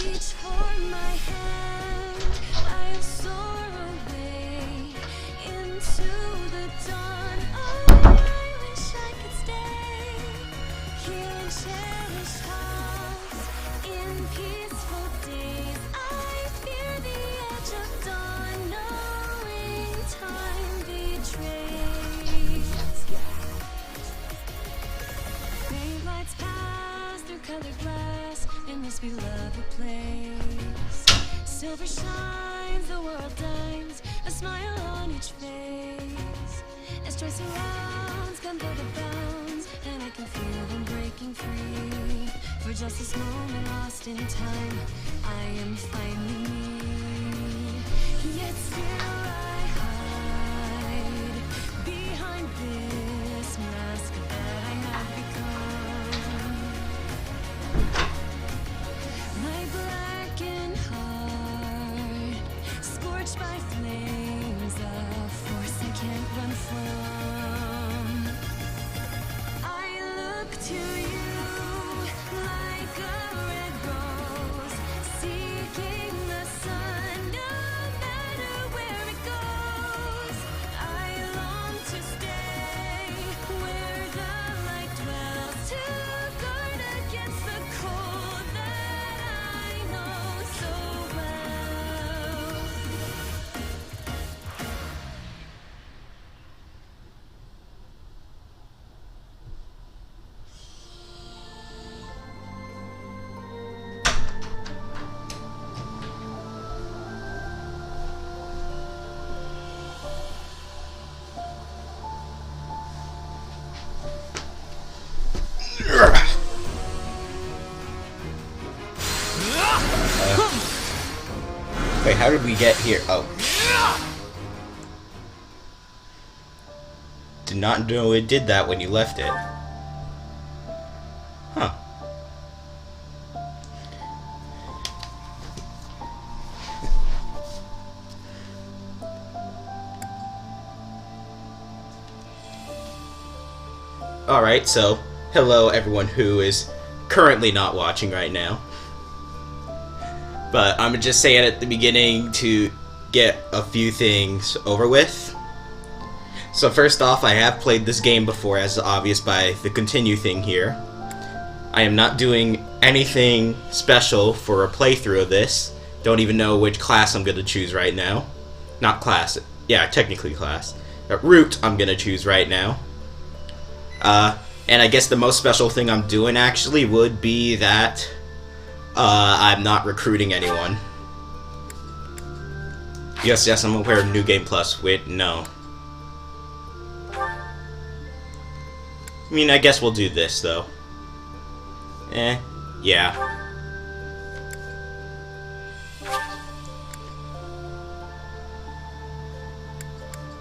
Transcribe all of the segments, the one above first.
Reach for my hand, I'll soar away into the dawn. Oh, I wish I could stay here and cherish hearts in peaceful days. I fear the edge of dawn, knowing time betrays. Faint lights pass through colored glass in this beloved place. Silver shines, the world dines, a smile on each face. As joy surrounds, come go the bounds, and I can feel them breaking free. For just this moment lost in time, I am finally me. Yet still I hide behind this mask that I have become. My blackened heart, scorched by flames of force I can't run from. I look to you like a red rose, seeking the sun, no matter where it goes. I long to stay where the light dwells, to guard against the cold that I know so well. Wait, how did we get here? Oh. Did not know it did that when you left it. Huh. Alright, so, hello everyone who is currently not watching right now. But I'm just saying at the beginning to get a few things over with. So first off, I have played this game before, as obvious by the continue thing here. I am not doing anything special for a playthrough of this. Don't even know which class I'm going to choose right now. Not class, yeah, technically class. Route I'm going to choose right now. And I guess the most special thing I'm doing actually would be that I'm not recruiting anyone. Yes, I'm aware of New Game Plus. Wait, no. I mean, I guess we'll do this, though. Yeah.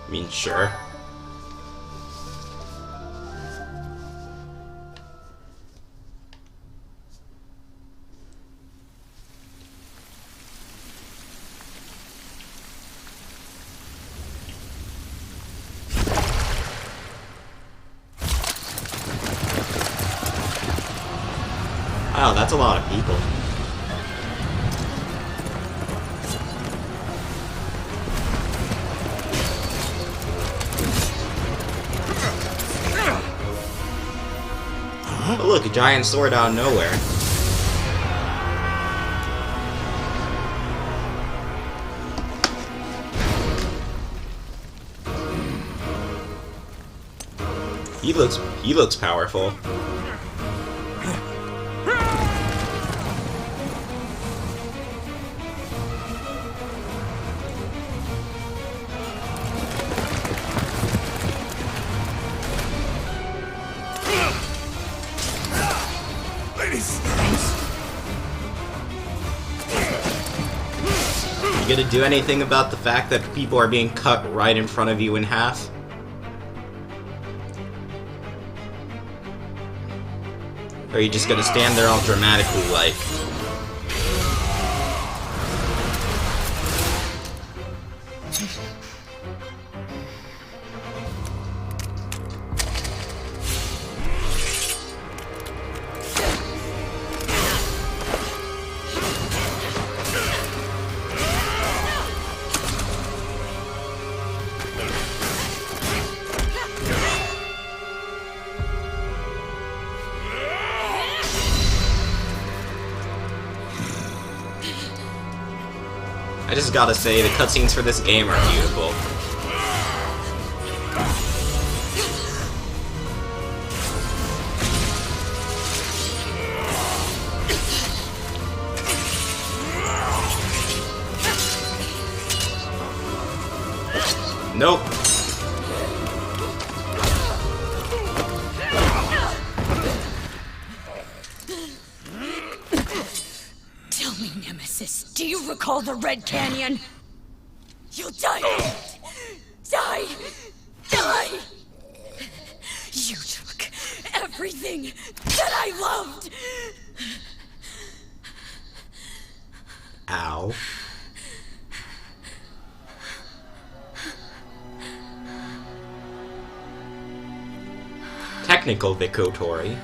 I mean, sure. Wow, that's a lot of people. Oh look, a giant sword out of nowhere. He looks powerful. You gonna do anything about the fact that people are being cut right in front of you in half? Or are you just gonna stand there all dramatically like... I just gotta say, the cutscenes for this game are beautiful. Nope. Tell me, Nemesis, do you recall the Red Canyon? You'll die. Die. Die. You took everything that I loved. Ow. Technical victory.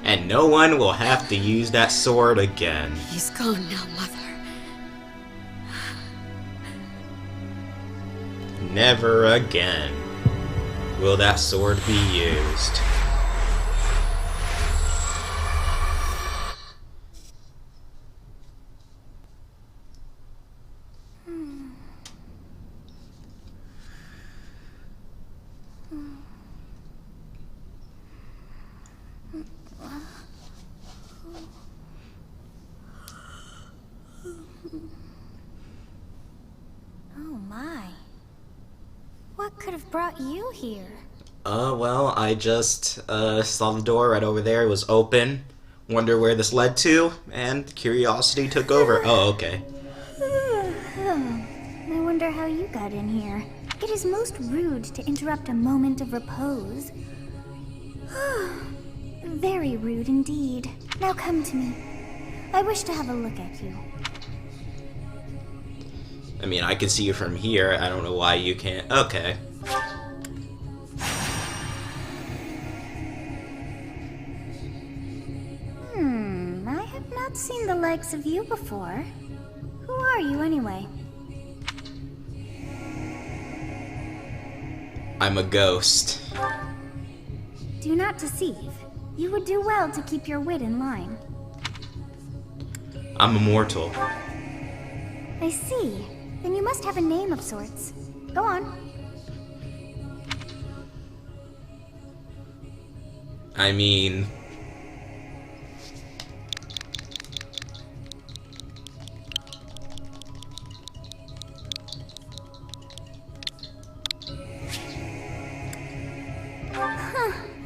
And no one will have to use that sword again. He's gone now, Mother. Never again will that sword be used. Oh my. What could have brought you here? Well, I just saw the door right over there. It was open. Wonder where this led to, and curiosity took over. Oh, okay. I wonder how you got in here. It is most rude to interrupt a moment of repose. Very rude indeed. Now come to me. I wish to have a look at you. I mean, I can see you from here. I don't know why you can't. Okay. I have not seen the likes of you before. Who are you anyway? I'm a ghost. Do not deceive. You would do well to keep your wit in line. I'm immortal. I see. Then you must have a name of sorts. Go on. I mean...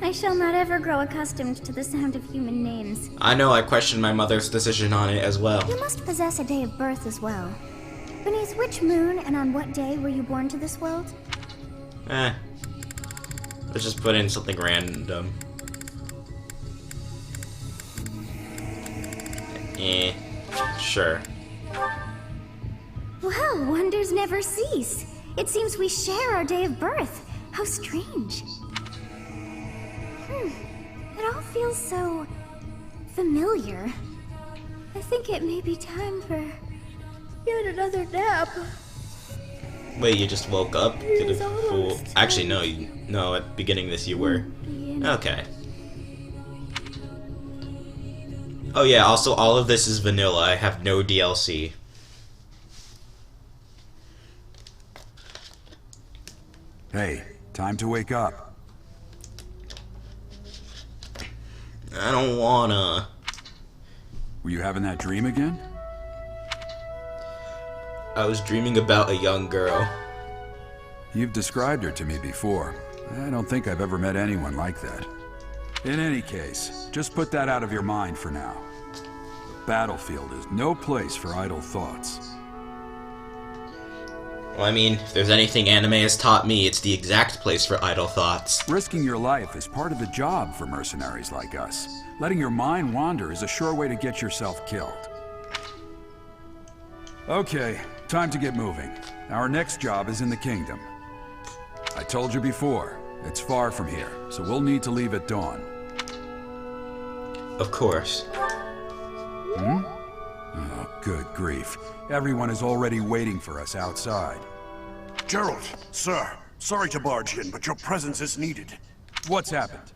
I shall not ever grow accustomed to the sound of human names. I know I questioned my mother's decision on it as well. You must possess a day of birth as well. Beneath which moon and on what day were you born to this world? Let's just put in something random. Sure. Well, wonders never cease. It seems we share our day of birth. How strange. It all feels so familiar. I think it may be time for yet another nap. Wait, you just woke up? To the It's full... almost Actually, no, at the beginning of this you were. Okay. Oh yeah, also all of this is vanilla. I have no DLC. Hey, time to wake up. I don't wanna. Were you having that dream again? I was dreaming about a young girl. You've described her to me before. I don't think I've ever met anyone like that. In any case, just put that out of your mind for now. The battlefield is no place for idle thoughts. Well, I mean, if there's anything anime has taught me, it's the exact place for idle thoughts. Risking your life is part of the job for mercenaries like us. Letting your mind wander is a sure way to get yourself killed. Okay, time to get moving. Our next job is in the kingdom. I told you before, it's far from here, so we'll need to leave at dawn. Of course. Oh, good grief. Everyone is already waiting for us outside. Gerald, sir, sorry to barge in, but your presence is needed. What's happened?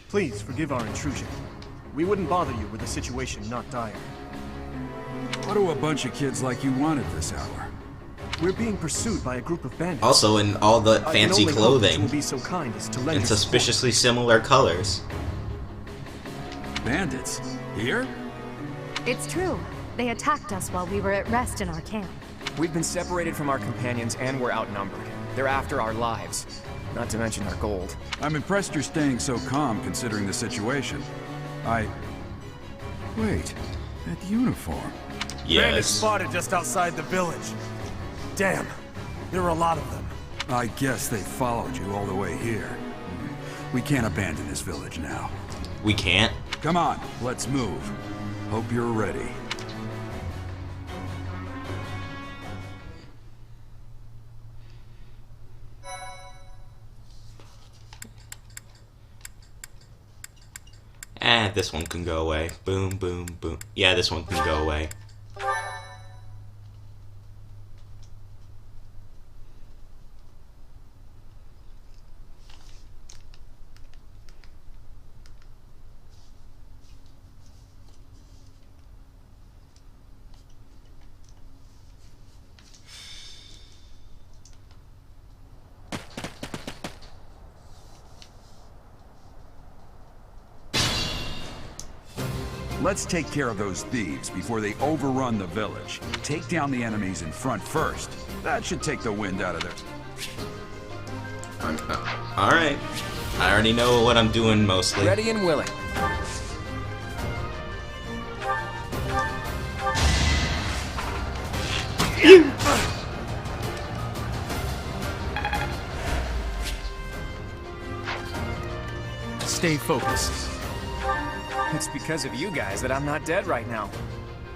Please forgive our intrusion. We wouldn't bother you with a situation not dire. What do a bunch of kids like you want at this hour? We're being pursued by a group of bandits. Also in all the I fancy can only hope that you clothing will be so kind as to lend and your support. suspiciously similar colors. Bandits? Here? It's true. They attacked us while we were at rest in our camp. We've been separated from our companions and we're outnumbered. They're after our lives, not to mention our gold. I'm impressed you're staying so calm considering the situation. Wait, that uniform. Bandits Yes. spotted just outside the village. Damn, there are a lot of them. I guess they followed you all the way here. We can't abandon this village now. We can't. Come on, let's move. Hope you're ready. This one can go away. Boom, boom, boom. Yeah, this one can go away. Let's take care of those thieves before they overrun the village. Take down the enemies in front first. That should take the wind out of their... Alright. I already know what I'm doing mostly. Ready and willing. Stay focused. It's because of you guys that I'm not dead right now.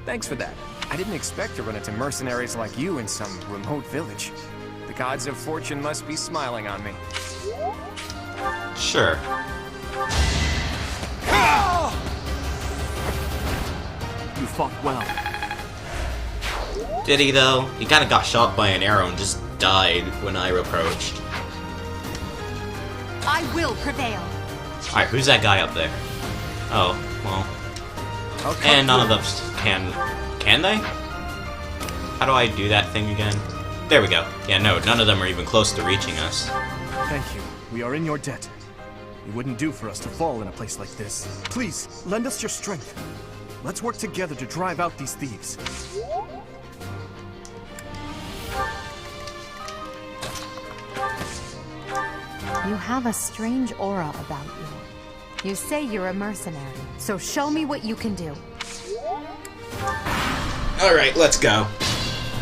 Thanks for that. I didn't expect to run into mercenaries like you in some remote village. The gods of fortune must be smiling on me. Sure. You fought well. Did he though? He kinda got shot by an arrow and just died when I approached. I will prevail. Alright, who's that guy up there? Oh, well. And none of them can they? How do I do that thing again? There we go. Yeah, no, none of them are even close to reaching us. Thank you. We are in your debt. It wouldn't do for us to fall in a place like this. Please, lend us your strength. Let's work together to drive out these thieves. You have a strange aura about you. You say you're a mercenary, so show me what you can do. Alright, let's go.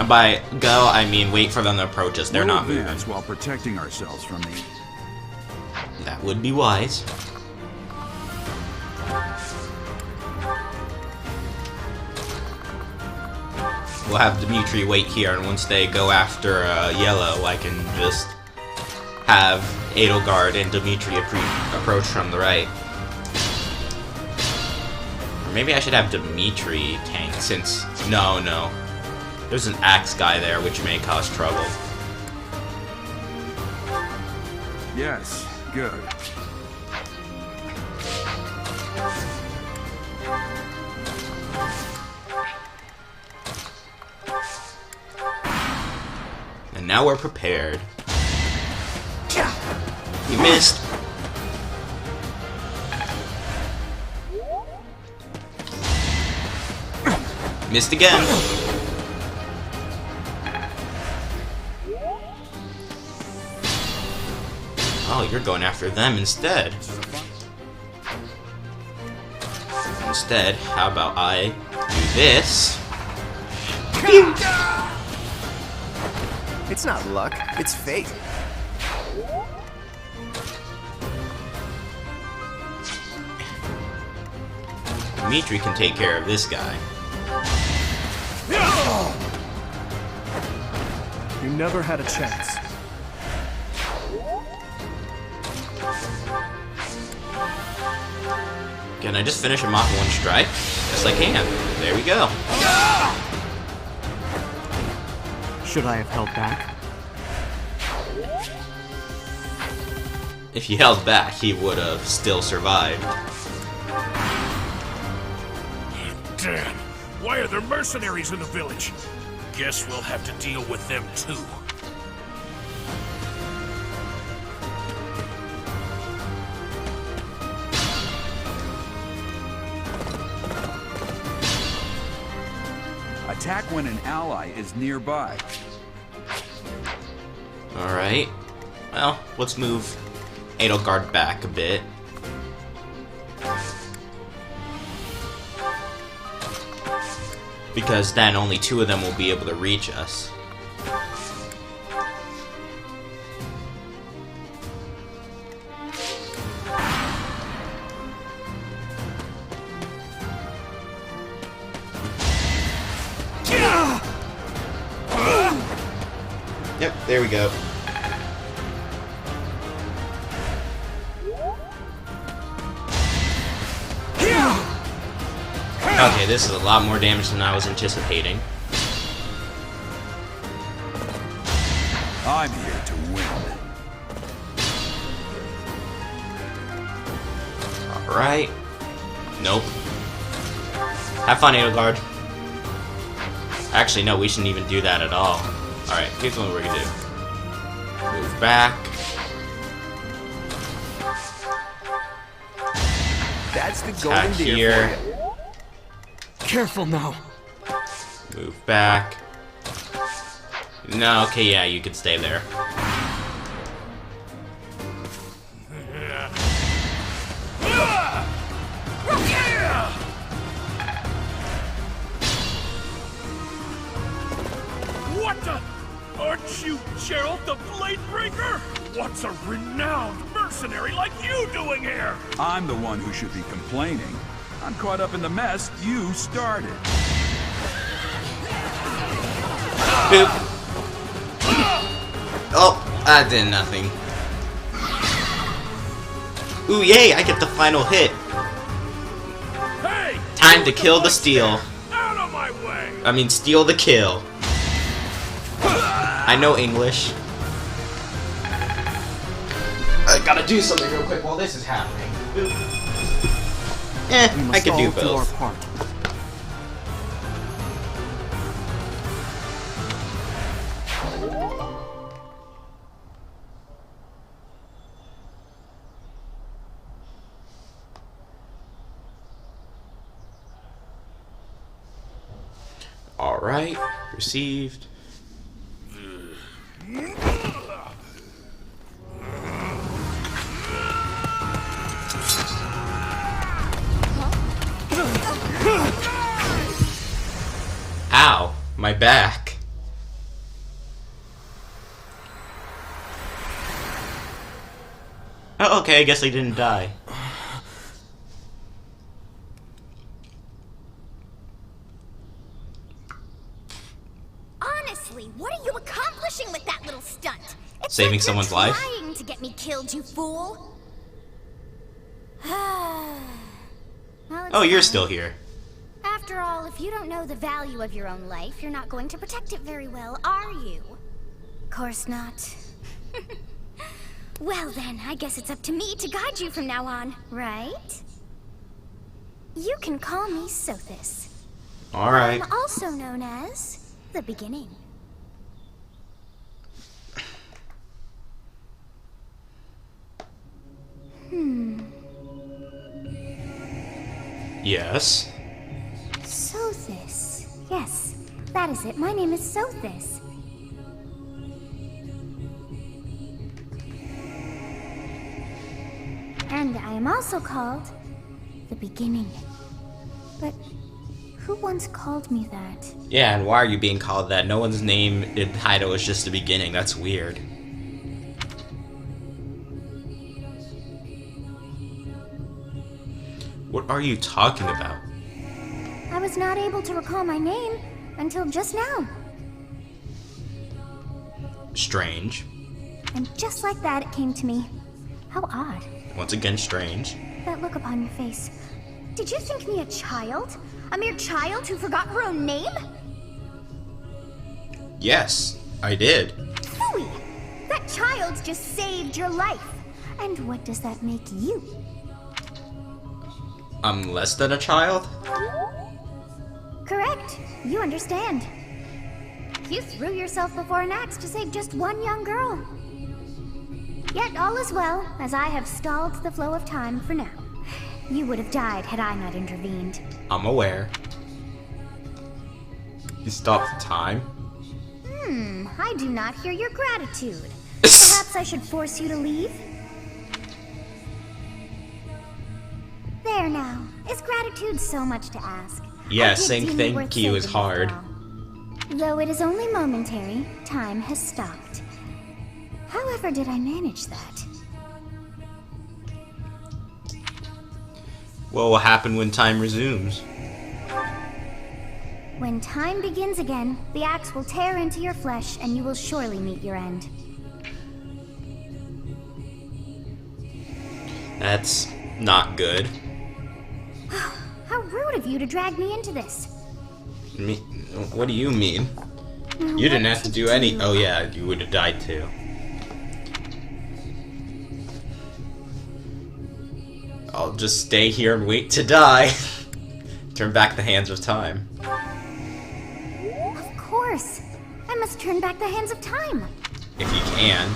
And by go, I mean wait for them to approach us. They're We'll not moving. advance while protecting ourselves from the... That would be wise. We'll have Dimitri wait here, and once they go after Yellow, I can just have Edelgard and Dimitri approach from the right. Or maybe I should have Dimitri tank, since... No. There's an axe guy there, which may cause trouble. Yes, good. And now we're prepared. You missed. Missed again. Oh, you're going after them instead. Instead, how about I do this? It's not luck, it's fate. Dimitri can take care of this guy. You never had a chance. Can I just finish him off in one strike? Yes, I can. There we go. Should I have held back? If he held back, he would have still survived. Damn! Why are there mercenaries in the village? Guess we'll have to deal with them too. Attack when an ally is nearby. Alright. Well, let's move Edelgard back a bit. Because then only 2 of them will be able to reach us. Yep, there we go. Okay, this is a lot more damage than I was anticipating. I'm here to win. Alright. Nope. Have fun, Edelgard. Actually, no, we shouldn't even do that at all. Alright, here's what we're gonna do. Move back. That's the golden deer here. for you. Careful now. Move back. No, okay, yeah, you can stay there. What the? Aren't you Gerald the Bladebreaker? What's a renowned mercenary like you doing here? I'm the one who should be complaining. I'm caught up in the mess you started. Boop. Oh, I did nothing. Ooh, yay, I get the final hit. Hey! Time to kill the steal. Out of my way! I mean, steal the kill. I know English. I gotta do something real quick while this is happening. Boop. I can do both. Alright, received. Ow, my back. Oh, okay, I guess I didn't die. Honestly, what are you accomplishing with that little stunt? It's Saving like someone's you're life? trying to get me killed, you fool. Well, it's Oh, you're fine. still here. After all, if you don't know the value of your own life, you're not going to protect it very well, are you? Course not. Well then, I guess it's up to me to guide you from now on, right? You can call me Sothis. Alright. I'm also known as the Beginning. Yes. Sothis. Yes, that is it. My name is Sothis. And I am also called the Beginning. But who once called me that? Yeah, and why are you being called that? No one's name in title is just the beginning. That's weird. What are you talking about? I was not able to recall my name until just now. Strange. And just like that, it came to me. How odd. Once again, strange. That look upon your face. Did you think me a child? A mere child who forgot her own name? Yes, I did. Phooey! That child just saved your life. And what does that make you? I'm less than a child? Correct. You understand. You threw yourself before an axe to save just one young girl. Yet all is well, as I have stalled the flow of time for now. You would have died had I not intervened. I'm aware. You stopped the time? I do not hear your gratitude. Perhaps I should force you to leave? There now. Is gratitude so much to ask? Yeah, I did saying deem it worth thank you is saving after hard. all. Though it is only momentary, time has stopped. However did I manage that? What will happen when time resumes? When time begins again, the axe will tear into your flesh and you will surely meet your end. That's not good. How rude of you to drag me into this. What do you mean? You didn't have to do any... Oh yeah, you would have died too. I'll just stay here and wait to die. Turn back the hands of time. Of course. I must turn back the hands of time. If you can.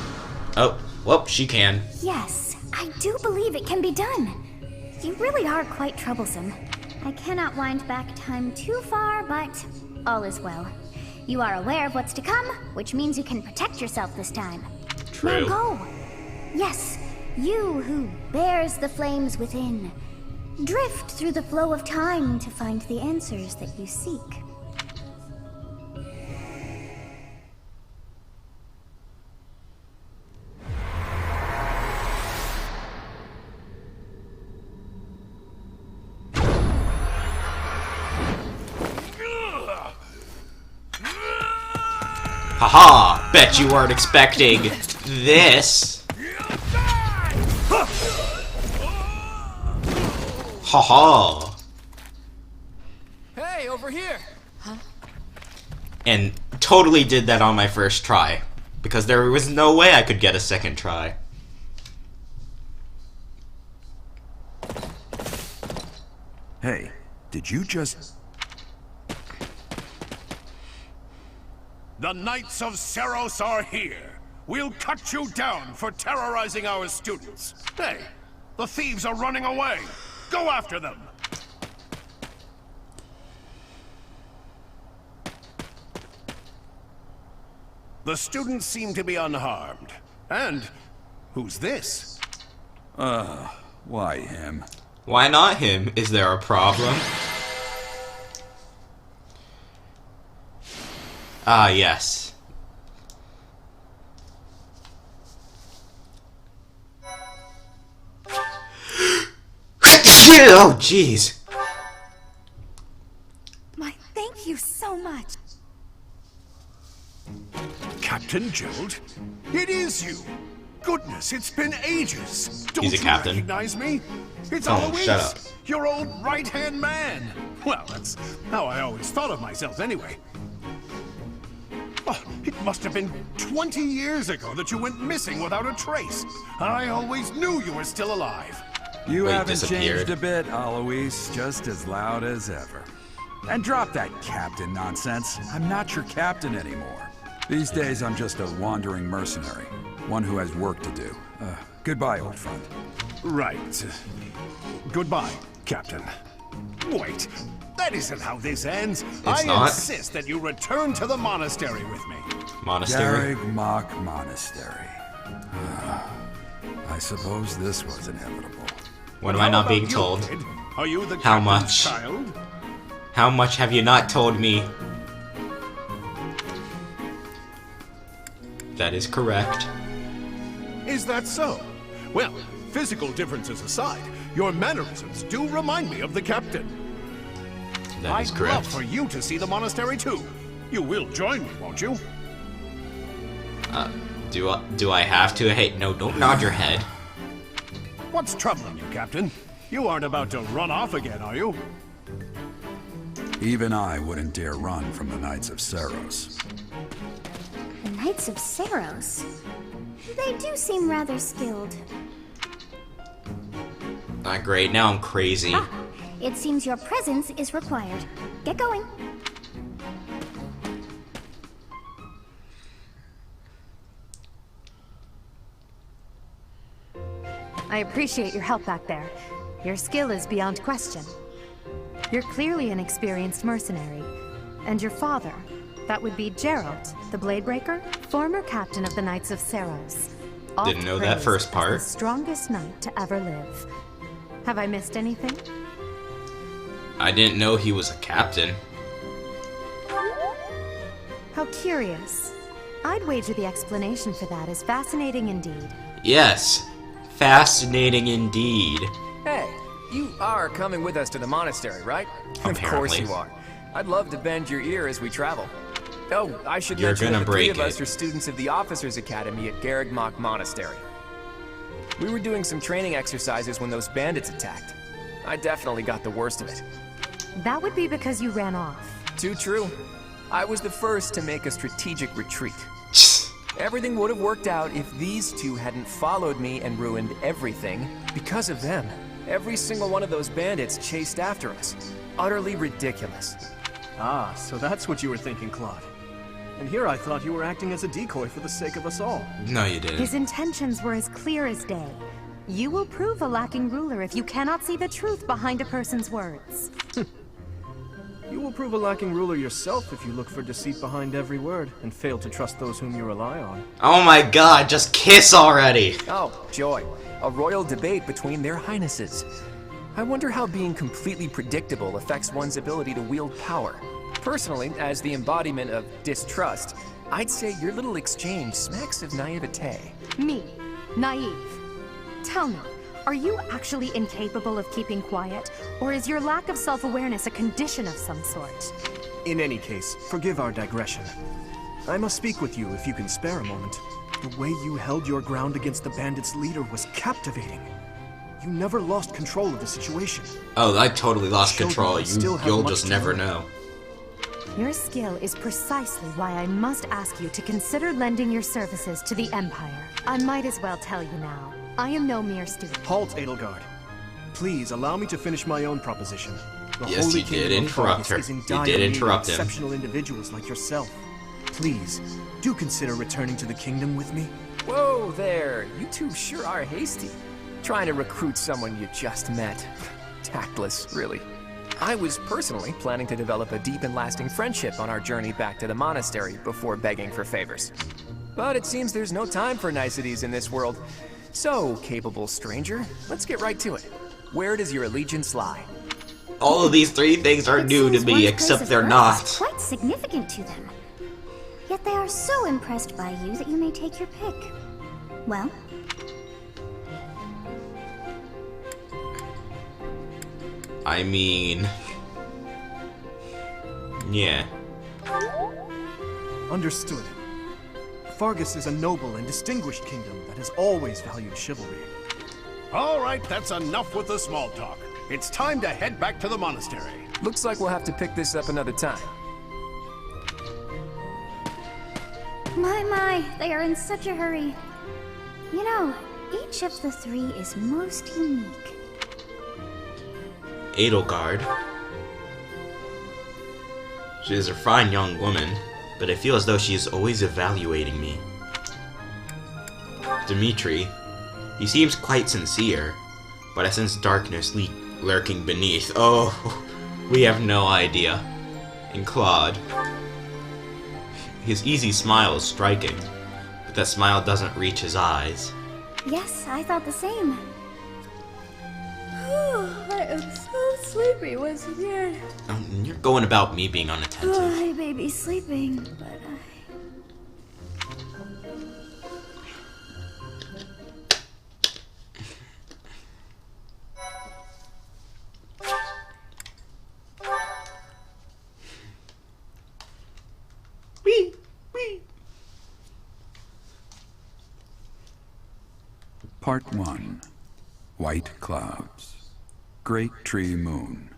Oh, well, she can. Yes, I do believe it can be done. You really are quite troublesome. I cannot wind back time too far, but all is well. You are aware of what's to come, which means you can protect yourself this time. True. Now go. Yes, you who bears the flames within. Drift through the flow of time to find the answers that you seek. Haha! Bet you weren't expecting this. Haha! Hey, over here! And totally did that on my first try. Because there was no way I could get a second try. Hey, did you just... The Knights of Seros are here. We'll cut you down for terrorizing our students. Hey, the thieves are running away. Go after them. The students seem to be unharmed. And who's this? Why him? Why not him? Is there a problem? Ah, yes. Oh, jeez. My thank you so much. Captain Gerald? It is you. Goodness, it's been ages. Don't He's a you captain. recognize me? It's Oh, Eloise, shut up. your old right-hand man. Well, that's how I always thought of myself anyway. Oh, it must have been 20 years ago that you went missing without a trace. I always knew you were still alive. You Wait, haven't disappeared. changed a bit, Eloise. Just as loud as ever. And drop that captain nonsense. I'm not your captain anymore. These days, I'm just a wandering mercenary. One who has work to do. Goodbye, old friend. Right. Goodbye, Captain. Wait, that isn't how this ends. I not. insist that you return to the monastery with me. Monastery? Garrig Mach Monastery. I suppose this was inevitable. What am I not being told? Kid? Are you the How captain's much? child? How much have you not told me? That is correct. Is that so? Well, physical differences aside, your mannerisms do remind me of the captain. That is I'd correct. love for you to see the monastery too. You will join me, won't you? Do I have to? Hey, no, don't nod your head. What's troubling you, Captain? You aren't about to run off again, are you? Even I wouldn't dare run from the Knights of Seros. The Knights of Seros. They do seem rather skilled. Not great, now I'm crazy. It seems your presence is required. Get going. I appreciate your help back there. Your skill is beyond question. You're clearly an experienced mercenary. And your father, that would be Geralt, the Bladebreaker, former captain of the Knights of Seros. Didn't know that first part. The strongest knight to ever live. Have I missed anything? I didn't know he was a captain. How curious. I'd wager the explanation for that is fascinating indeed. Yes, fascinating indeed. Hey, you are coming with us to the monastery, right? Of course Apparently. you are. I'd love to bend your ear as we travel. Oh, I should You're mention gonna that the three break of us it. are students of the Officers' Academy at Garrigmach Monastery. We were doing some training exercises when those bandits attacked. I definitely got the worst of it. That would be because you ran off. Too true. I was the first to make a strategic retreat. Everything would have worked out if these two hadn't followed me and ruined everything because of them. Every single one of those bandits chased after us. Utterly ridiculous. Ah, so that's what you were thinking, Claude. And here I thought you were acting as a decoy for the sake of us all. No, you didn't. His intentions were as clear as day. You will prove a lacking ruler if you cannot see the truth behind a person's words. You will prove a lacking ruler yourself if you look for deceit behind every word and fail to trust those whom you rely on. Oh my god, just kiss already! Oh, joy. A royal debate between their highnesses. I wonder how being completely predictable affects one's ability to wield power. Personally, as the embodiment of distrust, I'd say your little exchange smacks of naivete. Me, naive. Tell me, are you actually incapable of keeping quiet, or is your lack of self-awareness a condition of some sort? In any case, forgive our digression. I must speak with you if you can spare a moment. The way you held your ground against the bandits' leader was captivating. You never lost control of the situation. Oh, I totally lost Children control. still have You'll much just to never learn. know. Your skill is precisely why I must ask you to consider lending your services to the Empire. I might as well tell you now. I am no mere student. Halt, Edelgard. Please allow me to finish my own proposition. The Yes, Holy you did Kingdom of interrupt Fargus her. is in You dire did need of interrupt him. exceptional individuals like yourself. Please, do consider returning to the kingdom with me. Whoa there, you two sure are hasty. Trying to recruit someone you just met. Tactless, really. I was personally planning to develop a deep and lasting friendship on our journey back to the monastery before begging for favors. But it seems there's no time for niceties in this world. So, capable stranger, let's get right to it. Where does your allegiance lie? All of these three things are It new to seems me, one's except place of they're birth not. is quite significant to them. Yet they are so impressed by you that you may take your pick. Well, I mean... yeah. Understood. Fargus is a noble and distinguished kingdom that has always valued chivalry. All right, that's enough with the small talk. It's time to head back to the monastery. Looks like we'll have to pick this up another time. my, they are in such a hurry. You know, each of the three is most unique. Edelgard. She is a fine young woman, but I feel as though she is always evaluating me. Dimitri. He seems quite sincere, but I sense darkness lurking beneath. Oh, we have no idea. And Claude. His easy smile is striking, but that smile doesn't reach his eyes. Yes, I thought the same. I am so sleepy once again. You're going about me being unattentive. My baby's sleeping, but Wee, wee. Part 1. White Clouds. Great Tree Moon.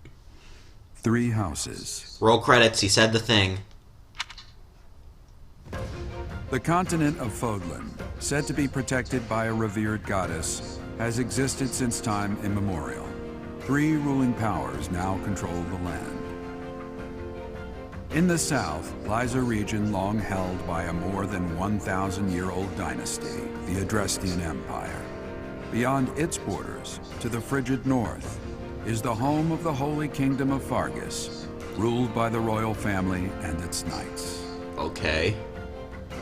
3 houses. Roll credits, he said the thing. The continent of Fodlan, said to be protected by a revered goddess, has existed since time immemorial. 3 ruling powers now control the land. In the south lies a region long held by a more than 1,000-year-old dynasty, the Adrestian Empire. Beyond its borders, to the frigid north, is the home of the Holy Kingdom of Fargus, ruled by the royal family and its knights. Okay.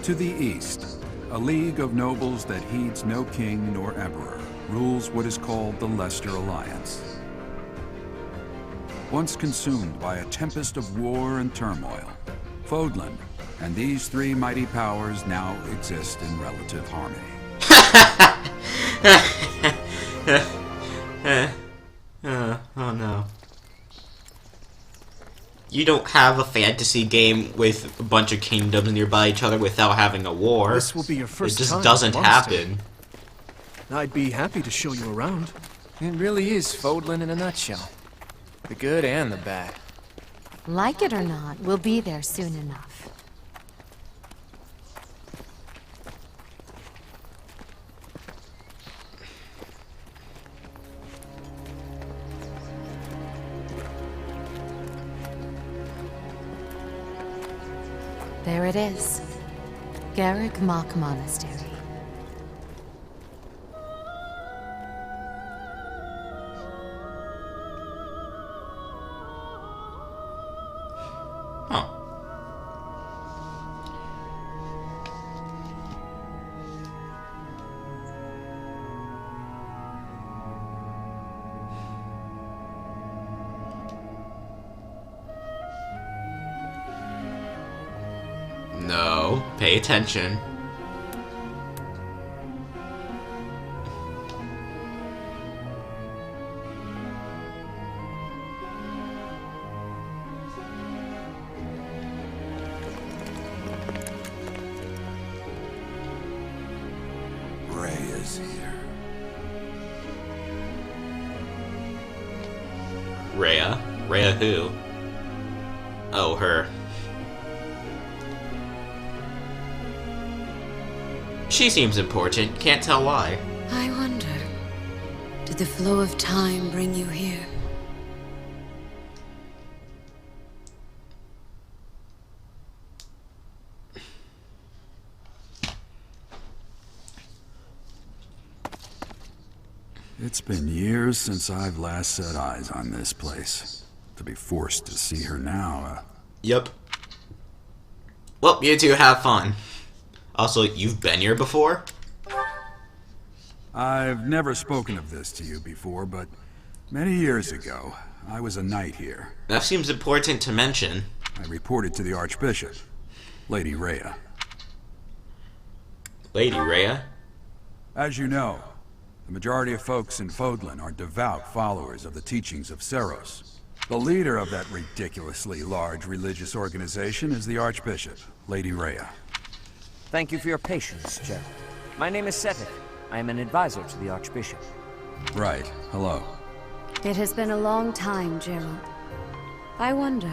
To the east, a league of nobles that heeds no king nor emperor rules what is called the Leicester Alliance. Once consumed by a tempest of war and turmoil, Fodlan and these 3 mighty powers now exist in relative harmony. Oh no. You don't have a fantasy game with a bunch of kingdoms nearby each other without having a war. This will be your first time. It just time doesn't at the monastery. happen. I'd be happy to show you around. It really is Fodlan in a nutshell. The good and the bad. Like it or not, we'll be there soon enough. There it is. Garrick Mock Monastery. Huh. No, pay attention. Rhea's here. Rhea? Rhea who? Oh, her. She seems important, can't tell why. I wonder, did the flow of time bring you here? It's been years since I've last set eyes on this place. To be forced to see her now, Yep. Well, you two have fun. Also, you've been here before? I've never spoken of this to you before, but many years ago, I was a knight here. That seems important to mention. I reported to the Archbishop, Lady Rhea. Lady Rhea? As you know, the majority of folks in Fodlan are devout followers of the teachings of Seros. The leader of that ridiculously large religious organization is the Archbishop, Lady Rhea. Thank you for your patience, Gerald. My name is Sethic. I am an advisor to the Archbishop. Right. Hello. It has been a long time, Gerald. I wonder,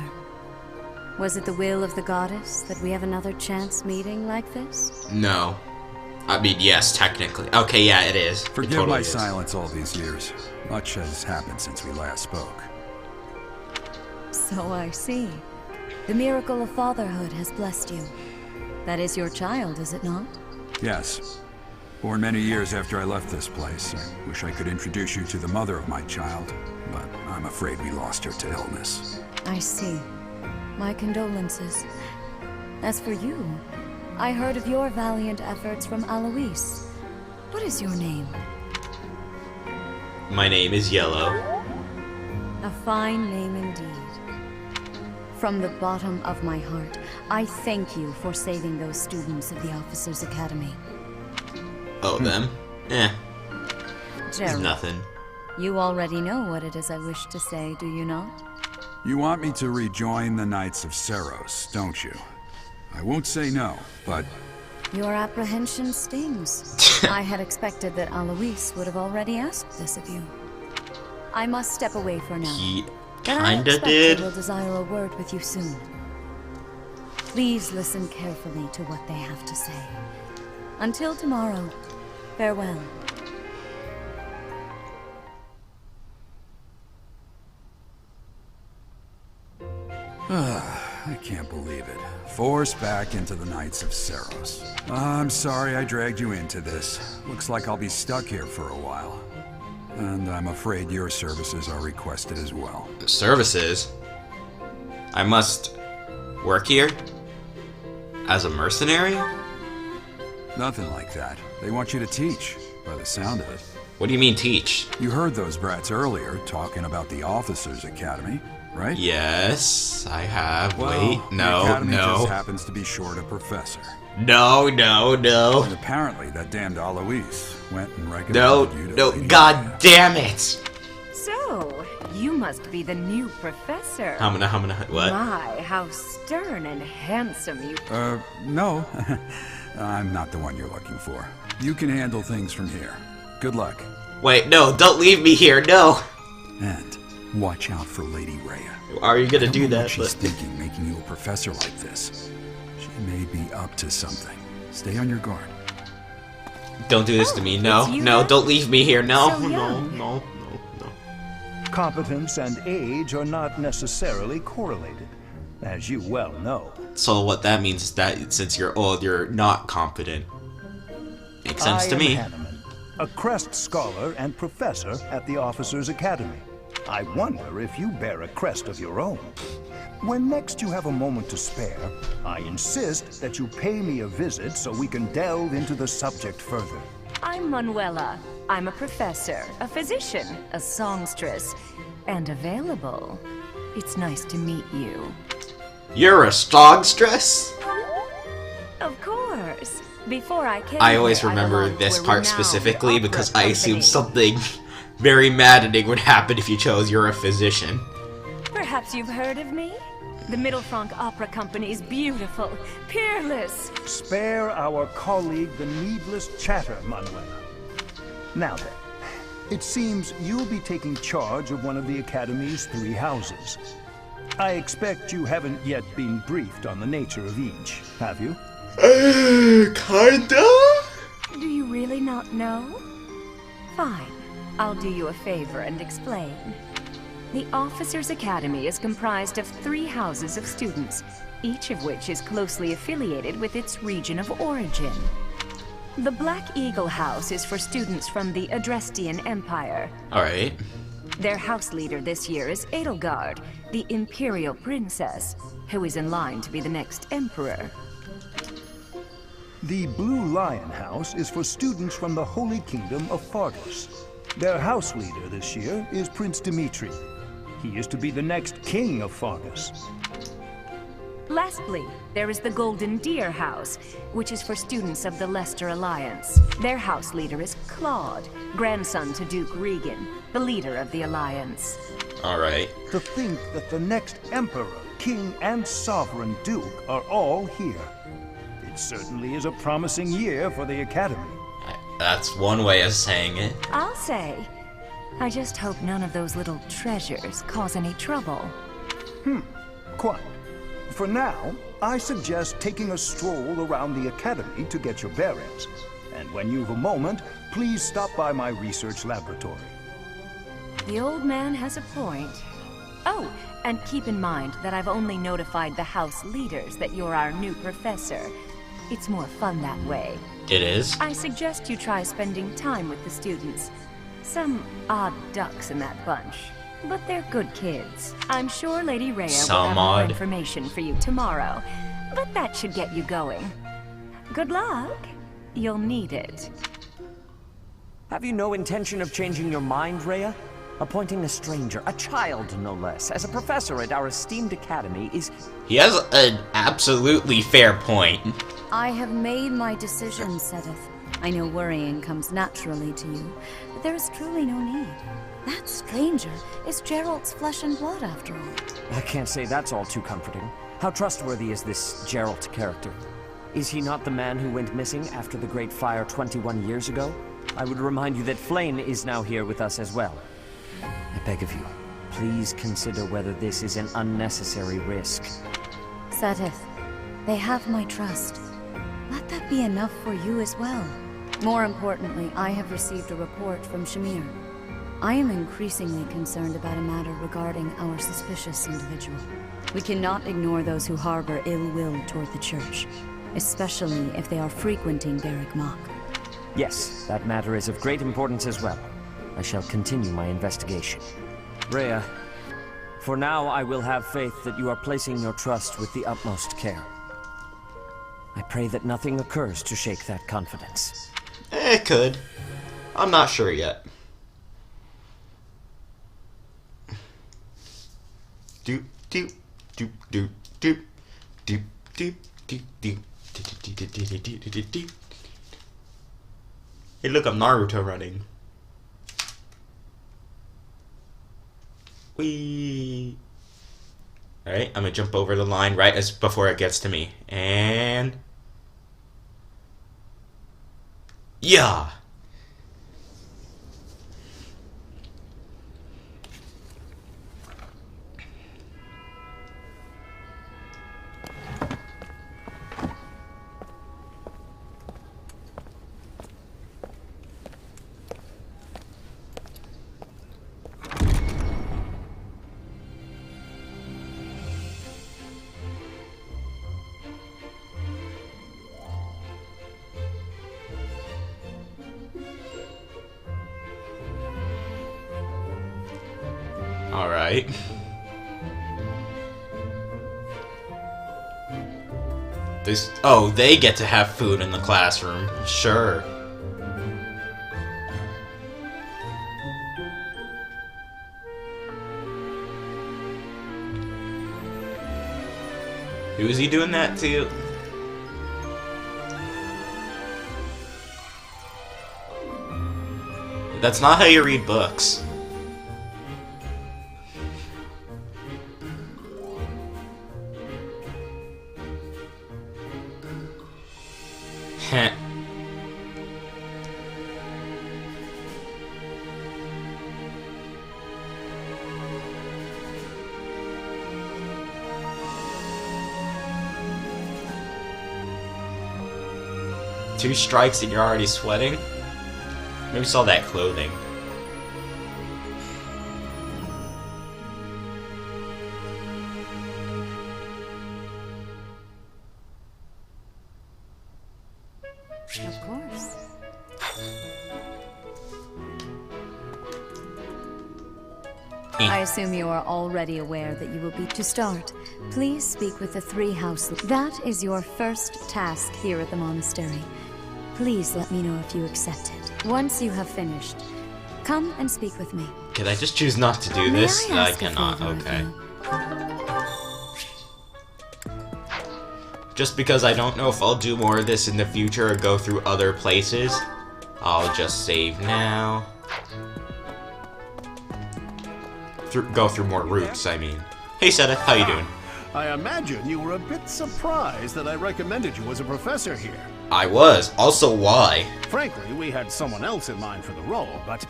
was it the will of the goddess that we have another chance meeting like this? No. I mean, yes, technically. Okay, yeah, it is. Forgive it totally my is. silence all these years. Much has happened since we last spoke. So I see. The miracle of fatherhood has blessed you. That is your child, is it not? Yes. Born many years after I left this place. I wish I could introduce you to the mother of my child, but I'm afraid we lost her to illness. I see. My condolences. As for you, I heard of your valiant efforts from Alois. What is your name? My name is Yellow. A fine name indeed. From the bottom of my heart, I thank you for saving those students of the Officers' Academy. Oh, them? Eh, Gerald, nothing. you already know what it is I wish to say, do you not? You want me to rejoin the Knights of Seros, don't you? I won't say no, but... Your apprehension stings. I had expected that Alois would have already asked this of you. I must step away for now. He But I kinda expect did. I will desire a word with you soon. Please listen carefully to what they have to say. Until tomorrow, farewell. I can't believe it. Forced back into the Knights of Seros. I'm sorry I dragged you into this. Looks like I'll be stuck here for a while. And I'm afraid your services are requested as well. Services? I must work here? As a mercenary? Nothing like that. They want you to teach, by the sound of it. What do you mean teach? You heard those brats earlier talking about the Officers' Academy, right? Yes, I have. Well, Wait, the no, Academy no. just happens to be short a professor. No. And apparently that damned Alois went and recommended you to No, Lady god Rhea. damn it! So, you must be the new professor. What? My, how stern and handsome you... No. I'm not the one you're looking for. You can handle things from here. Good luck. Wait, no, don't leave me here, no! And watch out for Lady Rhea. Are you gonna do I don't know that? what she's thinking, making you a professor like this. She may be up to something. Stay on your guard. Don't do this to me, no, it's you no, then? don't leave me here, no, So young. no. Competence and age are not necessarily correlated, as you well know. So what that means is that since you're old, you're not competent. Makes sense to me. I am Hanneman, a Crest Scholar and Professor at the Officers' Academy. I wonder if you bear a crest of your own. When next you have a moment to spare, I insist that you pay me a visit so we can delve into the subject further. I'm Manuela. I'm a professor, a physician, a songstress, and available. It's nice to meet you. You're a songstress? Of course. Before I came I always here, remember belonged to this a part renowned specifically opera because I assumed company. something very maddening would happen if you chose you're a physician. Perhaps you've heard of me? The Middle Franc Opera Company is beautiful, peerless. Spare our colleague the needless chatter, Manuela. Now then, it seems you'll be taking charge of one of the Academy's 3 houses. I expect you haven't yet been briefed on the nature of each, have you? Kinda? Do you really not know? Fine. I'll do you a favor and explain. The Officers' Academy is comprised of 3 houses of students, each of which is closely affiliated with its region of origin. The Black Eagle House is for students from the Adrestian Empire. Alright. Their house leader this year is Edelgard, the Imperial Princess, who is in line to be the next Emperor. The Blue Lion House is for students from the Holy Kingdom of Fargus. Their house leader this year is Prince Dimitri. He is to be the next king of Fargus. Lastly, there is the Golden Deer House, which is for students of the Leicester Alliance. Their house leader is Claude, grandson to Duke Regan, the leader of the Alliance. Alright. To think that the next Emperor, King, and Sovereign Duke are all here. It certainly is a promising year for the Academy. That's one way of saying it. I'll say. I just hope none of those little treasures cause any trouble. Quite. For now, I suggest taking a stroll around the Academy to get your bearings. And when you've a moment, please stop by my research laboratory. The old man has a point. Oh, and keep in mind that I've only notified the house leaders that you're our new professor. It's more fun that way. It is? I suggest you try spending time with the students. Some odd ducks in that bunch, but they're good kids. I'm sure Lady Rhea will have more odd. information for you tomorrow, but that should get you going. Good luck. You'll need it. Have you no intention of changing your mind, Rhea? Appointing a stranger, a child no less, as a professor at our esteemed academy is... He has an absolutely fair point. I have made my decision, Sedith. I know worrying comes naturally to you, but there is truly no need. That stranger is Geralt's flesh and blood, after all. I can't say that's all too comforting. How trustworthy is this Geralt character? Is he not the man who went missing after the Great Fire 21 years ago? I would remind you that Flayn is now here with us as well. I beg of you, please consider whether this is an unnecessary risk. Sedith, they have my trust. Let that be enough for you as well. More importantly, I have received a report from Shamir. I am increasingly concerned about a matter regarding our suspicious individual. We cannot ignore those who harbor ill will toward the Church, especially if they are frequenting Barrack Mach. Yes, that matter is of great importance as well. I shall continue my investigation. Rhea, for now I will have faith that you are placing your trust with the utmost care. I pray that nothing occurs to shake that confidence. It could. I'm not sure yet. Doop doop doop doop doop doop doop doop doop doop doop. Hey, look, I'm Naruto running. Whee! Alright, I'm gonna jump over the line right as before it gets to me. And... yeah! Alright. Oh, they get to have food in the classroom. Sure. Who is he doing that to? That's not how you read books. Heh. Two strikes and you're already sweating? Maybe saw that clothing. Of course. I assume you are already aware that you will be to start. Please speak with the three house. That is your first task here at the monastery. Please let me know if you accept it. Once you have finished, come and speak with me. Can I just choose not to do this? I cannot. Okay. Just because I don't know if I'll do more of this in the future or go through other places, I'll just save now. Go through more routes, I mean. Hey, Seta, how you doing? I imagine you were a bit surprised that I recommended you as a professor here. I was. Also, why? Frankly, we had someone else in mind for the role, but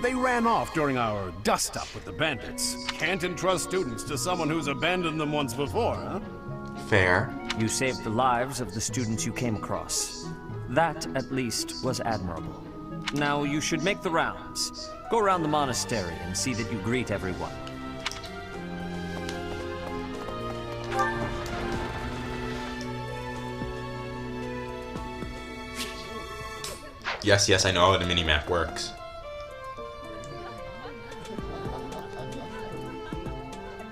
they ran off during our dust-up with the bandits. Can't entrust students to someone who's abandoned them once before, huh? Fair. You saved the lives of the students you came across. That, at least, was admirable. Now, you should make the rounds. Go around the monastery and see that you greet everyone. Yes, yes, I know how the minimap works.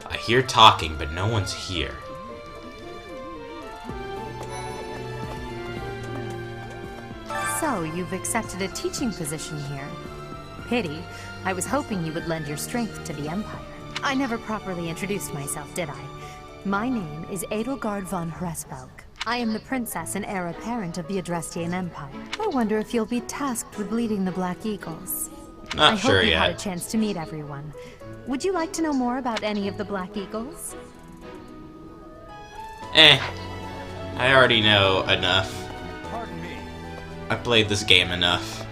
I hear talking, but no one's here. So, you've accepted a teaching position here. Pity. I was hoping you would lend your strength to the Empire. I never properly introduced myself, did I? My name is Edelgard von Hresvelg. I am the princess and heir apparent of the Adrestian Empire. I wonder if you'll be tasked with leading the Black Eagles. Not sure I hope you yet. had a chance to meet everyone. Would you like to know more about any of the Black Eagles? I already know enough. Pardon me. I played this game enough.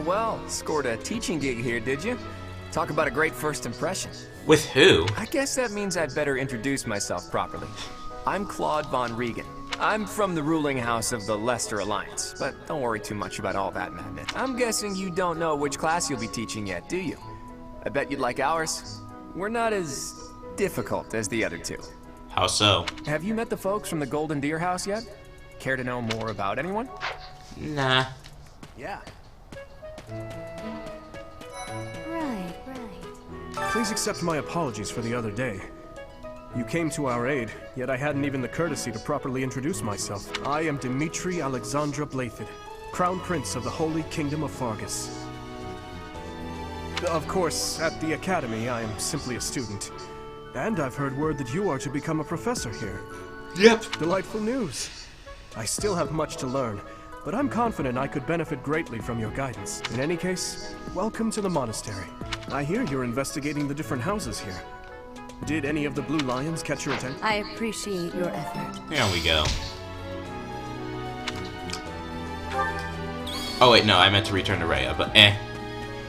Well, scored a teaching gig here, did you? Talk about a great first impression. With who? I guess that means I'd better introduce myself properly. I'm Claude von Regan. I'm from the ruling house of the Leicester Alliance, but don't worry too much about all that madness. I'm guessing you don't know which class you'll be teaching yet, do you? I bet you'd like ours. We're not as difficult as the other two. How so? Have you met the folks from the Golden Deer House yet? Care to know more about anyone? Nah. Yeah. Right. Please accept my apologies for the other day. You came to our aid, yet I hadn't even the courtesy to properly introduce myself. I am Dimitri Alexandra Blathid, Crown Prince of the Holy Kingdom of Fargus. Of course, at the Academy, I am simply a student. And I've heard word that you are to become a professor here. Yep. Delightful news. I still have much to learn, but I'm confident I could benefit greatly from your guidance. In any case, welcome to the monastery. I hear you're investigating the different houses here. Did any of the Blue Lions catch your attention? I appreciate your effort. There we go. Oh wait, no, I meant to return to Rhea, but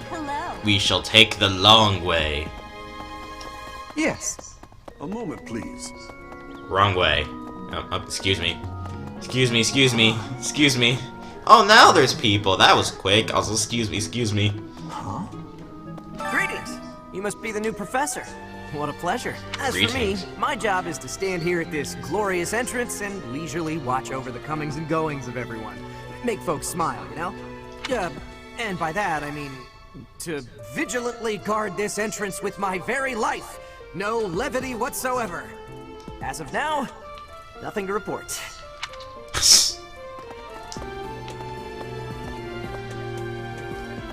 Hello. We shall take the long way. Yes. A moment, please. Wrong way. Excuse me. Excuse me. Oh, now there's people. That was quick. Also, excuse me. Greetings! You must be the new professor. What a pleasure. As Greetings. for me, my job is to stand here at this glorious entrance and leisurely watch over the comings and goings of everyone. Make folks smile, you know? And by that, I mean to vigilantly guard this entrance with my very life. No levity whatsoever. As of now, nothing to report.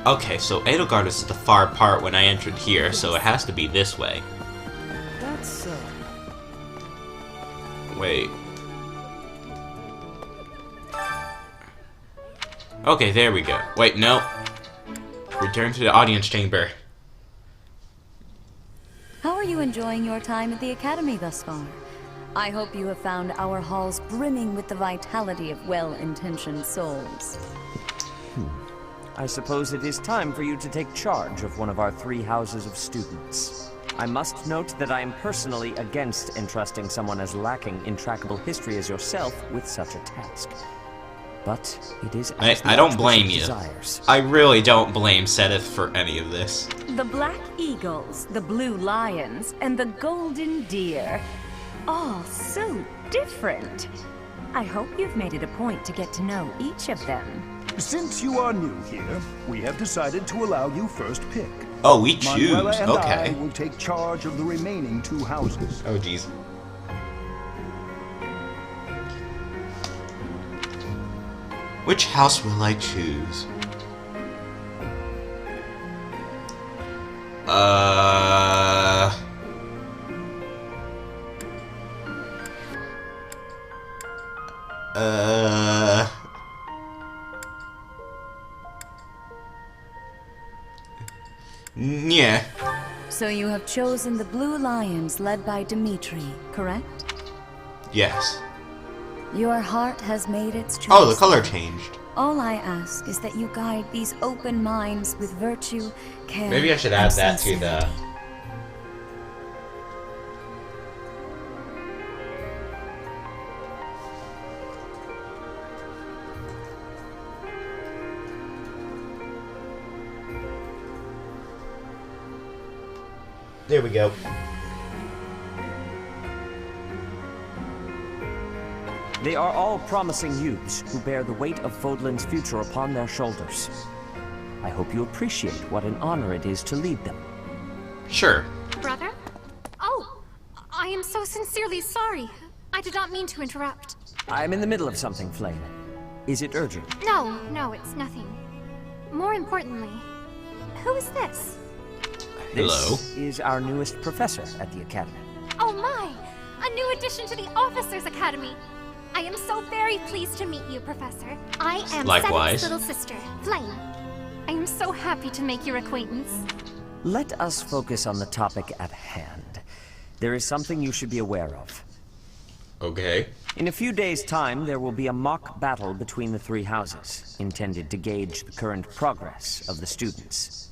Okay, so Edelgard is at the far part when I entered here, so it has to be this way. That's, Wait. Okay, there we go. Wait, no. Return to the audience chamber. How are you enjoying your time at the Academy thus far? I hope you have found our halls brimming with the vitality of well-intentioned souls. I suppose it is time for you to take charge of one of our 3 houses of students. I must note that I am personally against entrusting someone as lacking in trackable history as yourself with such a task. But it is as I don't blame you. desires. I really don't blame Sedith for any of this. The Black Eagles, the Blue Lions, and the Golden Deer. All so different. I hope you've made it a point to get to know each of them. Since you are new here, we have decided to allow you first pick. Oh, we choose. Manuela and Okay. I will take charge of the remaining 2 houses. Oh, jeez. Which house will I choose? Yeah. So you have chosen the Blue Lions led by Dimitri, correct? Yes. Your heart has made its choice. Oh, the color changed. All I ask is that you guide these open minds with virtue, care, Maybe I should add that to the... There we go. They are all promising youths who bear the weight of Fodlan's future upon their shoulders. I hope you appreciate what an honor it is to lead them. Sure. Brother? Oh, I am so sincerely sorry. I did not mean to interrupt. I'm in the middle of something, Flame. Is it urgent? No, it's nothing. More importantly, who is this? Hello. This is our newest professor at the Academy. Oh my! A new addition to the Officers' Academy! I am so very pleased to meet you, Professor. I am Likewise. Sedith's little sister, Flame. I am so happy to make your acquaintance. Let us focus on the topic at hand. There is something you should be aware of. Okay. In a few days' time, there will be a mock battle between the 3 houses, intended to gauge the current progress of the students.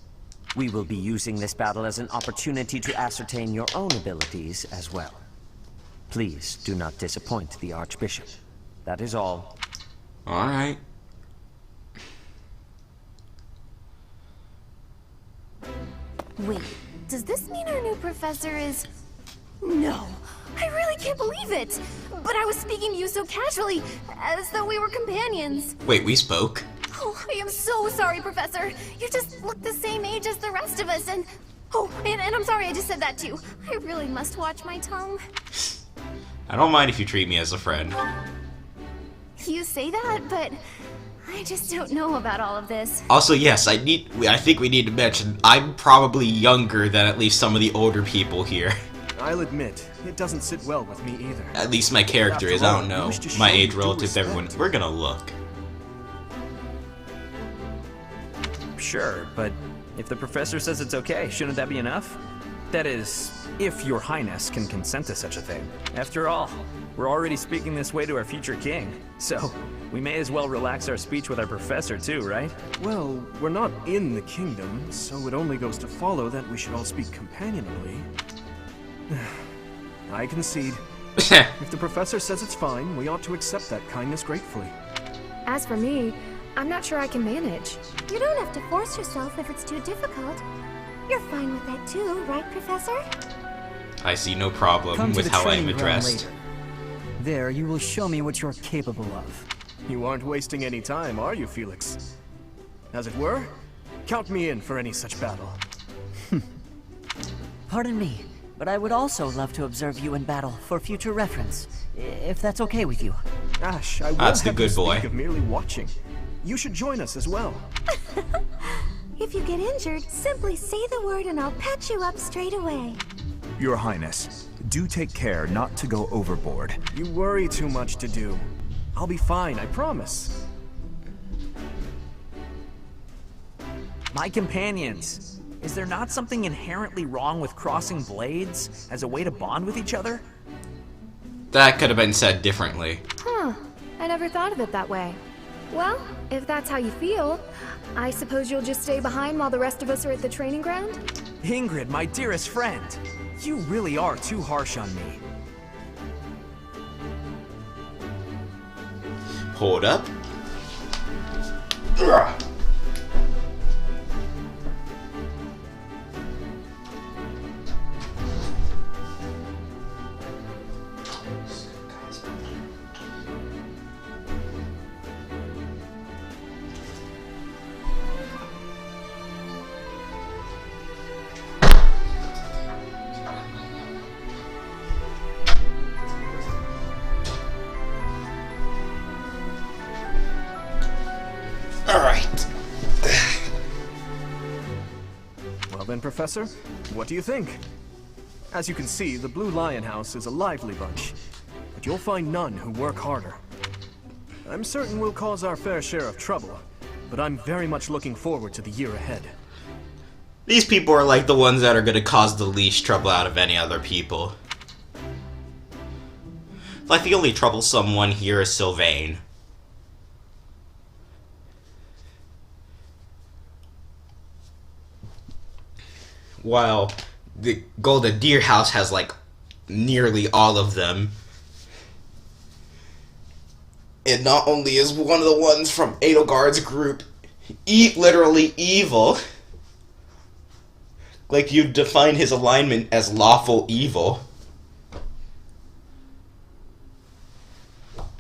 We will be using this battle as an opportunity to ascertain your own abilities as well. Please do not disappoint the Archbishop. That is all. Alright. Wait, does this mean our new professor is... No, I really can't believe it! But I was speaking to you so casually, as though we were companions. Wait, we spoke? Oh, I am so sorry, Professor. You just look the same age as the rest of us, and... Oh, and I'm sorry I just said that too. I really must watch my tongue. I don't mind if you treat me as a friend. You say that, but... I just don't know about all of this. Also, yes, I think we need to mention, I'm probably younger than at least some of the older people here. I'll admit, it doesn't sit well with me either. At least my character is, I don't know, my age relative to everyone. We're gonna look. Sure, but if the professor says it's okay, shouldn't that be enough? That is, if your highness can consent to such a thing. After all, we're already speaking this way to our future king, so we may as well relax our speech with our professor too, right? Well, we're not in the kingdom, so it only goes to follow that we should all speak companionably. I concede. If the professor says it's fine, we ought to accept that kindness gratefully. As for me, I'm not sure I can manage. You don't have to force yourself if it's too difficult. You're fine with that too, right, Professor? I see no problem with how I'm addressed. There, you will show me what you're capable of. You aren't wasting any time, are you, Felix? As it were, count me in for any such battle. Pardon me, but I would also love to observe you in battle for future reference, if that's okay with you. Ash, I won't That's the have good to boy. speak of merely watching. You should join us as well. If you get injured, simply say the word and I'll patch you up straight away. Your Highness, do take care not to go overboard. You worry too much to do. I'll be fine, I promise. My companions, is there not something inherently wrong with crossing blades as a way to bond with each other? That could have been said differently. Huh, I never thought of it that way. Well, if that's how you feel, I suppose you'll just stay behind while the rest of us are at the training ground? Ingrid, my dearest friend, you really are too harsh on me. Hold up. Well then, Professor, what do you think? As you can see, the Blue Lion House is a lively bunch, but you'll find none who work harder. I'm certain we'll cause our fair share of trouble, but I'm very much looking forward to the year ahead. These people are like the ones that are going to cause the least trouble out of any other people. Like the only troublesome one here is Sylvain. While the Golden Deer House has like nearly all of them. And not only is one of the ones from Edelgard's group literally evil, like you define his alignment as lawful evil.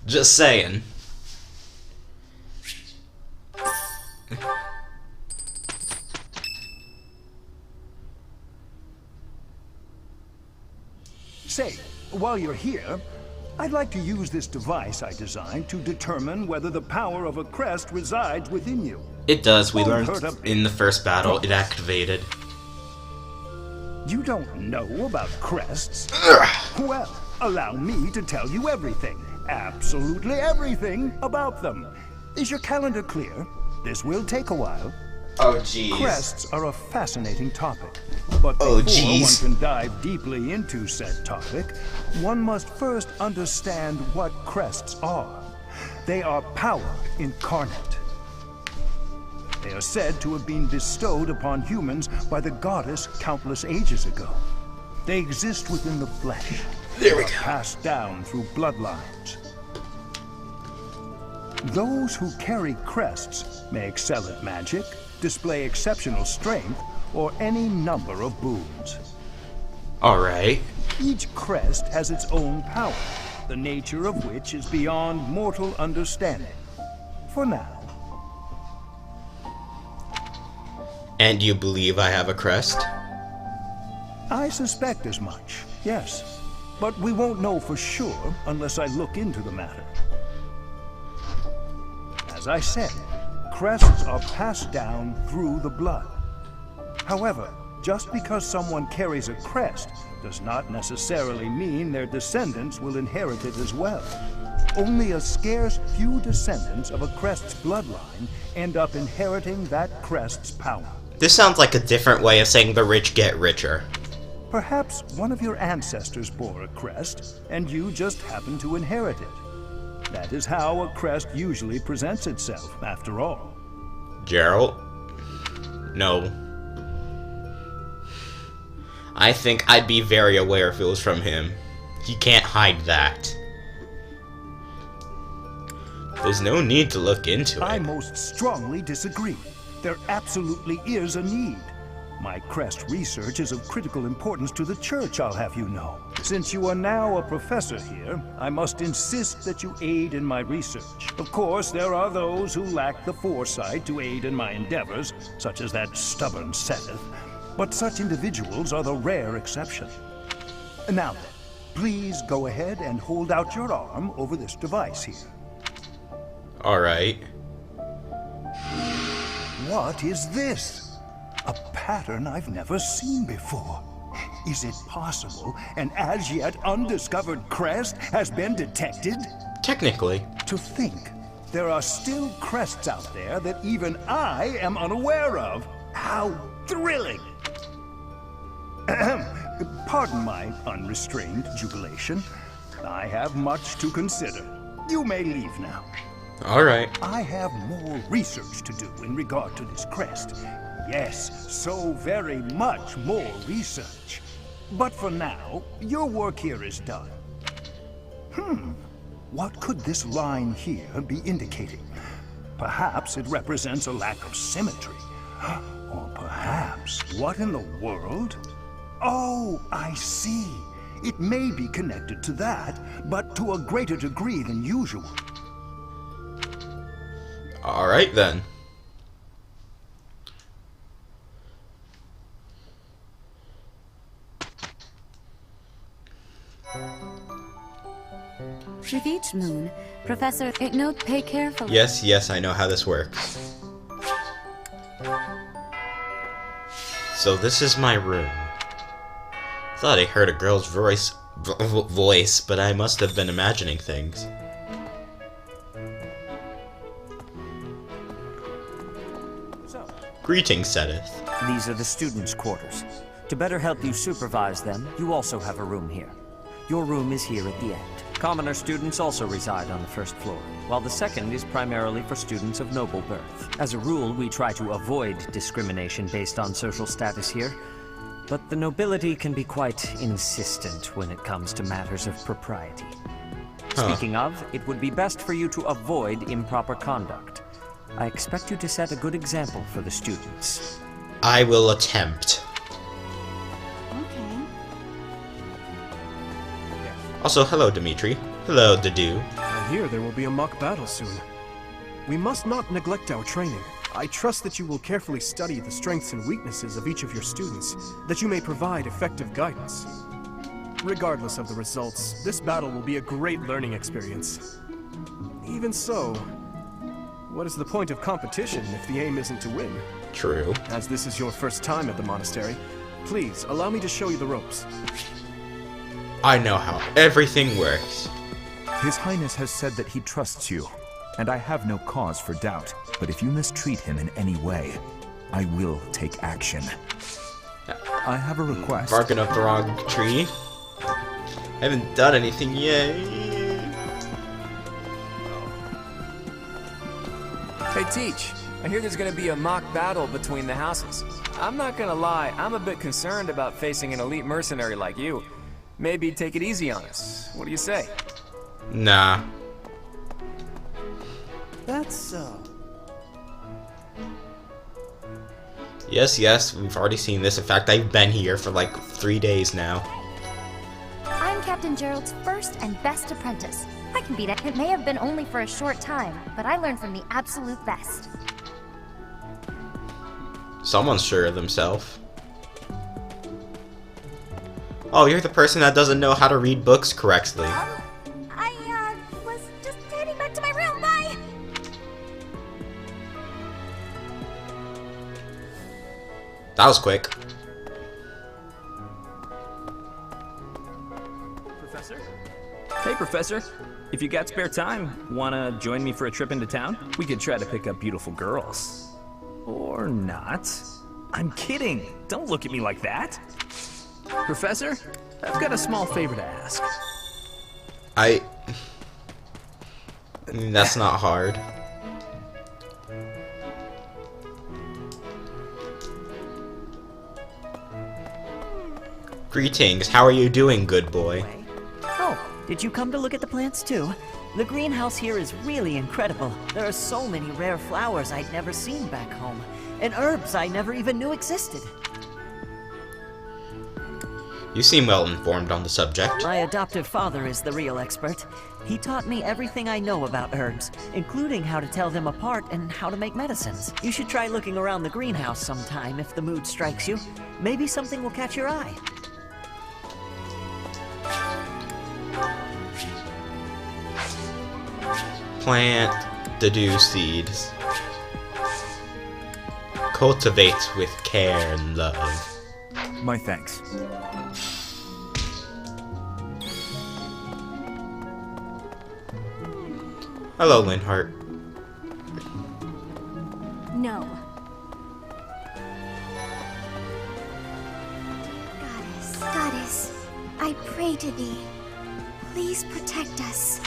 Just saying. Say, while you're here, I'd like to use this device I designed to determine whether the power of a crest resides within you. It does. We Won't learned hurt a in the first battle it activated. You don't know about crests? Well, allow me to tell you everything, absolutely everything about them. Is your calendar clear? This will take a while. Oh, jeez. Crests are a fascinating topic, but before one can dive deeply into said topic, one must first understand what crests are. They are power incarnate. They are said to have been bestowed upon humans by the goddess countless ages ago. They exist within the flesh. There we They go. are passed down through bloodlines. Those who carry crests may excel at magic, display exceptional strength, or any number of boons. Alright. Each crest has its own power, the nature of which is beyond mortal understanding. For now. And you believe I have a crest? I suspect as much, yes. But we won't know for sure unless I look into the matter. As I said, crests are passed down through the blood. However, just because someone carries a crest does not necessarily mean their descendants will inherit it as well. Only a scarce few descendants of a crest's bloodline end up inheriting that crest's power. This sounds like a different way of saying the rich get richer. Perhaps one of your ancestors bore a crest, and you just happen to inherit it. That is how a crest usually presents itself, after all. Gerald? No. I think I'd be very aware if it was from him. He can't hide that. There's no need to look into it. I most strongly disagree. There absolutely is a need. My crest research is of critical importance to the church, I'll have you know. Since you are now a professor here, I must insist that you aid in my research. Of course, there are those who lack the foresight to aid in my endeavors, such as that stubborn Seth. But such individuals are the rare exception. Now then, please go ahead and hold out your arm over this device here. Alright. What is this? A pattern I've never seen before. Is it possible an as yet undiscovered crest has been detected? Technically. To think, there are still crests out there that even I am unaware of. How thrilling! Ahem. Pardon my unrestrained jubilation. I have much to consider. You may leave now. Alright. I have more research to do in regard to this crest. Yes, so very much more research. But for now, your work here is done. What could this line here be indicating? Perhaps it represents a lack of symmetry. Or perhaps, what in the world? Oh, I see. It may be connected to that, but to a greater degree than usual. Alright then. With each moon, Professor, note, pay carefully. Yes, I know how this works. So this is my room. Thought I heard a girl's voice, but I must have been imagining things. Greetings, Sedith. These are the students' quarters. To better help you supervise them, you also have a room here. Your room is here at the end. Commoner students also reside on the first floor, while the second is primarily for students of noble birth. As a rule, we try to avoid discrimination based on social status here, but the nobility can be quite insistent when it comes to matters of propriety. Speaking of, it would be best for you to avoid improper conduct. I expect you to set a good example for the students. I will attempt. Okay. Also, hello, Dimitri. Hello, Dadu. I hear there will be a mock battle soon. We must not neglect our training. I trust that you will carefully study the strengths and weaknesses of each of your students, that you may provide effective guidance. Regardless of the results, this battle will be a great learning experience. Even so, what is the point of competition if the aim isn't to win? True. As this is your first time at the monastery, please allow me to show you the ropes. I know how everything works. His Highness has said that he trusts you, and I have no cause for doubt. But if you mistreat him in any way, I will take action. I have a request. Barking up the wrong tree. I haven't done anything yet. Hey, Teach. I hear there's gonna be a mock battle between the houses. I'm not gonna lie, I'm a bit concerned about facing an elite mercenary like you. Maybe take it easy on us. What do you say? Nah. That's so. Yes, we've already seen this. In fact, I've been here for like 3 days now. I'm Captain Gerald's first and best apprentice. I can beat it. It may have been only for a short time, but I learned from the absolute best. Someone's sure of themselves. Oh, you're the person that doesn't know how to read books correctly. I was just heading back to my room. Bye! That was quick. Professor? Hey, Professor. If you got spare time, wanna join me for a trip into town? We could try to pick up beautiful girls. Or not. I'm kidding. Don't look at me like that. Professor, I've got a small favor to ask. I mean, that's not hard. Greetings, how are you doing, good boy? Oh, did you come to look at the plants too? The greenhouse here is really incredible. There are so many rare flowers I'd never seen back home, and herbs I never even knew existed. You seem well informed on the subject. My adoptive father is the real expert. He taught me everything I know about herbs, including how to tell them apart and how to make medicines. You should try looking around the greenhouse sometime if the mood strikes you. Maybe something will catch your eye. Plant, deduce seeds. Cultivate with care and love. My thanks. Hello, Linhart. No. Goddess, I pray to thee. Please protect us.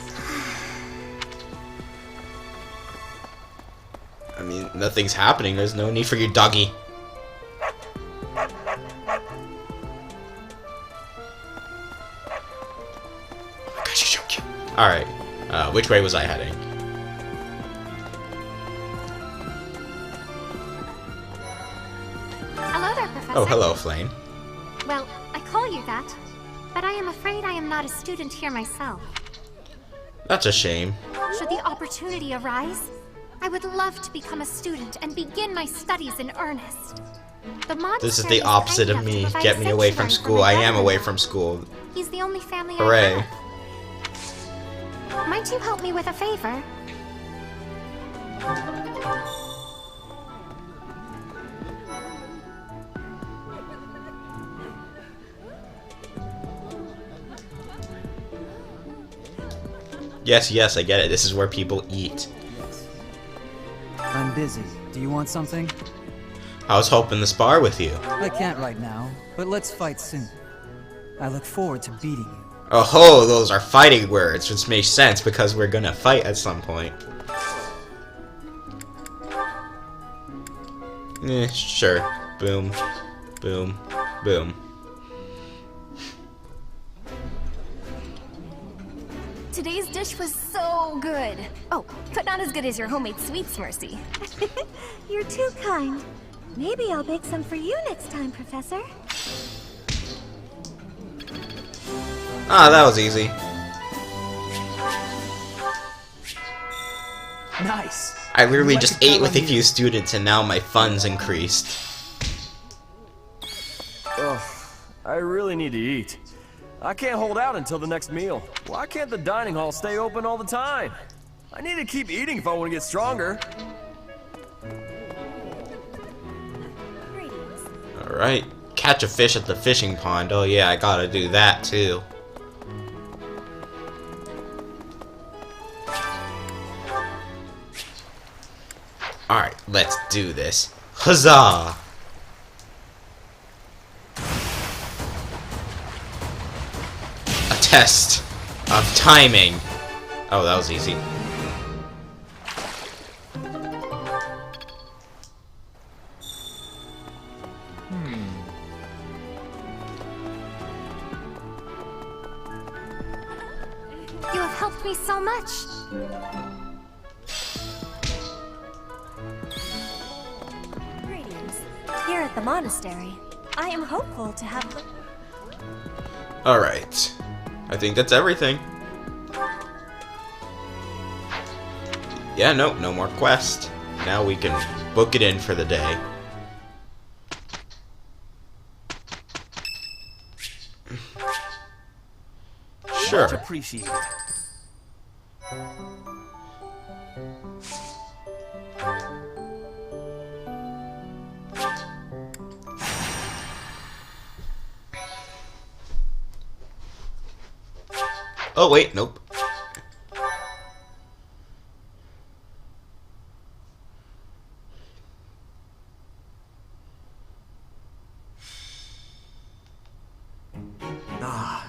I mean, nothing's happening. There's no need for your doggy. Alright, which way was I heading? Hello there, Professor. Oh, hello, Flame. Well, I call you that, but I am afraid I am not a student here myself. That's a shame. Should the opportunity arise, I would love to become a student and begin my studies in earnest. This is the opposite of me. Get me away from school. I am away from school. He's the only family Hooray. I have. Might you help me with a favor? Yes, I get it. This is where people eat. I'm busy. Do you want something? I was hoping to spar with you. I can't right now, but let's fight soon. I look forward to beating you. Oh ho, those are fighting words, which makes sense because we're gonna fight at some point. Sure. Boom. Boom. Boom. Today's dish was so good. Oh, but not as good as your homemade sweets, Mercy. You're too kind. Maybe I'll bake some for you next time, Professor. Ah, that was easy. Nice. I literally just ate with a few students and now my funds increased. Ugh, I really need to eat. I can't hold out until the next meal. Why can't the dining hall stay open all the time? I need to keep eating if I want to get stronger. Alright, catch a fish at the fishing pond. Oh yeah, I gotta do that too. Alright, let's do this. Huzzah! A test of timing. Oh, that was easy. You have helped me so much. Greetings. Here at the monastery, I am hopeful to have... Alright. I think that's everything. Yeah, no more quest. Now we can book it in for the day. Sure. Much appreciated. Oh wait, nope.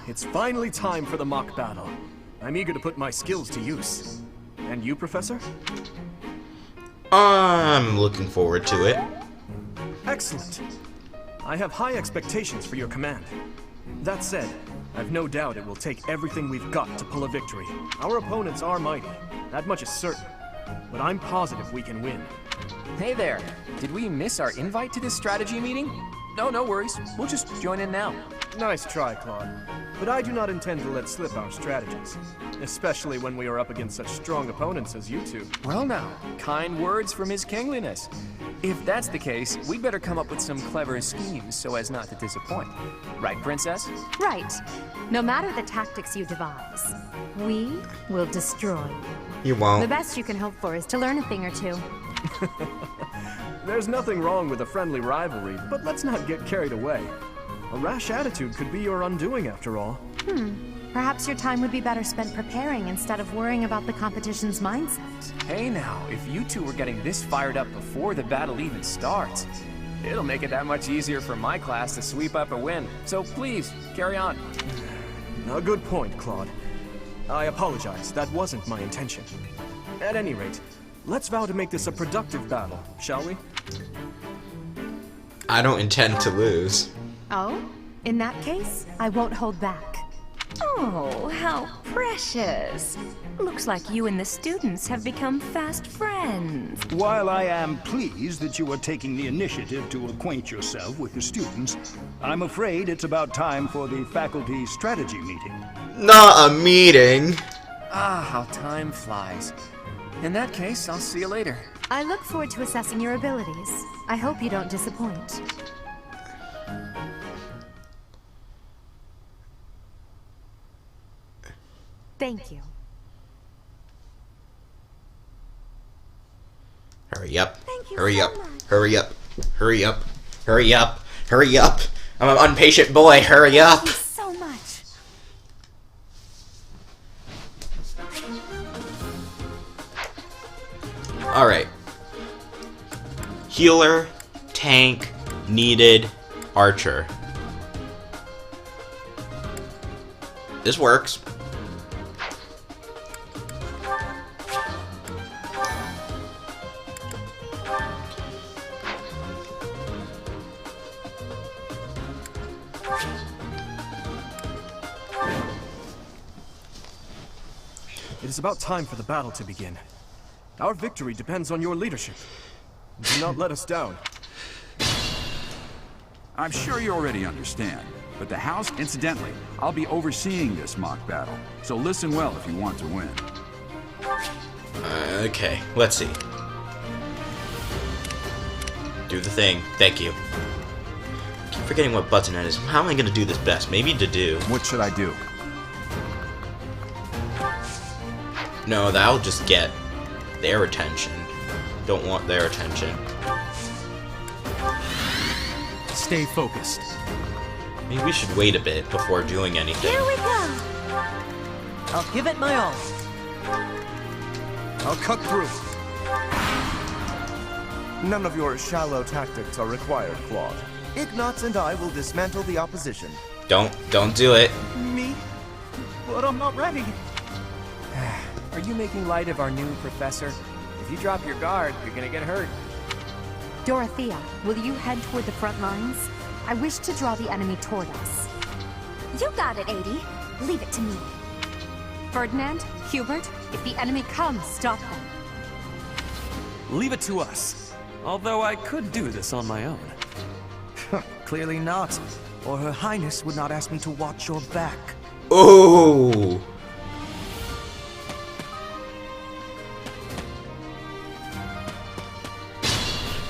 It's finally time for the mock battle. I'm eager to put my skills to use. And you, Professor? I'm looking forward to it. Excellent. I have high expectations for your command. That said, I've no doubt it will take everything we've got to pull a victory. Our opponents are mighty, that much is certain. But I'm positive we can win. Hey there, did we miss our invite to this strategy meeting? No worries, we'll just join in now. Nice try, Claude. But I do not intend to let slip our strategies. Especially when we are up against such strong opponents as you two. Well now, kind words from His Kingliness. If that's the case, we'd better come up with some clever schemes so as not to disappoint. Right, Princess? Right. No matter the tactics you devise, we will destroy you. You won't. The best you can hope for is to learn a thing or two. There's nothing wrong with a friendly rivalry, but let's not get carried away. A rash attitude could be your undoing after all. Perhaps your time would be better spent preparing instead of worrying about the competition's mindset. Hey now, if you two were getting this fired up before the battle even starts, it'll make it that much easier for my class to sweep up a win. So please, carry on. A good point, Claude. I apologize, that wasn't my intention. At any rate, let's vow to make this a productive battle, shall we? I don't intend to lose. Oh? In that case, I won't hold back. Oh, how precious. Looks like you and the students have become fast friends. While I am pleased that you are taking the initiative to acquaint yourself with the students, I'm afraid it's about time for the faculty strategy meeting. Not a meeting. Ah, how time flies. In that case, I'll see you later. I look forward to assessing your abilities. I hope you don't disappoint. Thank you. Hurry up. Thank you Hurry so up. much. Hurry up. Hurry up. Hurry up. Hurry up. I'm an impatient boy. Hurry up. Thank you so much. Alright. Healer, tank, needed, archer. This works. It is about time for the battle to begin. Our victory depends on your leadership. Do not let us down. I'm sure you already understand, but the house, incidentally, I'll be overseeing this mock battle, so listen well if you want to win. Okay, let's see. Do the thing. Thank you. Keep forgetting what button it is. How am I gonna do this best? Maybe to do. What should I do? No, that'll just get their attention. Don't want their attention. Stay focused. Maybe we should wait a bit before doing anything. Here we go. I'll give it my all. I'll cut through. None of your shallow tactics are required, Claude. Ignatz and I will dismantle the opposition. Don't do it. Me? But I'm not ready. Are you making light of our new professor? If you drop your guard, you're gonna get hurt. Dorothea, will you head toward the front lines? I wish to draw the enemy toward us. You got it, 80. Leave it to me. Ferdinand, Hubert, if the enemy comes, stop them. Leave it to us. Although I could do this on my own. Clearly not. Or Her Highness would not ask me to watch your back. Oh!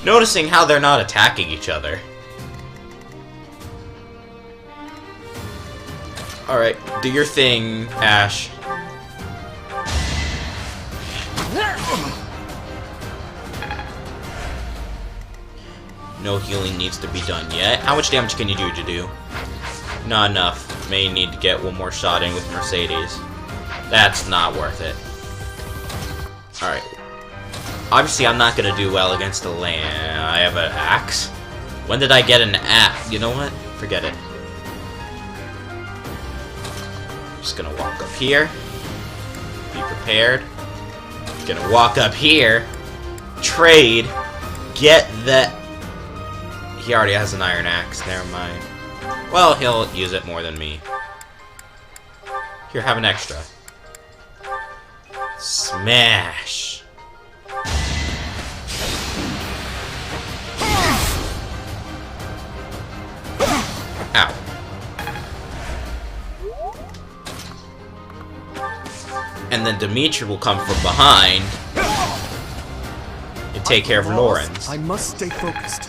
Noticing how they're not attacking each other. Alright, do your thing, Ash. No healing needs to be done yet. How much damage can you do? Not enough. May need to get one more shot in with Mercedes. That's not worth it. Alright. Obviously, I'm not gonna do well against the land. I have an axe? When did I get an axe? You know what? Forget it. Just gonna walk up here. Be prepared. Gonna walk up here. Trade. Get that. He already has an iron axe. Never mind. Well, he'll use it more than me. Here, have an extra. Smash. Ow. And then Dimitri will come from behind and take care of Lawrence. I must stay focused.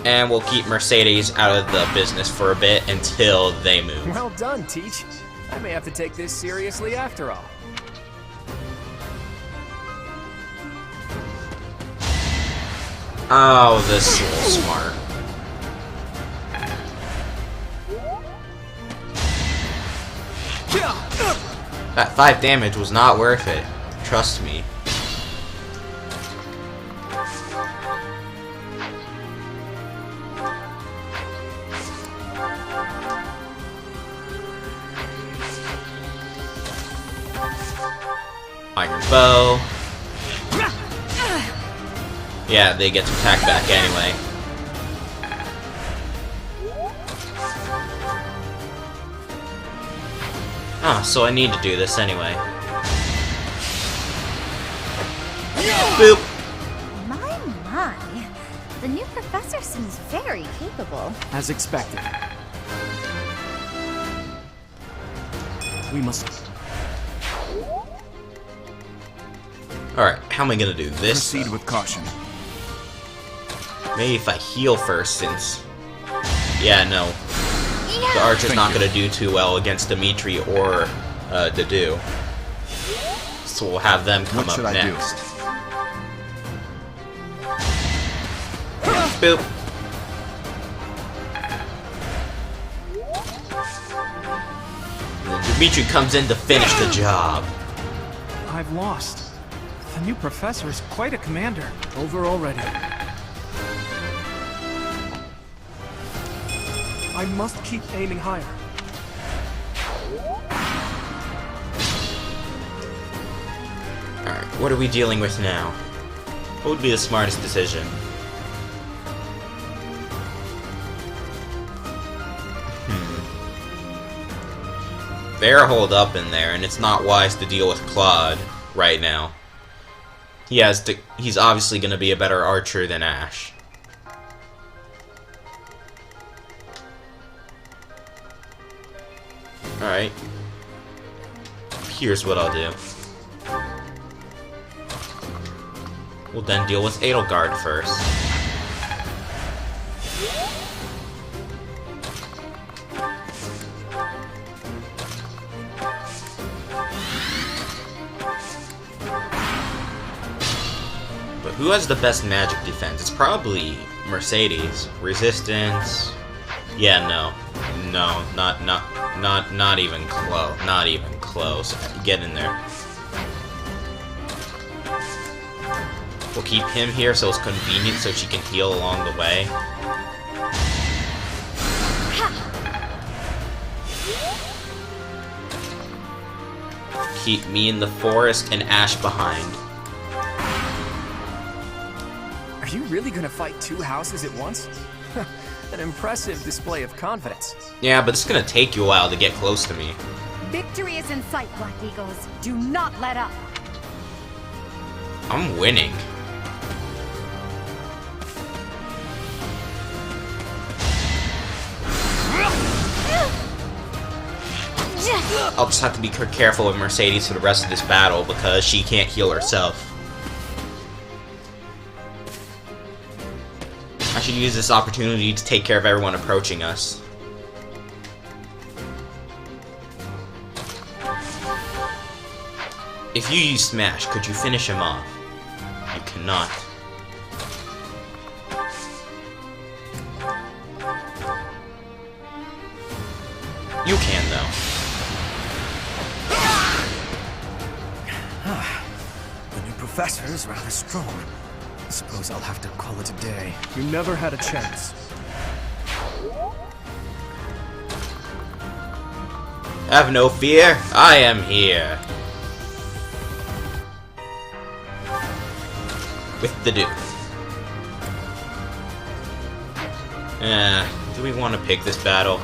And we'll keep Mercedes out of the business for a bit until they move. Well done, Teach. I may have to take this seriously after all. Oh, this is smart. That 5 damage was not worth it. Trust me. Iron bow. Yeah, they get to attack back anyway. Oh, so I need to do this anyway. Boop! My. The new professor seems very capable. As expected. We must... Alright, how am I gonna do this? Proceed with caution. Maybe if I heal first, since... Yeah, no. The archer's not gonna do too well against Dimitri or Dedu. So we'll have them come up next. Boop. And Dimitri comes in to finish the job. I've lost. The new professor is quite a commander. Over already. I must keep aiming higher. Alright, what are we dealing with now? What would be the smartest decision? They're holed up in there, and it's not wise to deal with Claude right now. He's obviously going to be a better archer than Ash. Alright. Here's what I'll do. We'll then deal with Edelgard first. But who has the best magic defense? It's probably Mercedes. Resistance. Yeah, no. No, not even close. Not even close. Get in there. We'll keep him here so it's convenient so she can heal along the way. Keep me in the forest and Ash behind. Are you really gonna fight 2 houses at once? An impressive display of confidence. Yeah, but it's gonna take you a while to get close to me. Victory is in sight, Black Eagles. Do not let up. I'm winning. I'll just have to be careful with Mercedes for the rest of this battle because she can't heal herself. I should use this opportunity to take care of everyone approaching us. If you use Smash, could you finish him off? You cannot. You can, though. The new professor is rather strong. I suppose I'll have to call it a day. You never had a chance. Have no fear, I am here. With the dude. Do we want to pick this battle?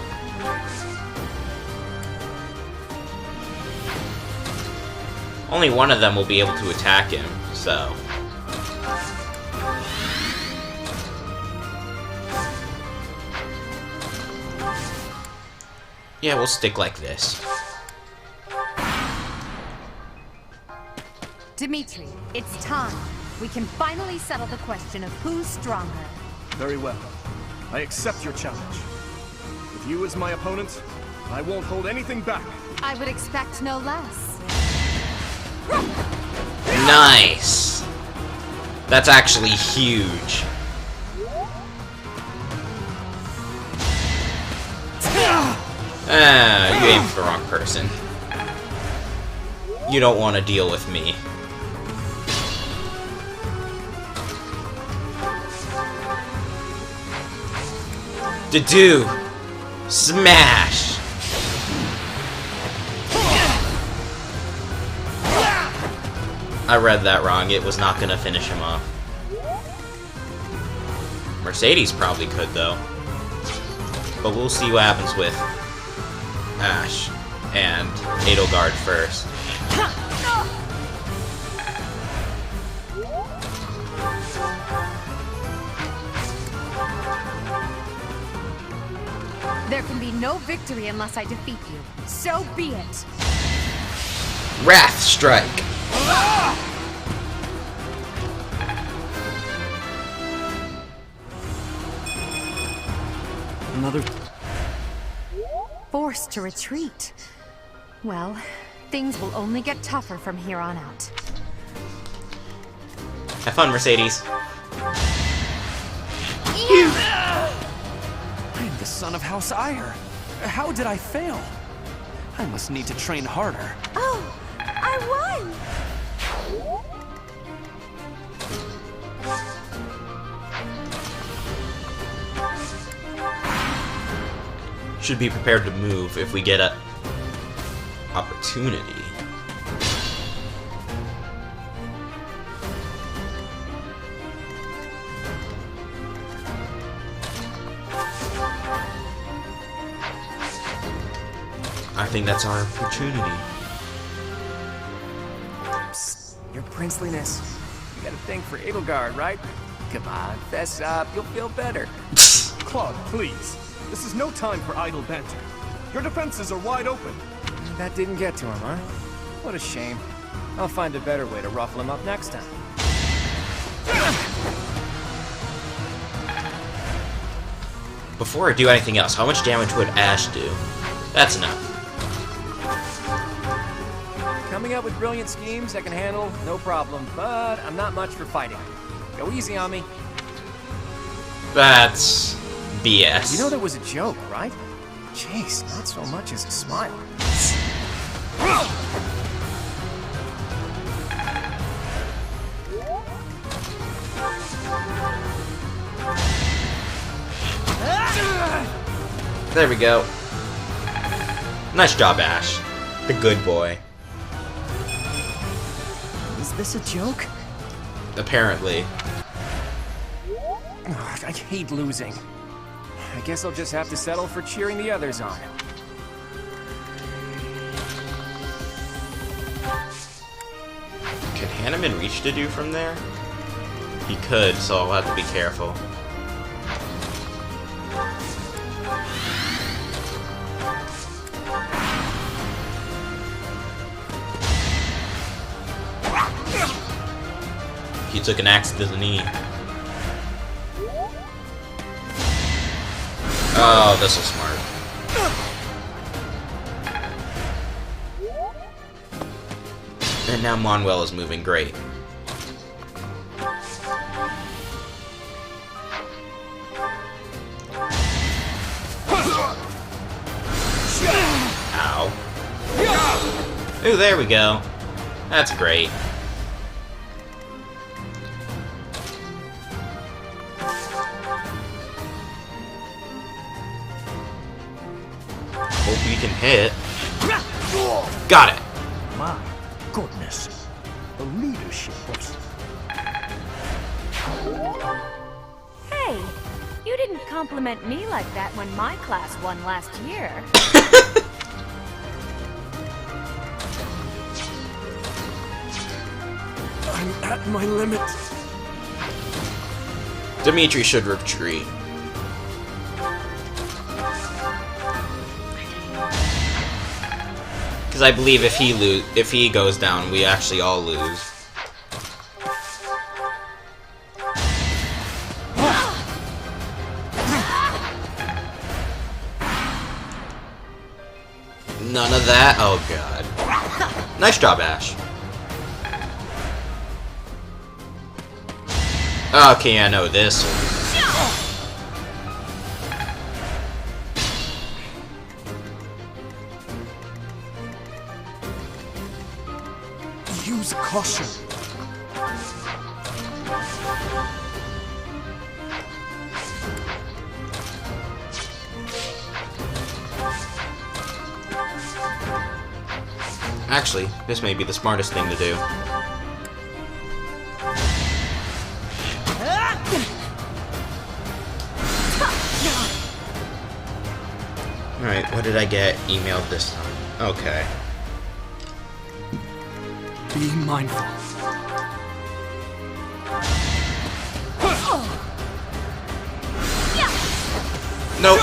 Only one of them will be able to attack him, so... yeah, we'll stick like this. Dimitri, it's time. We can finally settle the question of who's stronger. Very well. I accept your challenge. With you as my opponent, I won't hold anything back. I would expect no less. Nice! That's actually huge. You aimed for the wrong person. You don't want to deal with me. Do smash! I read that wrong. It was not gonna finish him off. Mercedes probably could, though. But we'll see what happens with Ash and Edelgard first. There can be no victory unless I defeat you. So be it. Wrath Strike! Another... Forced to retreat. Well, things will only get tougher from here on out. Have fun, Mercedes. I'm the son of House Ire. How did I fail? I must need to train harder. Oh, I won! Should be prepared to move if we get a opportunity. I think that's our opportunity. Psst, your princeliness. You got a thing for Edelgard, right? Come on, fess up. You'll feel better. Claude, please. This is no time for idle banter. Your defenses are wide open. That didn't get to him, huh? What a shame. I'll find a better way to ruffle him up next time. Before I do anything else, how much damage would Ash do? That's enough. Coming up with brilliant schemes I can handle, no problem, but I'm not much for fighting. Go easy on me. That's BS. You know that was a joke, right? Jeez, not so much as a smile. There we go. Nice job, Ash. The good boy. Is this a joke? Apparently. Ugh, I hate losing. I guess I'll just have to settle for cheering the others on. Can Hanneman reach to do from there? He could, so I'll have to be careful. He took an axe to the knee. Oh, this is smart. And now Manuel is moving great. Ow. Ooh, there we go. That's great. Hope you can hit. Got it. My goodness. The leadership of... Hey, you didn't compliment me like that when my class won last year. I'm at my limit. Dimitri should retreat. Because I believe if he goes down, we actually all lose. None of that? Oh god. Nice job, Ash. Okay, I know this. Use caution. Actually, this may be the smartest thing to do. Alright, what did I get emailed this time? Okay. Be mindful. Nope.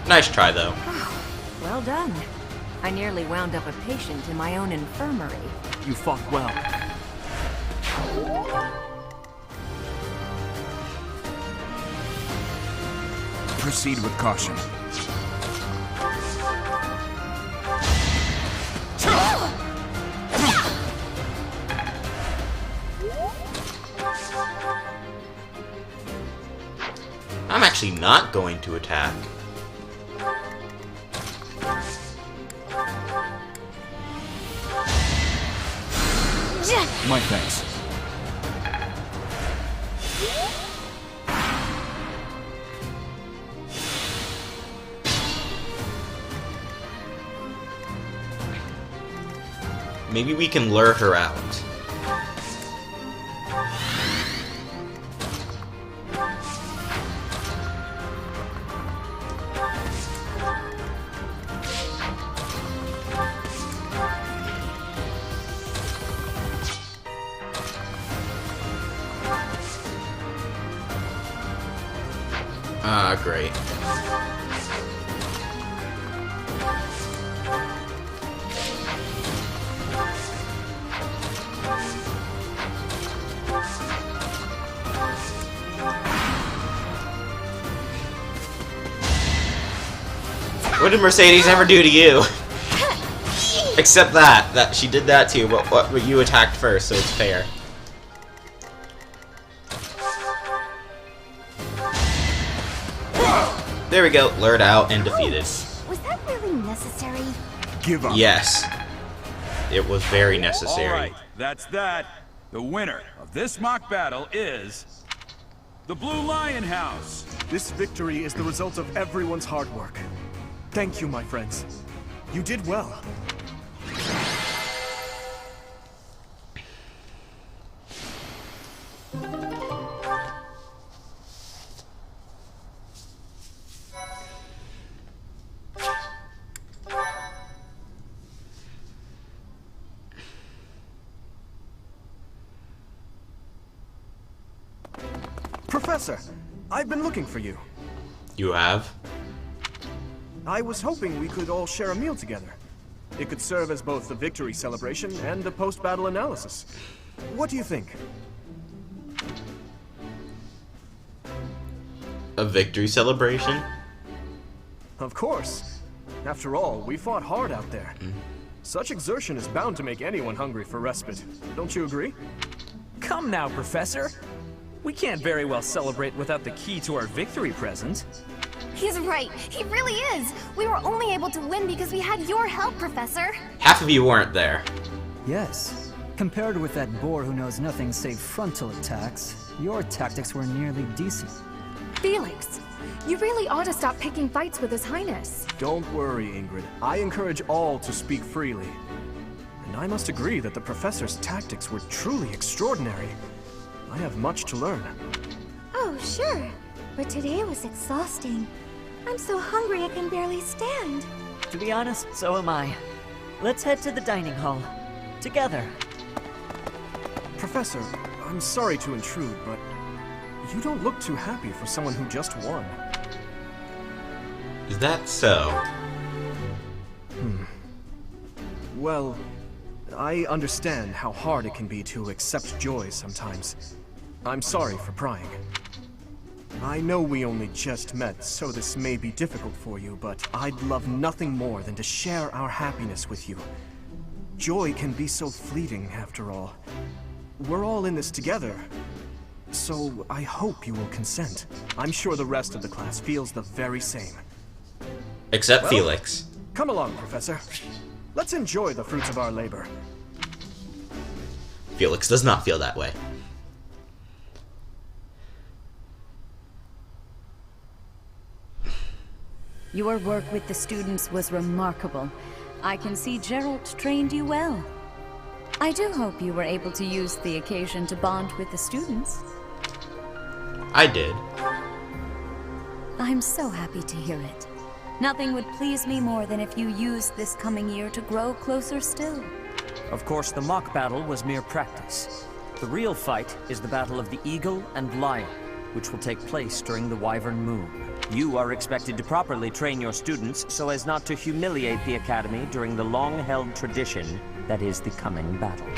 Nice try, though. Well done. I nearly wound up a patient in my own infirmary. You fought well. Proceed with caution. I'm actually not going to attack. My thanks. Maybe we can lure her out. Ah, great. What did Mercedes ever do to you? Except that she did that too, but you attacked first, so it's fair. There we go, lured out and defeated. Was that really necessary? Give up. Yes. It was very necessary. All right, that's that. The winner of this mock battle is the Blue Lion House. This victory is the result of everyone's hard work. Thank you, my friends. You did well. Professor, I've been looking for you. You have? I was hoping we could all share a meal together. It could serve as both the victory celebration and a post-battle analysis. What do you think? A victory celebration? Of course. After all, we fought hard out there. Such exertion is bound to make anyone hungry for respite. Don't you agree? Come now, Professor. We can't very well celebrate without the key to our victory present. He's right. He really is. We were only able to win because we had your help, Professor. Half of you weren't there. Yes. Compared with that boar who knows nothing save frontal attacks, your tactics were nearly decent. Felix, you really ought to stop picking fights with His Highness. Don't worry, Ingrid. I encourage all to speak freely. And I must agree that the Professor's tactics were truly extraordinary. I have much to learn. Oh, sure. But today was exhausting. I'm so hungry I can barely stand. To be honest, so am I. Let's head to the dining hall. Together. Professor, I'm sorry to intrude, but you don't look too happy for someone who just won. Is that so? Well, I understand how hard it can be to accept joy sometimes. I'm sorry for prying. I know we only just met, so this may be difficult for you, but I'd love nothing more than to share our happiness with you. Joy can be so fleeting, after all. We're all in this together, so I hope you will consent. I'm sure the rest of the class feels the very same. Except Well, Felix. Come along, Professor. Let's enjoy the fruits of our labor. Felix does not feel that way. Your work with the students was remarkable. I can see Geralt trained you well. I do hope you were able to use the occasion to bond with the students. I did. I'm so happy to hear it. Nothing would please me more than if you used this coming year to grow closer still. Of course, the mock battle was mere practice. The real fight is the Battle of the Eagle and Lion, which will take place during the Wyvern Moon. You are expected to properly train your students so as not to humiliate the Academy during the long-held tradition that is the coming battle.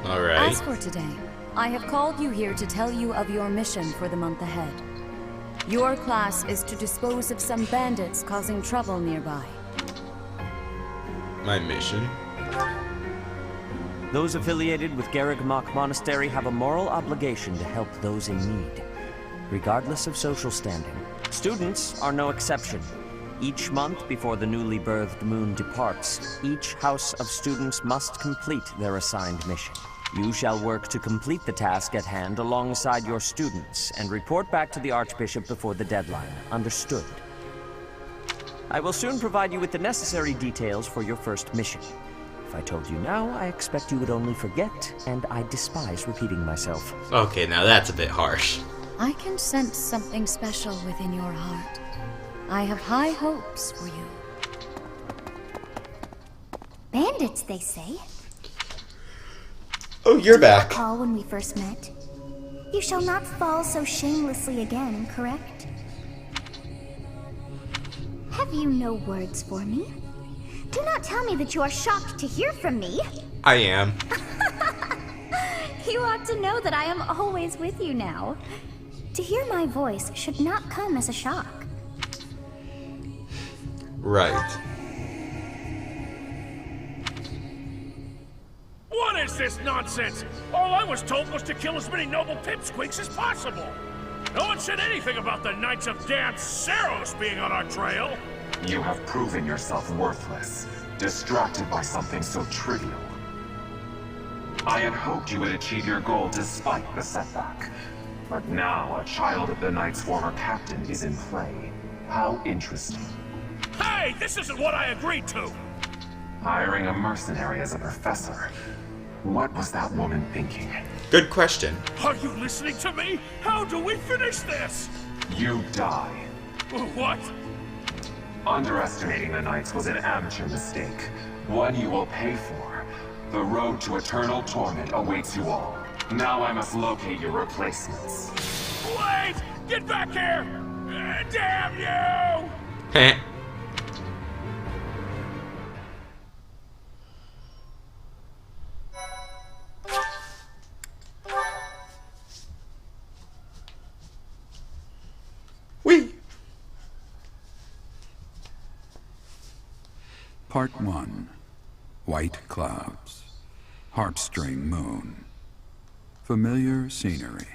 Alright. As for today, I have called you here to tell you of your mission for the month ahead. Your class is to dispose of some bandits causing trouble nearby. My mission? Those affiliated with Garreg-Mach Monastery have a moral obligation to help those in need, regardless of social standing. Students are no exception. Each month before the newly birthed moon departs, each house of students must complete their assigned mission. You shall work to complete the task at hand alongside your students and report back to the Archbishop before the deadline. Understood? I will soon provide you with the necessary details for your first mission. If I told you now, I expect you would only forget, and I despise repeating myself. Okay, now that's a bit harsh. I can sense something special within your heart. I have high hopes for you. Bandits, they say. Oh, you're back. Recall when we first met? You shall not fall so shamelessly again, correct? Have you no words for me? Do not tell me that you are shocked to hear from me. I am. You ought to know that I am always with you now. To hear my voice should not come as a shock. Right. What is this nonsense? All I was told was to kill as many noble pipsqueaks as possible. No one said anything about the Knights of Dan Saros being on our trail. You have proven yourself worthless, distracted by something so trivial. I had hoped you would achieve your goal despite the setback. But now a child of the Knight's former captain is in play. How interesting. Hey, this isn't what I agreed to! Hiring a mercenary as a professor. What was that woman thinking? Good question. Are you listening to me? How do we finish this? You die. What? Underestimating the Knights was an amateur mistake. One you will pay for. The road to eternal torment awaits you all. Now I must locate your replacements. Wait! Get back here! Damn you! Heh. Whee! Part 1. White clouds. Harpstring moon. Familiar scenery.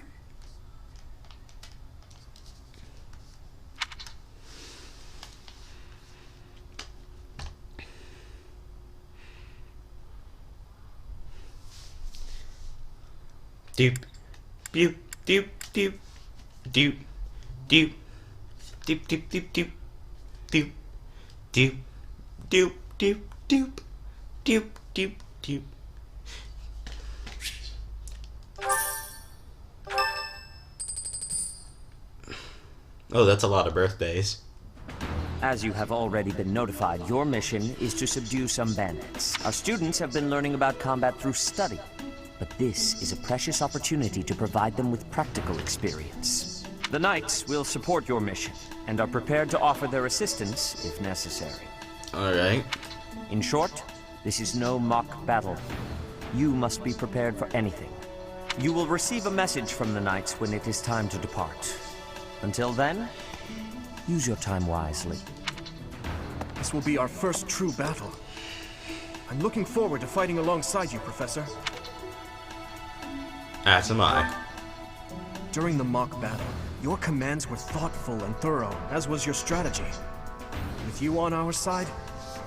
Doop, doop, doop, doop, doop, doop, doop, doop, doop, doop, doop, doop, doop, doop, doop, doop, doop. Oh, that's a lot of birthdays. As you have already been notified, your mission is to subdue some bandits. Our students have been learning about combat through study, but this is a precious opportunity to provide them with practical experience. The Knights will support your mission, and are prepared to offer their assistance if necessary. Alright. In short, this is no mock battle. You must be prepared for anything. You will receive a message from the Knights when it is time to depart. Until then, use your time wisely. This will be our first true battle. I'm looking forward to fighting alongside you, Professor. As am I. During the mock battle, your commands were thoughtful and thorough, as was your strategy. With you on our side,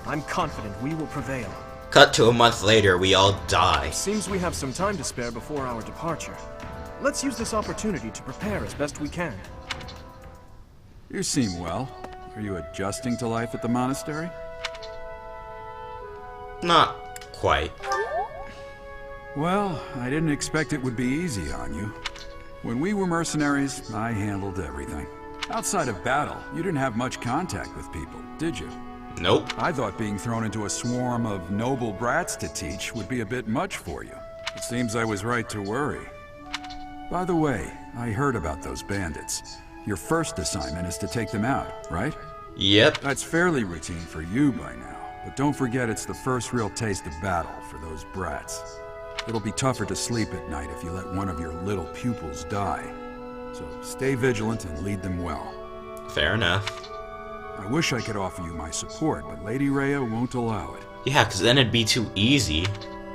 I'm confident we will prevail. Cut to a month later, we all die. Seems we have some time to spare before our departure. Let's use this opportunity to prepare as best we can. You seem well. Are you adjusting to life at the monastery? Not quite. Well, I didn't expect it would be easy on you. When we were mercenaries, I handled everything. Outside of battle, you didn't have much contact with people, did you? Nope. I thought being thrown into a swarm of noble brats to teach would be a bit much for you. It seems I was right to worry. By the way, I heard about those bandits. Your first assignment is to take them out, right? Yep. That's fairly routine for you by now, but don't forget it's the first real taste of battle for those brats. It'll be tougher to sleep at night if you let one of your little pupils die. So stay vigilant and lead them well. Fair enough. I wish I could offer you my support, but Lady Rhea won't allow it. Yeah, because then it'd be too easy.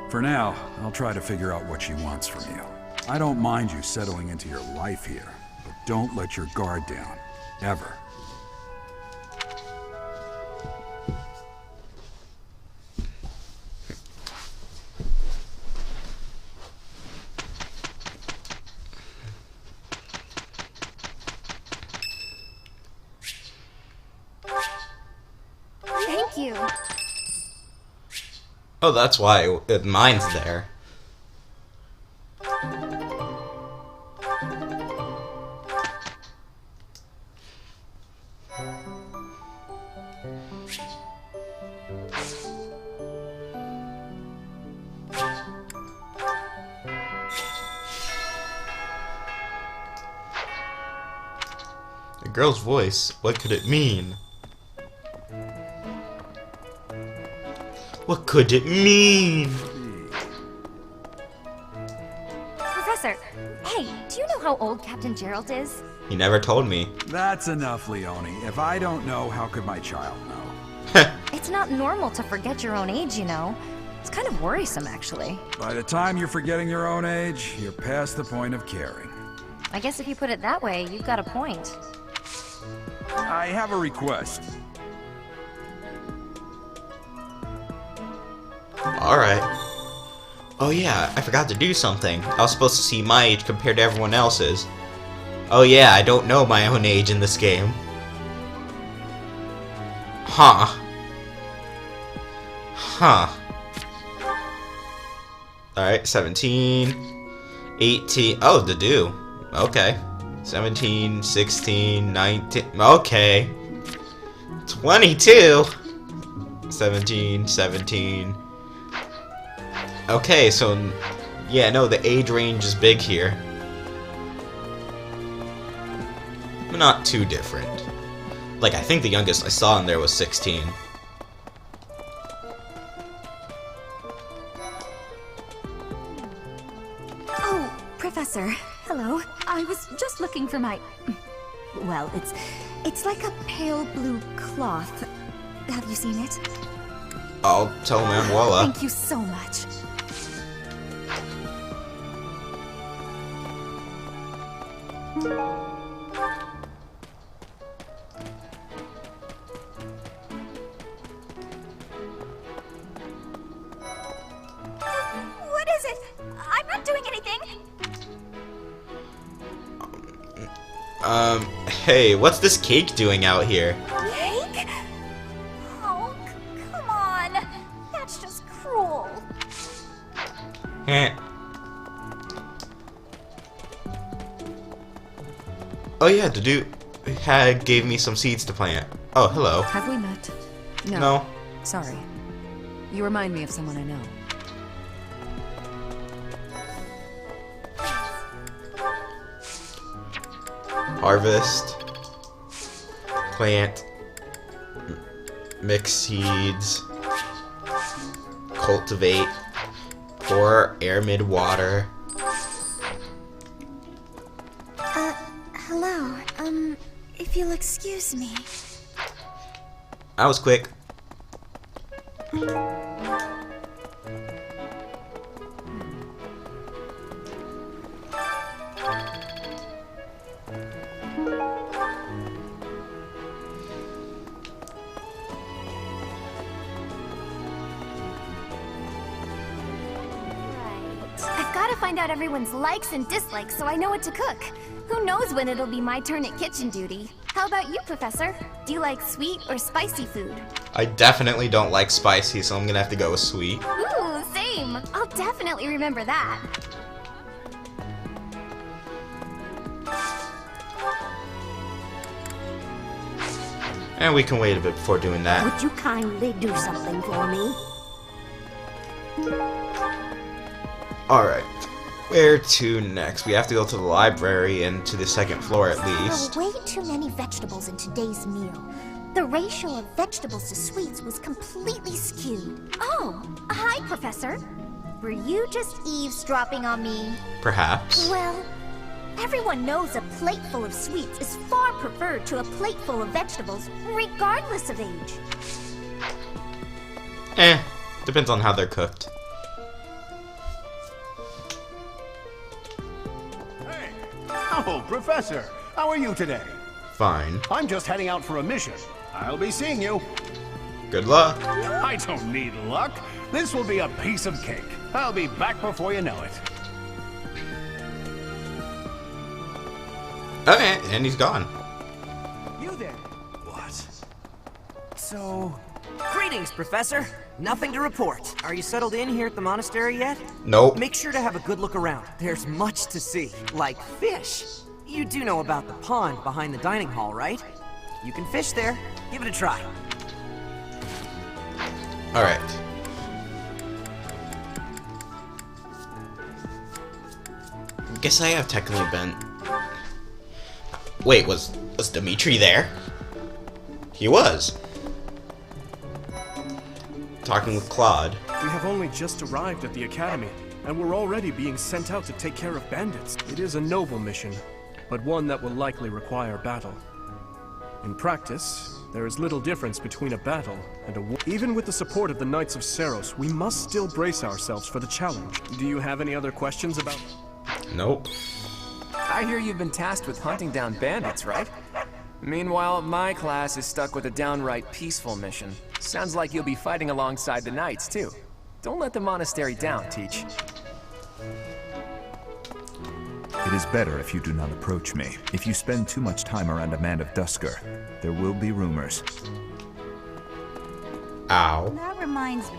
For now, I'll try to figure out what she wants from you. I don't mind you settling into your life here, but don't let your guard down. Ever. Thank you. Oh, that's why mine's there. A girl's voice, what could it mean? What could it mean? Professor, hey, do you know how old Captain Gerald is? He never told me. That's enough, Leone. If I don't know, how could my child know? It's not normal to forget your own age, you know. It's kind of worrisome, actually. By the time you're forgetting your own age, you're past the point of caring. I guess if you put it that way, you've got a point. I have a request. Alright. Oh yeah, I forgot to do something. I was supposed to see my age compared to everyone else's. Oh yeah, I don't know my own age in this game. Huh. Huh. Alright, 17, 18, oh, the do. Okay. 17, 16, 19, okay. 22. 17, 17. Okay, so, yeah, no, the age range is big here. Not too different. Like, I think the youngest I saw in there was 16. Oh, Professor. Hello. I was just looking for my... Well, it's like a pale blue cloth. Have you seen it? I'll tell Manuela. Thank you so much. What is it? I'm not doing anything. Hey, what's this cake doing out here? Cake? Oh, come on. That's just cruel. Heh. Oh yeah, the dude gave me some seeds to plant. Oh, hello. Have we met? No. Sorry. You remind me of someone I know. Harvest. Plant. Mix seeds. Cultivate. Pour air mid water. Hello. If you'll excuse me. That was quick. I've got to find out everyone's likes and dislikes so I know what to cook. Who knows when it'll be my turn at kitchen duty? How about you, Professor? Do you like sweet or spicy food? I definitely don't like spicy, so I'm gonna have to go with sweet. Ooh, same. I'll definitely remember that. And we can wait a bit before doing that. Would you kindly do something for me? Alright. Where to next? We have to go to the library and to the second floor at least. There were way too many vegetables in today's meal. The ratio of vegetables to sweets was completely skewed. Oh, hi, Professor. Were you just eavesdropping on me? Perhaps. Well, everyone knows a plate full of sweets is far preferred to a plate full of vegetables, regardless of age. Depends on how they're cooked. Oh, Professor, how are you today? Fine. I'm just heading out for a mission. I'll be seeing you. Good luck. I don't need luck. This will be a piece of cake. I'll be back before you know it. Okay, and he's gone. You there? What? So... Greetings, Professor. Nothing to report. Are you settled in here at the monastery yet? Nope. Make sure to have a good look around. There's much to see, like fish. You do know about the pond behind the dining hall, right? You can fish there. Give it a try. Alright. Guess I have technically been... Wait, was Dimitri there? He was. Talking with Claude. We have only just arrived at the academy, and we're already being sent out to take care of bandits. It is a noble mission, but one that will likely require battle. In practice, there is little difference between a battle and a war. Even with the support of the Knights of Seros, we must still brace ourselves for the challenge. Do you have any other questions about... Nope. I hear you've been tasked with hunting down bandits, right? Meanwhile, my class is stuck with a downright peaceful mission. Sounds like you'll be fighting alongside the knights, too. Don't let the monastery down, Teach. It is better if you do not approach me. If you spend too much time around a man of Dusker, there will be rumors. Ow. That reminds me.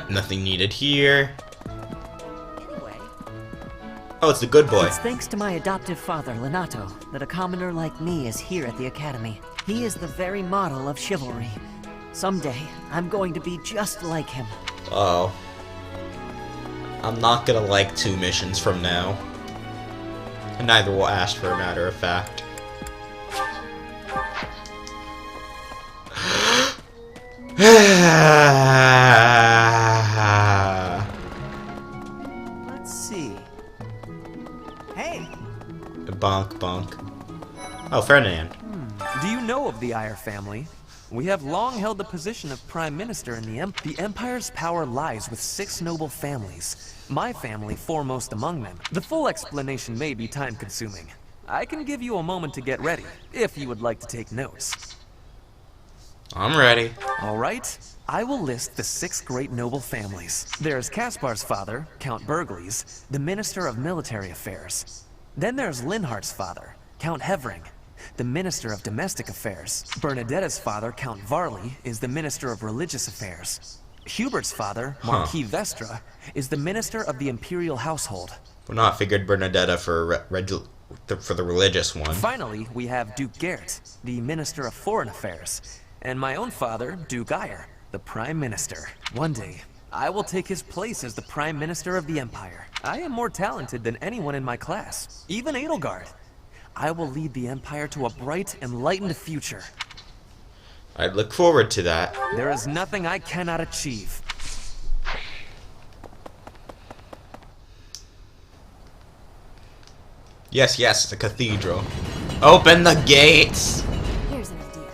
Nothing needed here. Oh, it's the good boy. It's thanks to my adoptive father, Lenato, that a commoner like me is here at the Academy. He is the very model of chivalry. Someday, I'm going to be just like him. Oh. I'm not gonna like 2 missions from now. And neither will Ash, for a matter of fact. Let's see. Hey! Bonk, bonk. Oh, Ferdinand. Do you know of the Eyre family? We have long held the position of Prime Minister in the Empire's power lies with 6 noble families. My family foremost among them. The full explanation may be time-consuming. I can give you a moment to get ready, if you would like to take notes. I'm ready. All right. I will list the 6 great noble families. There's Caspar's father, Count Bergles, the Minister of Military Affairs. Then there's Linhardt's father, Count Hevering, the Minister of Domestic Affairs. Bernadetta's father, Count Varley, is the Minister of Religious Affairs. Hubert's father, Marquis Vestra, is the Minister of the Imperial Household. We're not figured Bernadetta for the religious one. Finally, we have Duke Gert, the Minister of Foreign Affairs, and my own father, Duke Eyre, the Prime Minister. One day, I will take his place as the Prime Minister of the Empire. I am more talented than anyone in my class, even Edelgard. I will lead the Empire to a bright, enlightened future. I'd look forward to that. There is nothing I cannot achieve. Yes, yes, the cathedral. Open the gates! Here's an idea.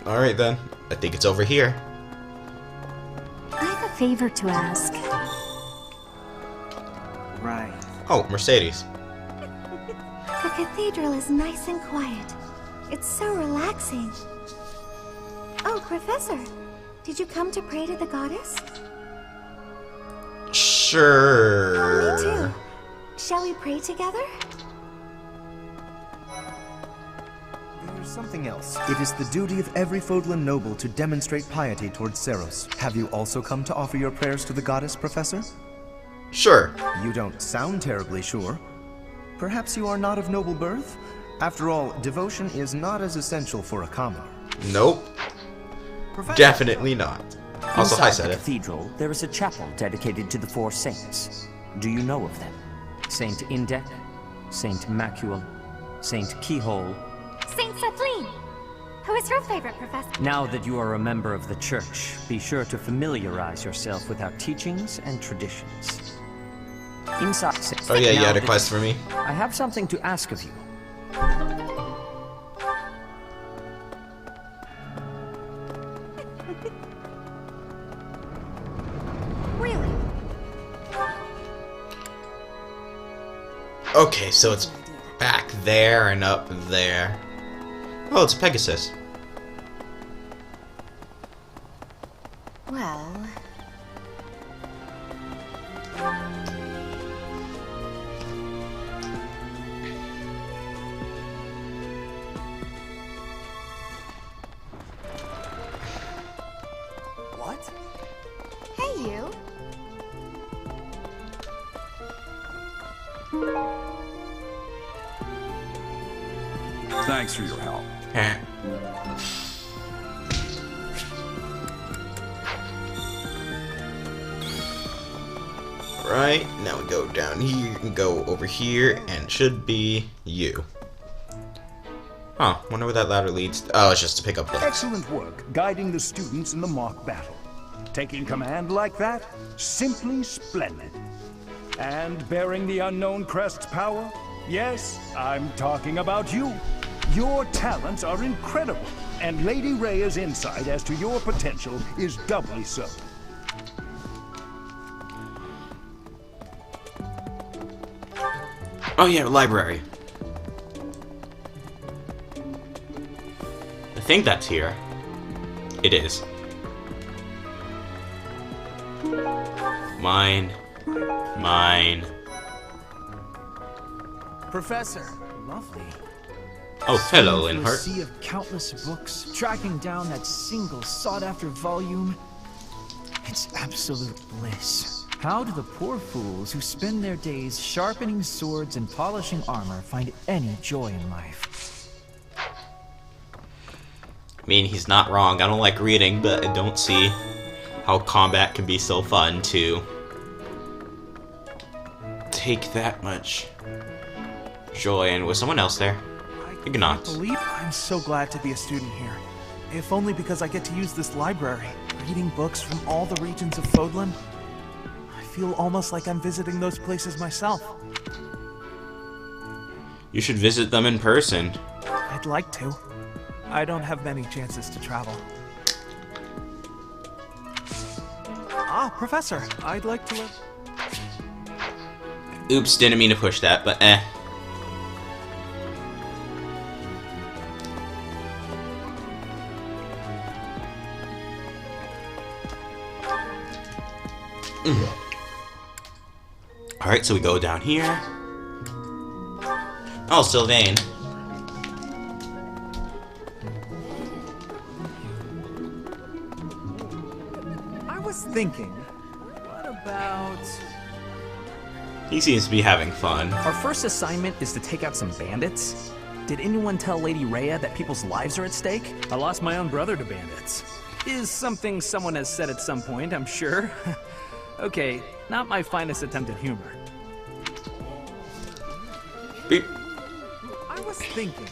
Alright then. I think it's over here. I have a favor to ask. Right. Oh, Mercedes. The cathedral is nice and quiet. It's so relaxing. Oh, Professor, did you come to pray to the goddess? Sure. Me too. Shall we pray together? There's something else. It is the duty of every Fodlan noble to demonstrate piety towards Seros. Have you also come to offer your prayers to the goddess, Professor? Sure. You don't sound terribly sure. Perhaps you are not of noble birth? After all, devotion is not as essential for a commoner. Nope. Definitely not. Also, hi, Inside the Seta. cathedral, there is a chapel dedicated to the 4 saints. Do you know of them? Saint Indec, Saint Macule, Saint Keyhole. Saint Kathleen! Who is your favorite, Professor? Now that you are a member of the Church, be sure to familiarize yourself with our teachings and traditions. Inside... Oh yeah, you Now had a that- quest for me? I have something to ask of you. Really? Okay, so it's back there and up there. Oh, it's a Pegasus. Well... What? Hey, you. Thanks for your help. Right, now we go down here and go over here, and it should be you. Huh, wonder where that ladder leads. Oh, it's just to pick up books. Excellent work guiding the students in the mock battle. Taking command like that? Simply splendid. And bearing the unknown crest's power? Yes, I'm talking about you. Your talents are incredible, and Lady Rhea's insight as to your potential is doubly so. Oh yeah, library. I think that's here. It is. Mine. Mine. Professor. Lovely. Oh, hello, Through a Linhart. sea of countless books, tracking down that single sought-after volume. It's absolute bliss. How do the poor fools who spend their days sharpening swords and polishing armor find any joy in life? I mean, he's not wrong. I don't like reading, but I don't see how combat can be so fun to take that much joy. And was someone else there? Maybe not. I'm so glad to be a student here. If only because I get to use this library, reading books from all the regions of Fodlan. I feel almost like I'm visiting those places myself. You should visit them in person. I'd like to. I don't have many chances to travel. Ah, Professor, I'd like to live. Oops, didn't mean to push that, but eh. Alright, so we go down here. Oh, Sylvain. I was thinking, what about... He seems to be having fun. Our first assignment is to take out some bandits. Did anyone tell Lady Rhea that people's lives are at stake? I lost my own brother to bandits. Is something someone has said at some point, I'm sure. Okay, not my finest attempt at humor. Beep. I was thinking...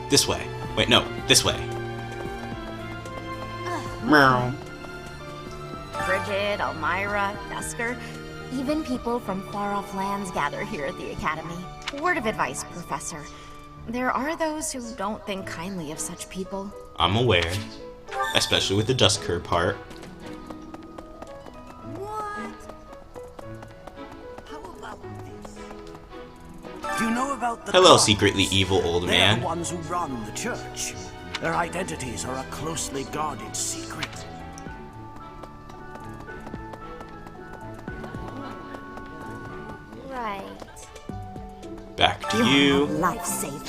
This way. Wait, no, this way. Meow. Bridget, Elmira, Dusker, even people from far-off lands gather here at the Academy. Word of advice, Professor. There are those who don't think kindly of such people. I'm aware. Especially with the Dusker part. Do you know about the Hello, gods? secretly evil old They're man. the ones who run the church. Their identities are a closely guarded secret. Right. Back to you. Lifesaver.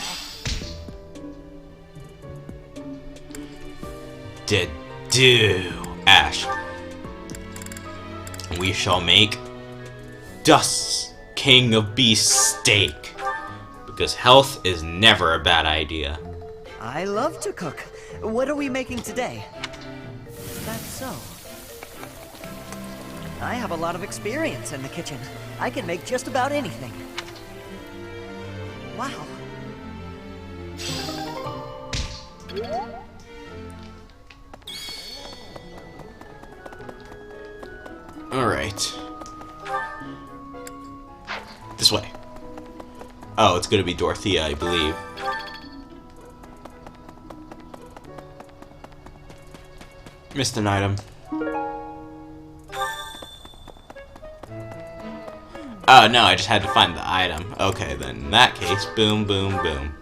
Did do, Ash. We shall make Dust's King of Beasts steak. Because health is never a bad idea. I love to cook. What are we making today? Is that so? I have a lot of experience in the kitchen. I can make just about anything. Wow. Alright. This way. Oh, it's gonna be Dorothea, I believe. Missed an item. Oh, no, I just had to find the item. Okay, then in that case, boom, boom, boom.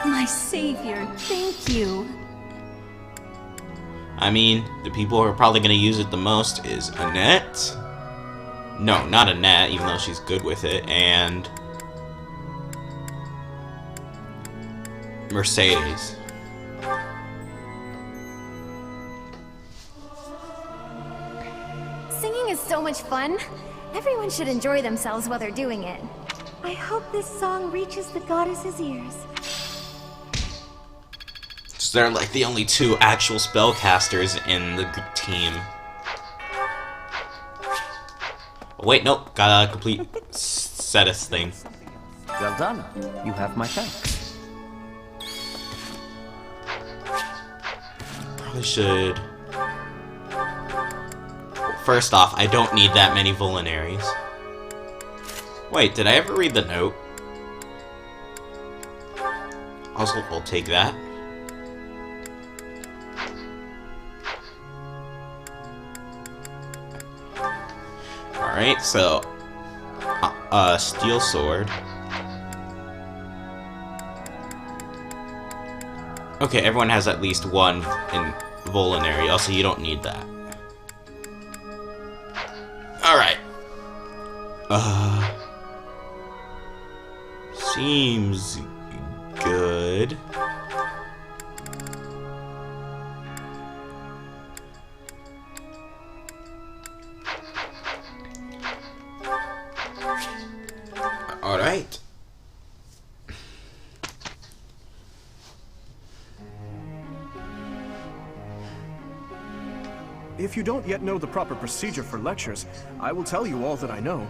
My savior, thank you. I mean, the people who are probably going to use it the most is Annette. No, not Annette, even though she's good with it, and Mercedes. Singing is so much fun. Everyone should enjoy themselves while they're doing it. I hope this song reaches the goddess's ears. So they're like the only two actual spellcasters in the team. Oh, wait, nope, got a complete Cetus thing. Well done. You have my thanks. Probably should. Well, first off, I don't need that many vulneraries. Wait, did I ever read the note? Also, we'll take that. Alright, so steel sword. Okay, everyone has at least one in vulnerary, also you don't need that. Alright. Seems good. Alright. If you don't yet know the proper procedure for lectures, I will tell you all that I know.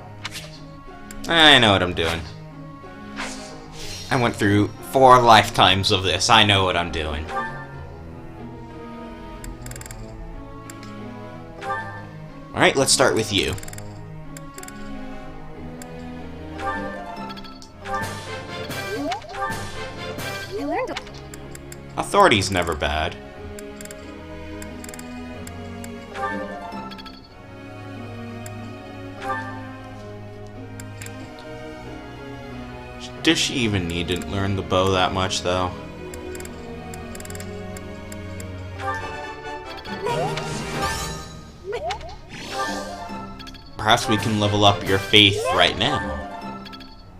I know what I'm doing. I went through 4 lifetimes of this. I know what I'm doing. Alright, let's start with you. I learned a... Authority's never bad. Does she even need to learn the bow that much, though? Perhaps we can level up your faith right now.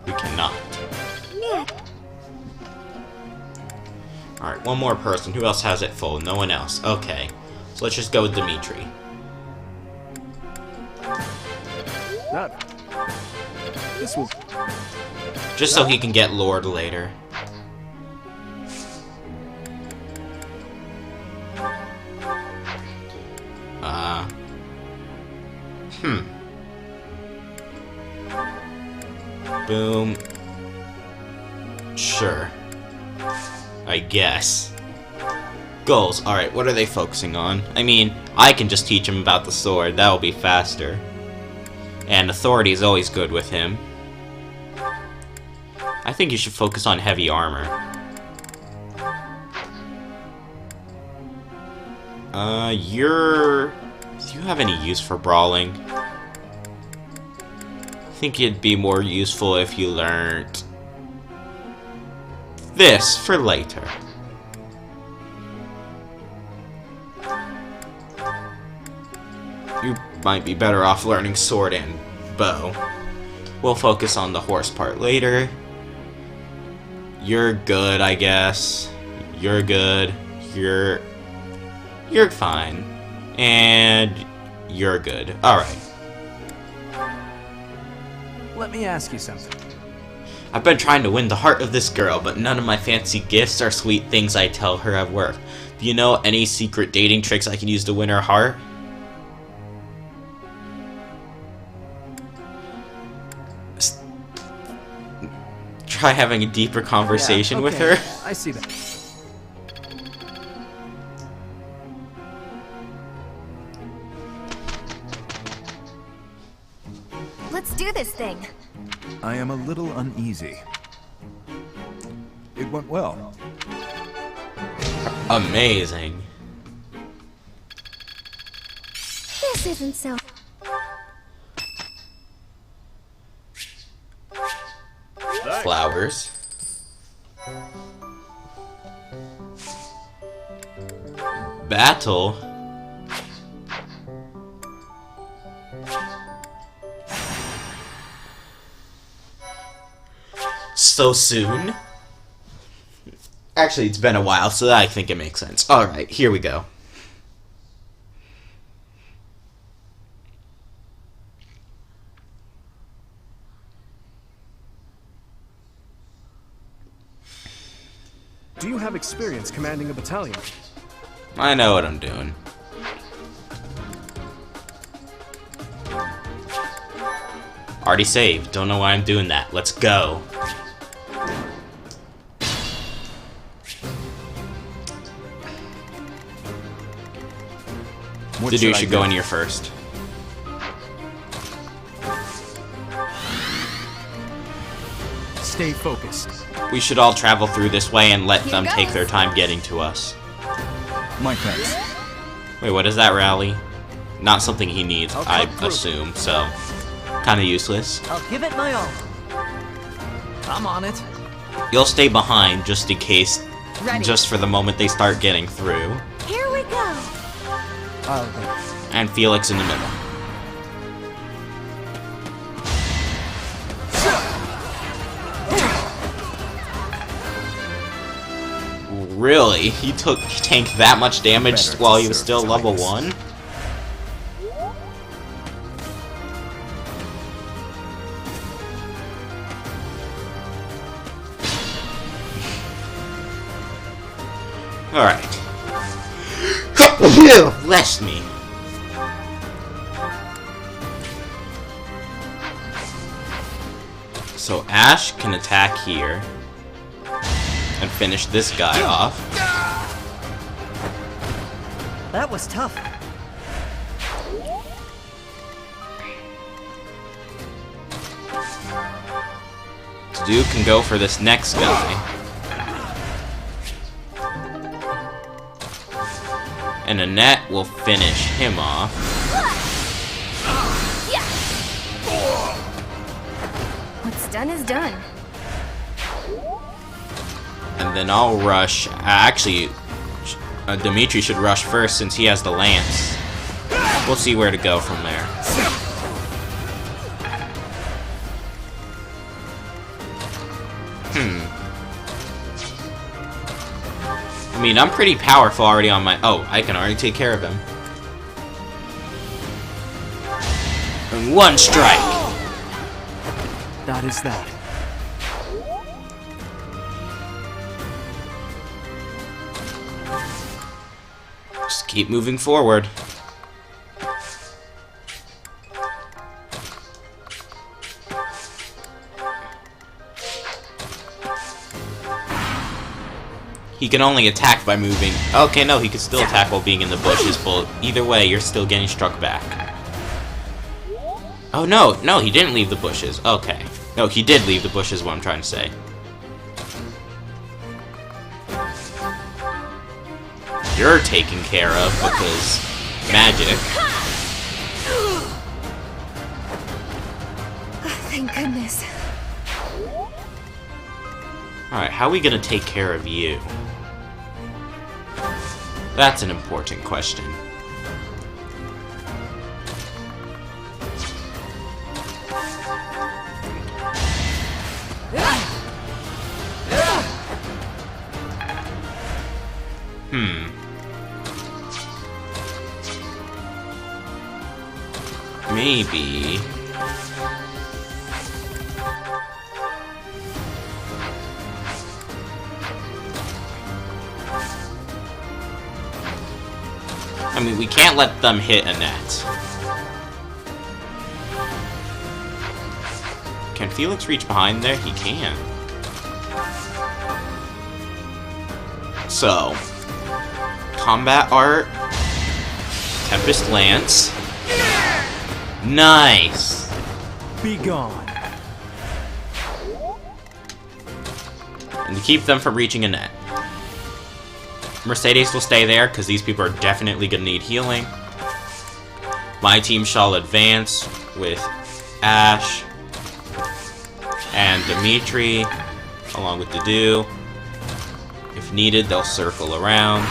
We cannot. Alright, one more person. Who else has it full? No one else. Okay. So let's just go with Dimitri. This will... Just so he can get Lord later. Boom. Sure. I guess. Goals. Alright, what are they focusing on? I mean, I can just teach him about the sword. That'll be faster. And authority is always good with him. I think you should focus on heavy armor. Do you have any use for brawling? I think it'd be more useful if you learned this for later. You might be better off learning sword and bow. We'll focus on the horse part later. You're good, I guess. You're good. You're fine. And you're good. Alright. Let me ask you something. I've been trying to win the heart of this girl, but none of my fancy gifts or sweet things I tell her have worked. Do you know any secret dating tricks I can use to win her heart? Try having a deeper conversation with her. I see that. Let's do this thing. I am a little uneasy. It went well. Amazing. This isn't so... Flowers. Battle. So soon? Actually, it's been a while, so I think it makes sense. Alright, here we go. Do you have experience commanding a battalion? I know what I'm doing. Already saved. Don't know why I'm doing that. Let's go. Dudu should go in here first. Stay focused. We should all travel through this way and let them take their time getting to us. My thanks. Wait, what is that rally? Not something he needs, I assume, so kind of useless. I'll give it my all. I'm on it. You'll stay behind just in case, Ready. just for the moment they start getting through. Here we go. And Felix in the middle. Really? He tanked that much damage while he was still level 1? Alright. Bless me. So Ash can attack here and finish this guy off. That was tough. Duke can go for this next guy. And Annette will finish him off. What's done is done. And then I'll rush. Actually, Dimitri should rush first since he has the lance. We'll see where to go from there. I mean, I'm pretty powerful already on my... Oh, I can already take care of him. And one strike! That is that. Just keep moving forward. He can only attack by moving. Okay, no, he can still attack while being in the bushes, but either way, you're still getting struck back. Oh, no, he didn't leave the bushes. Okay. No, he did leave the bushes, what I'm trying to say. You're taken care of because magic. Thank goodness. Alright, how are we gonna take care of you? That's an important question. Maybe... I mean, we can't let them hit Annette. Can Felix reach behind there? He can. So, combat art, Tempest Lance. Nice! Be gone. And to keep them from reaching Annette. Mercedes will stay there, because these people are definitely going to need healing. My team shall advance with Ash and Dimitri, along with Dedu. If needed, they'll circle around.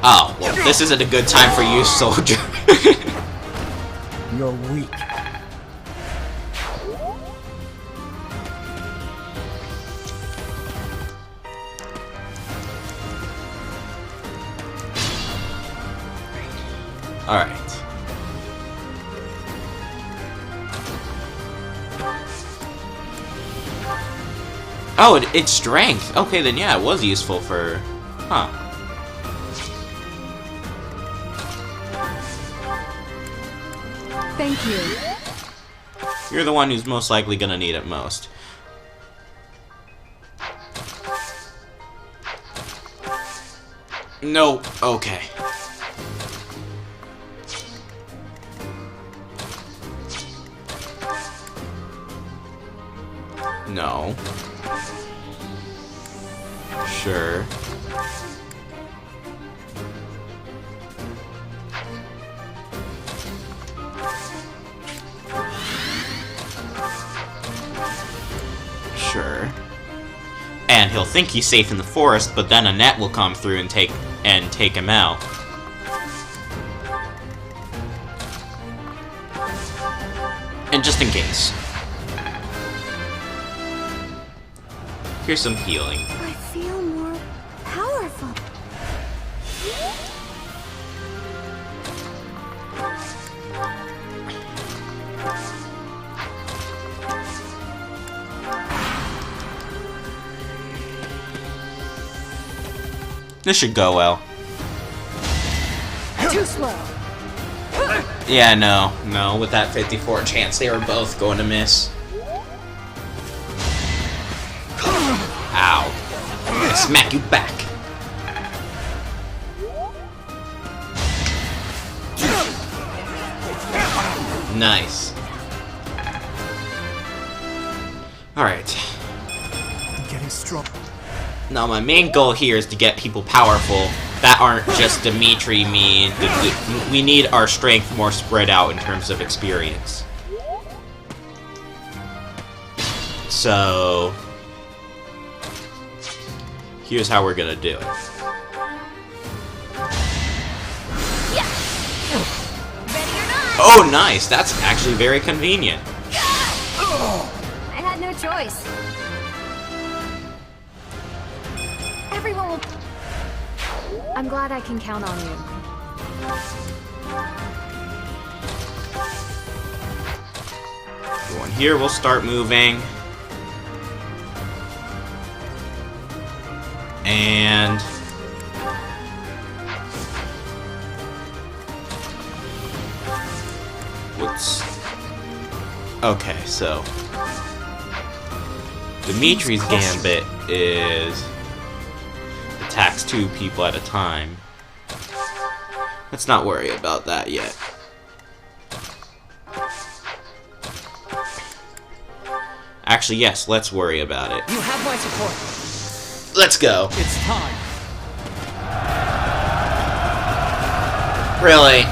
Oh, well, this isn't a good time for you, soldier. You're weak. Alright. Oh, it's strength. Okay, then yeah, it was useful for... Huh. Thank you. You're the one who's most likely gonna need it most. No. Okay. No. Sure. Sure. And he'll think he's safe in the forest, but then Annette will come through and take him out. And just in case. Here's some healing. I feel more powerful. This should go well. Too slow. Yeah, no. With that 54 chance, they were both going to miss. Ow. I'm gonna smack you back. Nice. Alright. I'm getting strong. Now my main goal here is to get people powerful that aren't just Dimitri, me. We need our strength more spread out in terms of experience. So here's how we're gonna do it. Oh, nice! That's actually very convenient. I had no choice. Everyone will... I'm glad I can count on you. Going here, we'll start moving. And... what's... okay, so... Dimitri's gambit is... attacks 2 people at a time. Let's not worry about that yet. Actually, yes, let's worry about it. You have my support. Let's go. It's time. Really?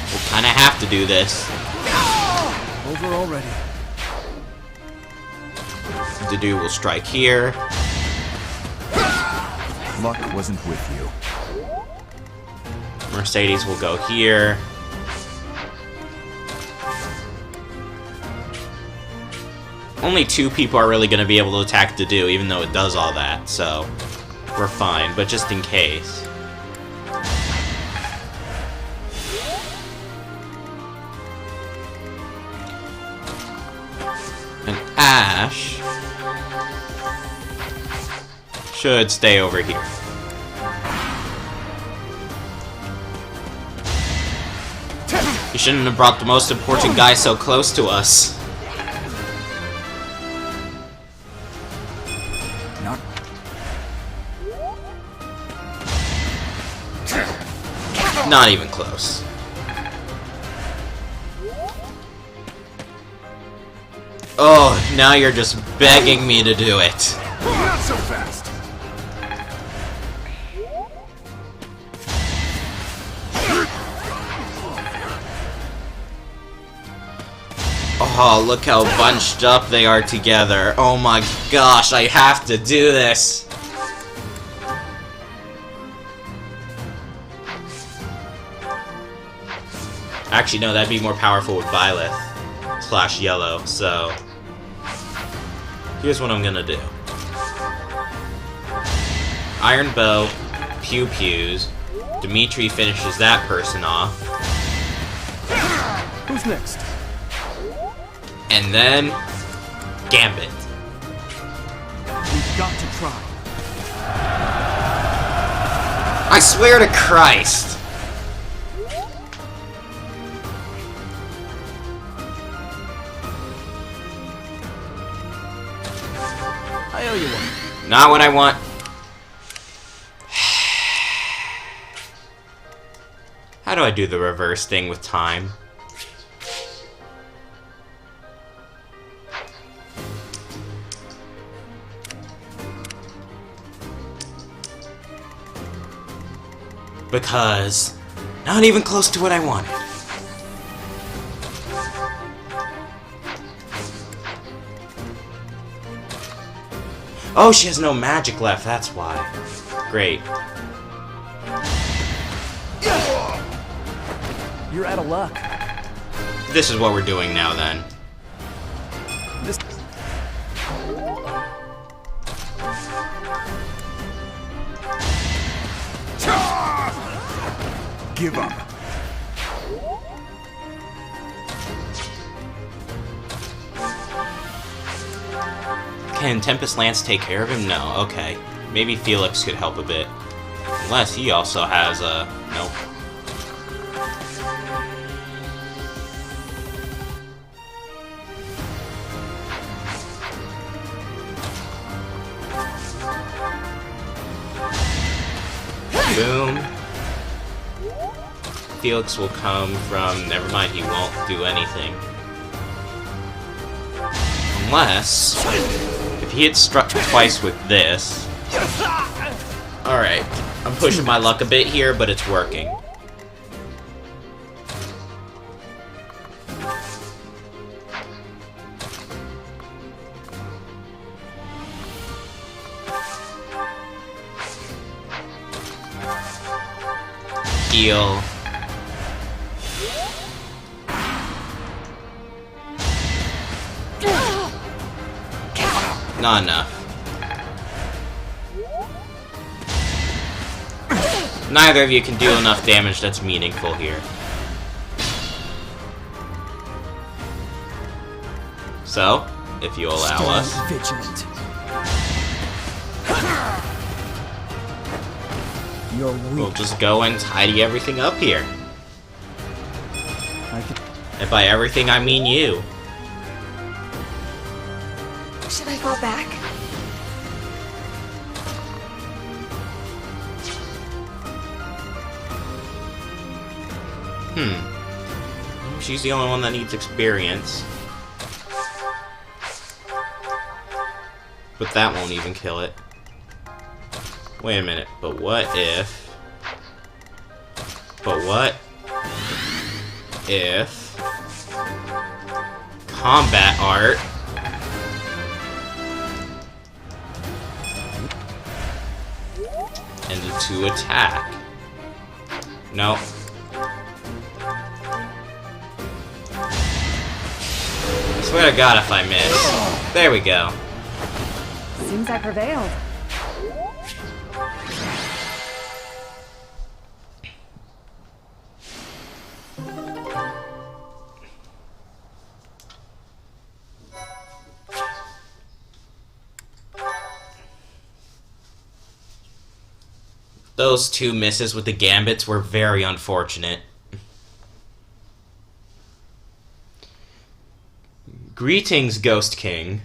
We'll kinda have to do this. Over already. Dedue will strike here. Luck wasn't with you. Mercedes will go here. Only 2 people are really going to be able to attack Dedue, even though it does all that, so we're fine, but just in case. And Ash should stay over here. You shouldn't have brought the most important guy so close to us. Not even close. Oh, now you're just begging me to do it. Not so fast. Oh, look how bunched up they are together. Oh my gosh, I have to do this. Actually, no, that'd be more powerful with Violet / Yellow, so here's what I'm gonna do. Iron Bow, Pew Pews, Dimitri finishes that person off. Who's next? And then Gambit. We've got to try. I swear to Christ. I owe you one. Not what I want. How do I do the reverse thing with time? Because not even close to what I wanted. Oh, she has no magic left, that's why. Great. You're out of luck. This is what we're doing now, then. This... Give up. Can Tempest Lance take care of him? No, okay. Maybe Felix could help a bit. Unless he also has a... Nope. Boom. Felix will come from... Never mind, he won't do anything. Unless... If he had struck twice with this... Alright. I'm pushing my luck a bit here, but it's working. Heal. Not enough. Neither of you can do enough damage that's meaningful here. So, if you allow us... Vigilant. We'll just go and tidy everything up here. And by everything, I mean you. Should I fall back? She's the only one that needs experience. But that won't even kill it. Wait a minute, but what if... But what if... Combat art... And the two attack. Nope. I swear to God if I miss. There we go. Seems I prevailed. Those two misses with the gambits were very unfortunate. Greetings, Ghost King.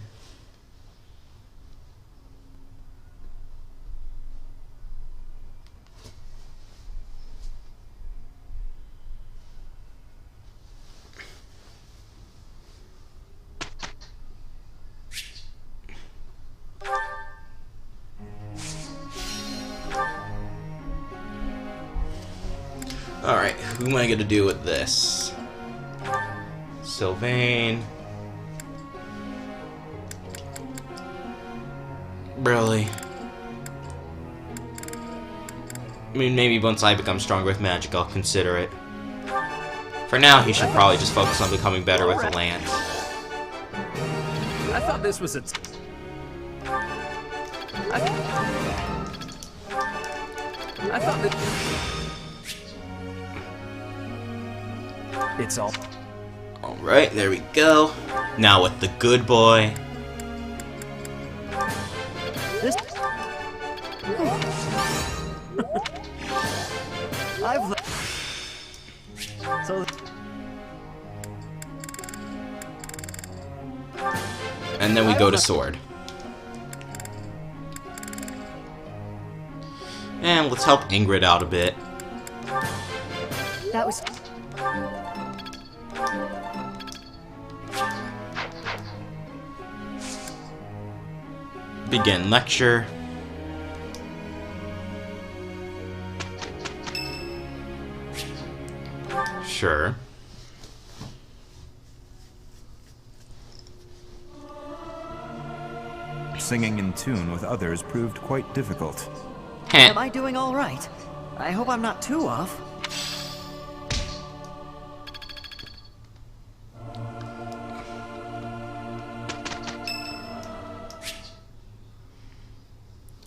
Alright, who am I gonna do with this? Sylvain. Really? I mean, maybe once I become stronger with magic, I'll consider it. For now, he should probably just focus on becoming better with the lance. I thought this was a... I thought that... It's all... Alright, there we go. Now with the good boy. This... I've... So... And then we go to sword. And let's help Ingrid out a bit. That was... Begin lecture. Sure. Singing in tune with others proved quite difficult. Am I doing all right? I hope I'm not too off.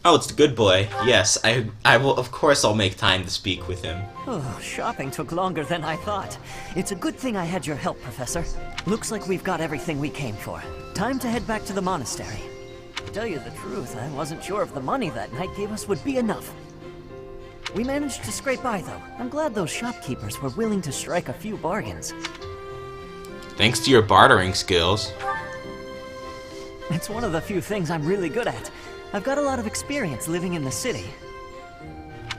Oh, it's the good boy. Yes, I will. Of course, I'll make time to speak with him. Oh, shopping took longer than I thought. It's a good thing I had your help, Professor. Looks like we've got everything we came for. Time to head back to the monastery. tell you the truth, I wasn't sure if the money that night gave us would be enough. We managed to scrape by, though. I'm glad those shopkeepers were willing to strike a few bargains. Thanks to your bartering skills. It's one of the few things I'm really good at. I've got a lot of experience living in the city.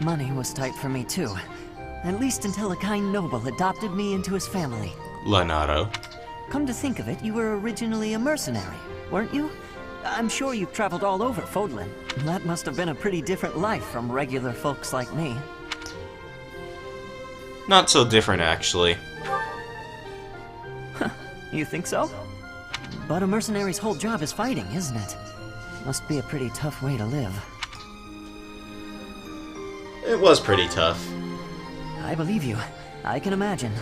Money was tight for me, too. At least until a kind noble adopted me into his family. Leonardo. Come to think of it, you were originally a mercenary, weren't you? I'm sure you've traveled all over Fodlan. That must have been a pretty different life from regular folks like me. Not so different, actually. You think so? But a mercenary's whole job is fighting, isn't it? Must be a pretty tough way to live. It was pretty tough. I believe you. I can imagine.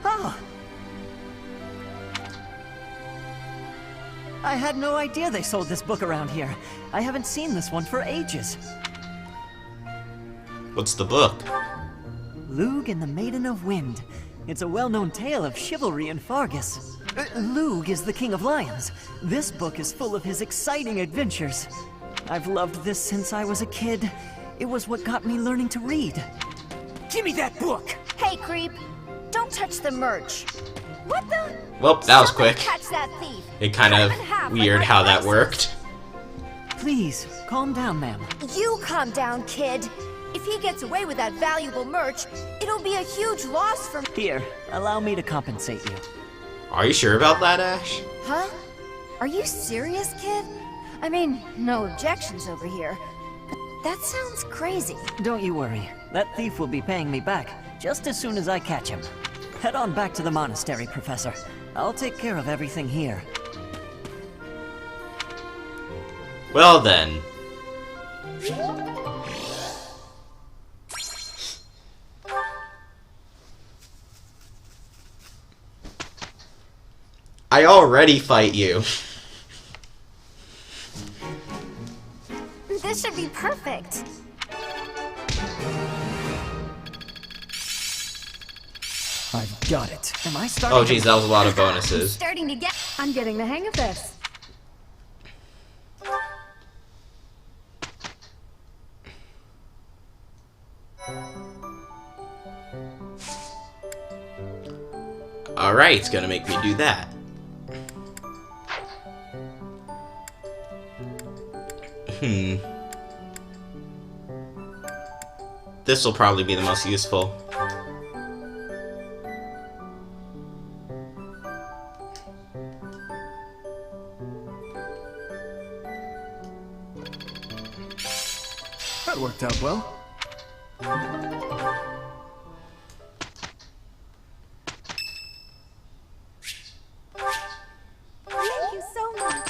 Oh! I had no idea they sold this book around here. I haven't seen this one for ages. What's the book? Lug and the Maiden of Wind. It's a well-known tale of chivalry in Fargus. Lug is the King of Lions. This book is full of his exciting adventures. I've loved this since I was a kid. It was what got me learning to read. Give me that book! Hey, creep! Don't touch the merch. What the? Well, that was quick. Catch that thief. It kind of weird how that worked. Please, calm down, ma'am. You calm down, kid. If he gets away with that valuable merch, it'll be a huge loss for me. Here, allow me to compensate you. Are you sure about that, Ash? Huh? Are you serious, kid? I mean, no objections over here. But that sounds crazy. Don't you worry. That thief will be paying me back just as soon as I catch him. Head on back to the monastery, Professor. I'll take care of everything here. Well then. I already fight you. This should be perfect. I've got it. Am I starting? Oh geez, that was a lot of bonuses. Starting to get. I'm getting the hang of this. Alright, it's gonna make me do that. This will probably be the most useful. That worked out well. Thank you so much.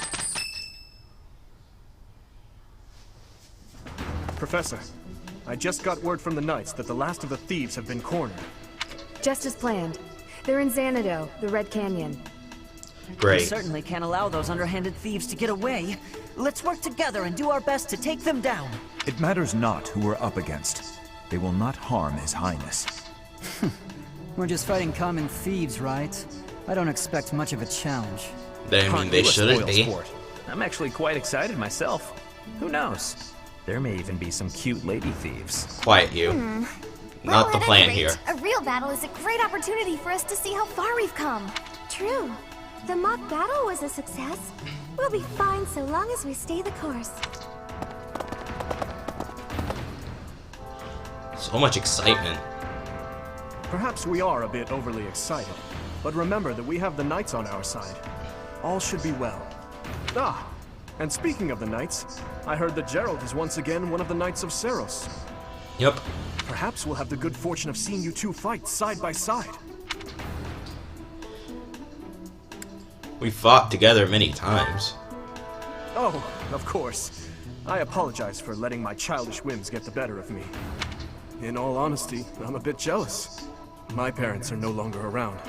Professor, I just got word from the Knights that the last of the thieves have been cornered. Just as planned. They're in Xanadu, the Red Canyon. Great. We certainly can't allow those underhanded thieves to get away. Let's work together and do our best to take them down. It matters not who we're up against. They will not harm His Highness. We're just fighting common thieves, right? I don't expect much of a challenge. I mean, they shouldn't be. Sport. I'm actually quite excited myself. Who knows? There may even be some cute lady thieves. Quiet you. Not Well, the at plan any rate, here. A real battle is a great opportunity for us to see how far we've come. True. The mock battle was a success. We'll be fine so long as we stay the course. So much excitement. Perhaps we are a bit overly excited, but remember that we have the Knights on our side. All should be well. Ah, and speaking of the Knights, I heard that Gerald is once again one of the Knights of Seros. Yep. Perhaps we'll have the good fortune of seeing you two fight side by side. We fought together many times. Oh, of course. I apologize for letting my childish whims get the better of me. In all honesty, I'm a bit jealous. My parents are no longer around.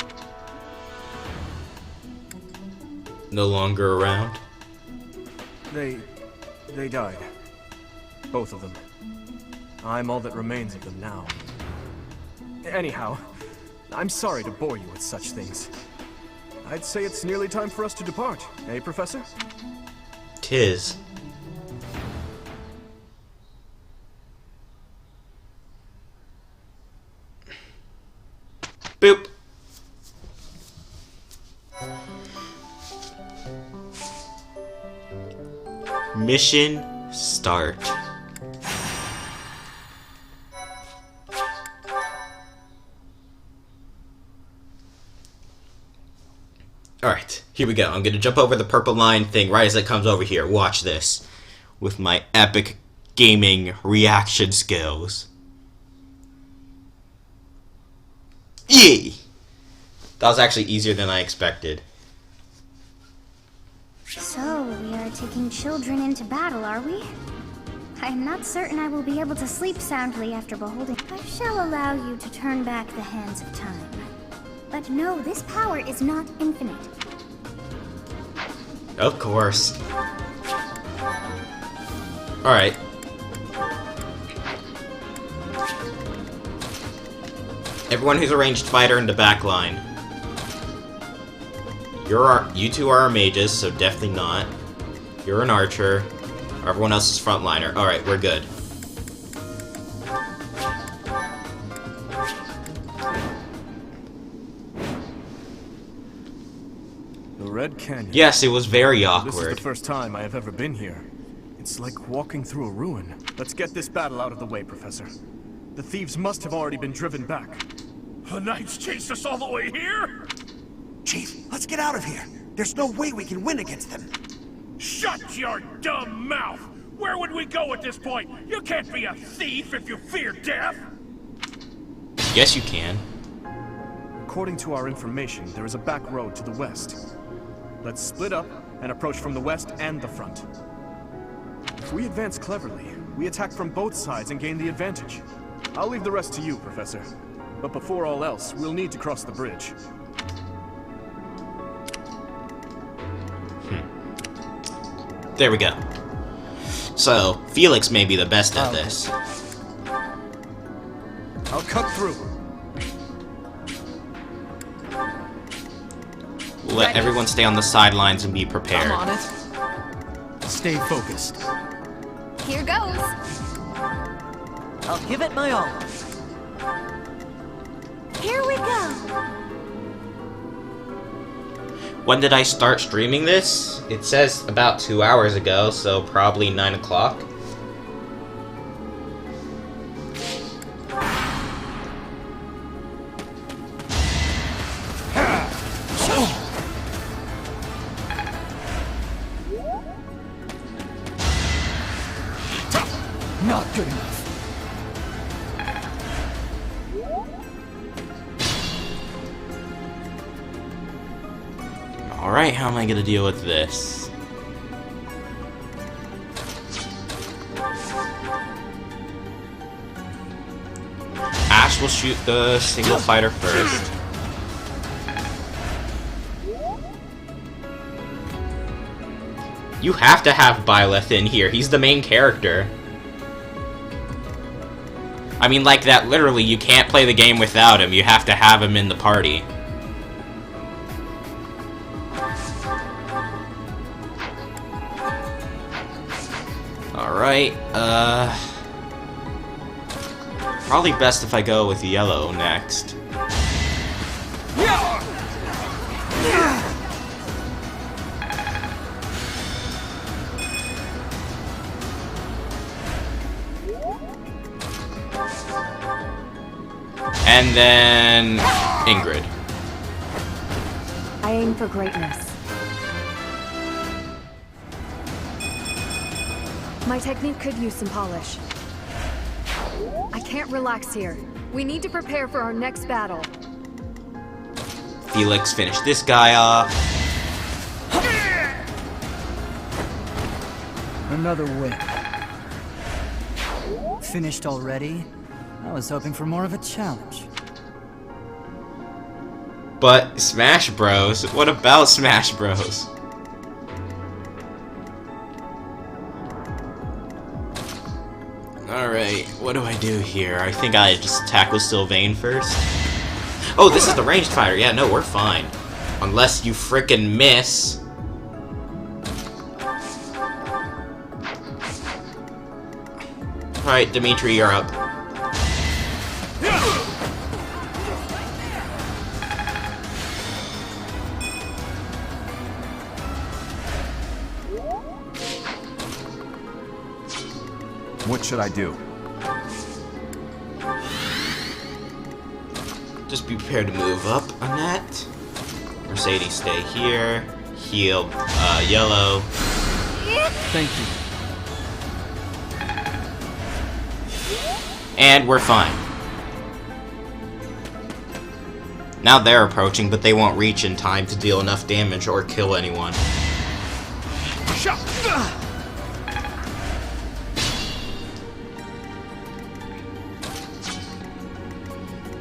No longer around? They died. Both of them. I'm all that remains of them now. Anyhow, I'm sorry to bore you with such things. I'd say it's nearly time for us to depart, eh, Professor? 'tis. Boop. Mission start. Alright, here we go. I'm gonna jump over the purple line thing right as it comes over here. Watch this. With my epic gaming reaction skills. Yay! That was actually easier than I expected. So, we are taking children into battle, are we? I'm not certain I will be able to sleep soundly after beholding. I shall allow you to turn back the hands of time. But no, this power is not infinite. Of course. Alright. Everyone who's a ranged fighter in the back line. You two are mages, so definitely not. You're an archer. Everyone else is frontliner. Alright, we're good. The Red Canyon. Yes, it was very awkward. This is the first time I have ever been here. It's like walking through a ruin. Let's get this battle out of the way, Professor. The thieves must have already been driven back. The Knights chased us all the way here? Chief, let's get out of here. There's no way we can win against them. Shut your dumb mouth! Where would we go at this point? You can't be a thief if you fear death! Yes, you can. According to our information, there is a back road to the west. Let's split up and approach from the west and the front. If we advance cleverly, we attack from both sides and gain the advantage. I'll leave the rest to you, Professor. But before all else, we'll need to cross the bridge. There we go. So, Felix may be the best at this. I'll cut through. We'll let everyone stay on the sidelines and be prepared. I'm on it. Stay focused. Here goes. I'll give it my all. Here we go. When did I start streaming this? It says about 2 hours ago, so probably 9 o'clock. Not good enough. Alright, how am I gonna deal with this? Ash will shoot the single fighter first. You have to have Byleth in here. He's the main character. I mean, like that, literally, you can't play the game without him. You have to have him in the party. Alright, probably best if I go with yellow next. And then Ingrid. I aim for greatness. My technique could use some polish. I can't relax here. We need to prepare for our next battle. Felix, finish this guy off. Another win. Finished already? I was hoping for more of a challenge. But Smash Bros? What about Smash Bros? Alright, what do I do here? I think I just attack with Sylvain first. Oh, this is the ranged fighter. Yeah, no, we're fine. Unless you frickin' miss. Alright, Dimitri, you're up. What should I do? Just be prepared to move up on that. Mercedes, stay here. Heal, yellow. Thank you. And we're fine. Now they're approaching, but they won't reach in time to deal enough damage or kill anyone.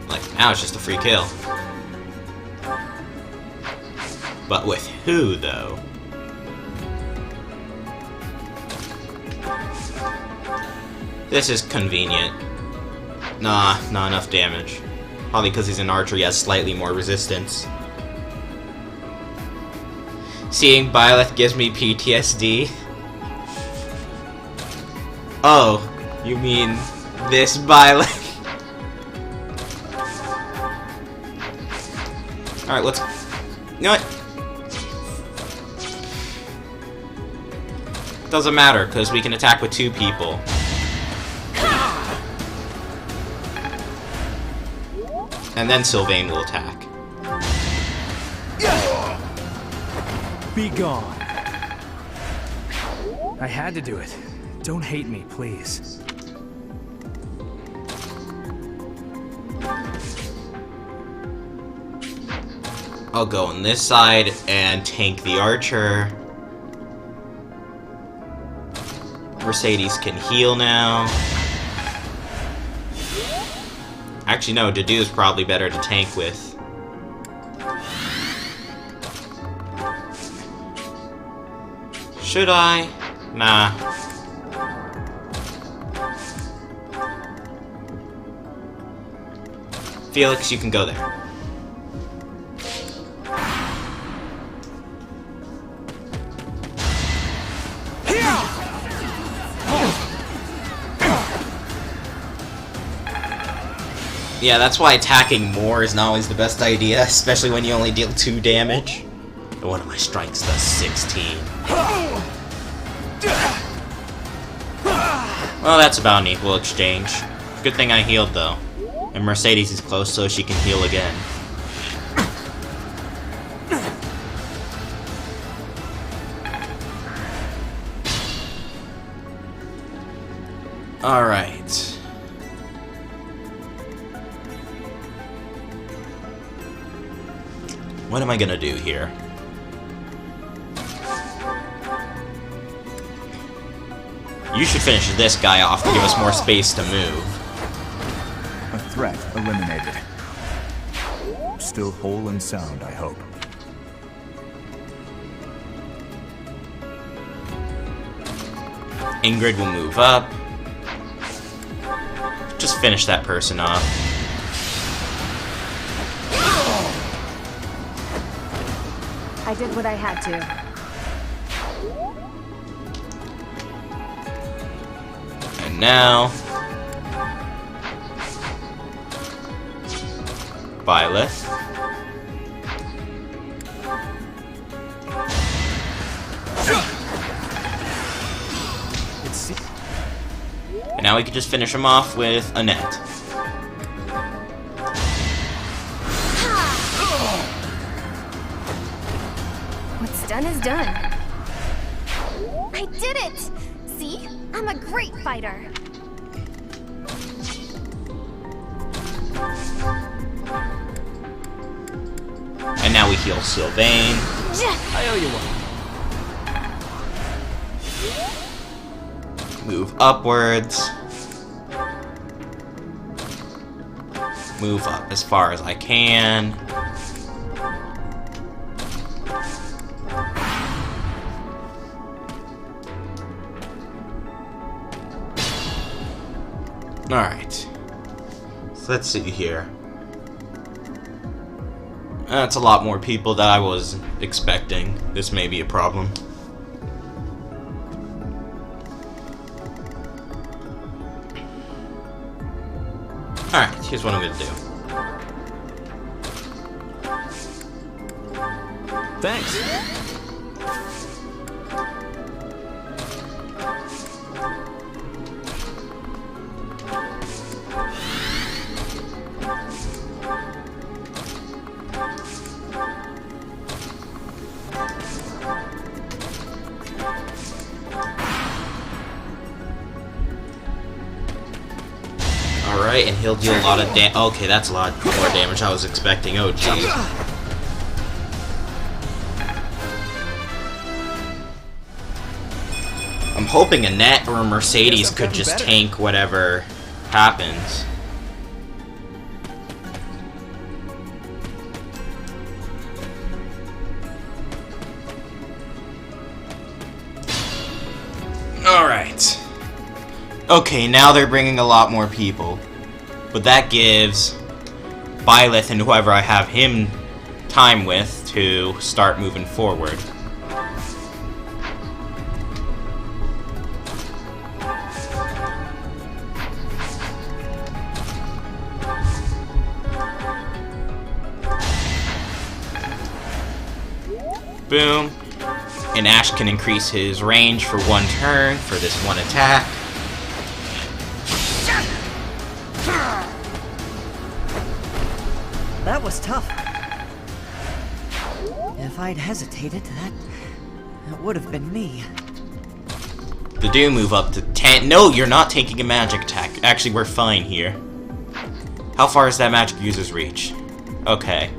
Like, now it's just a free kill. But with who, though? This is convenient. Nah, not enough damage. Probably because he's an archer, he has slightly more resistance. Seeing Byleth gives me PTSD. Oh, you mean this Byleth? Alright, let's... You know what? Doesn't matter, because we can attack with 2 people. And then Sylvain will attack. Be gone. I had to do it. Don't hate me, please. I'll go on this side and tank the archer. Mercedes can heal now. Actually, no, Dedu is probably better to tank with. Should I? Nah. Felix, you can go there. Yeah, that's why attacking more is not always the best idea, especially when you only deal 2 damage. And one of my strikes does 16. Well, that's about an equal exchange. Good thing I healed, though. And Mercedes is close, so she can heal again. Alright. What am I gonna do here? You should finish this guy off to give us more space to move. A threat eliminated. Still whole and sound, I hope. Ingrid will move up. Just finish that person off. I did what I had to. And now... Byleth. And now we can just finish him off with Annette. What's done is done. I did it! See? I'm a great fighter. And now we heal Sylvain. I owe you one. Move upwards. Move up as far as I can. Alright. So let's see here. That's a lot more people than I was expecting. This may be a problem. here's what I'm gonna do. Thanks. Alright, and he'll deal a lot of damage. Okay, that's a lot more damage I was expecting. Oh, jeez. I'm hoping Annette or Mercedes could just tank whatever happens. Alright. Okay, now they're bringing a lot more people. But that gives Byleth and whoever I have him time with to start moving forward. Boom. And Ash can increase his range for 1 turn for this 1 attack. That was tough. If I'd hesitated, that would have been me. The do move up to 10. No, you're not taking a magic attack. Actually, we're fine here. How far is that magic user's reach? Okay.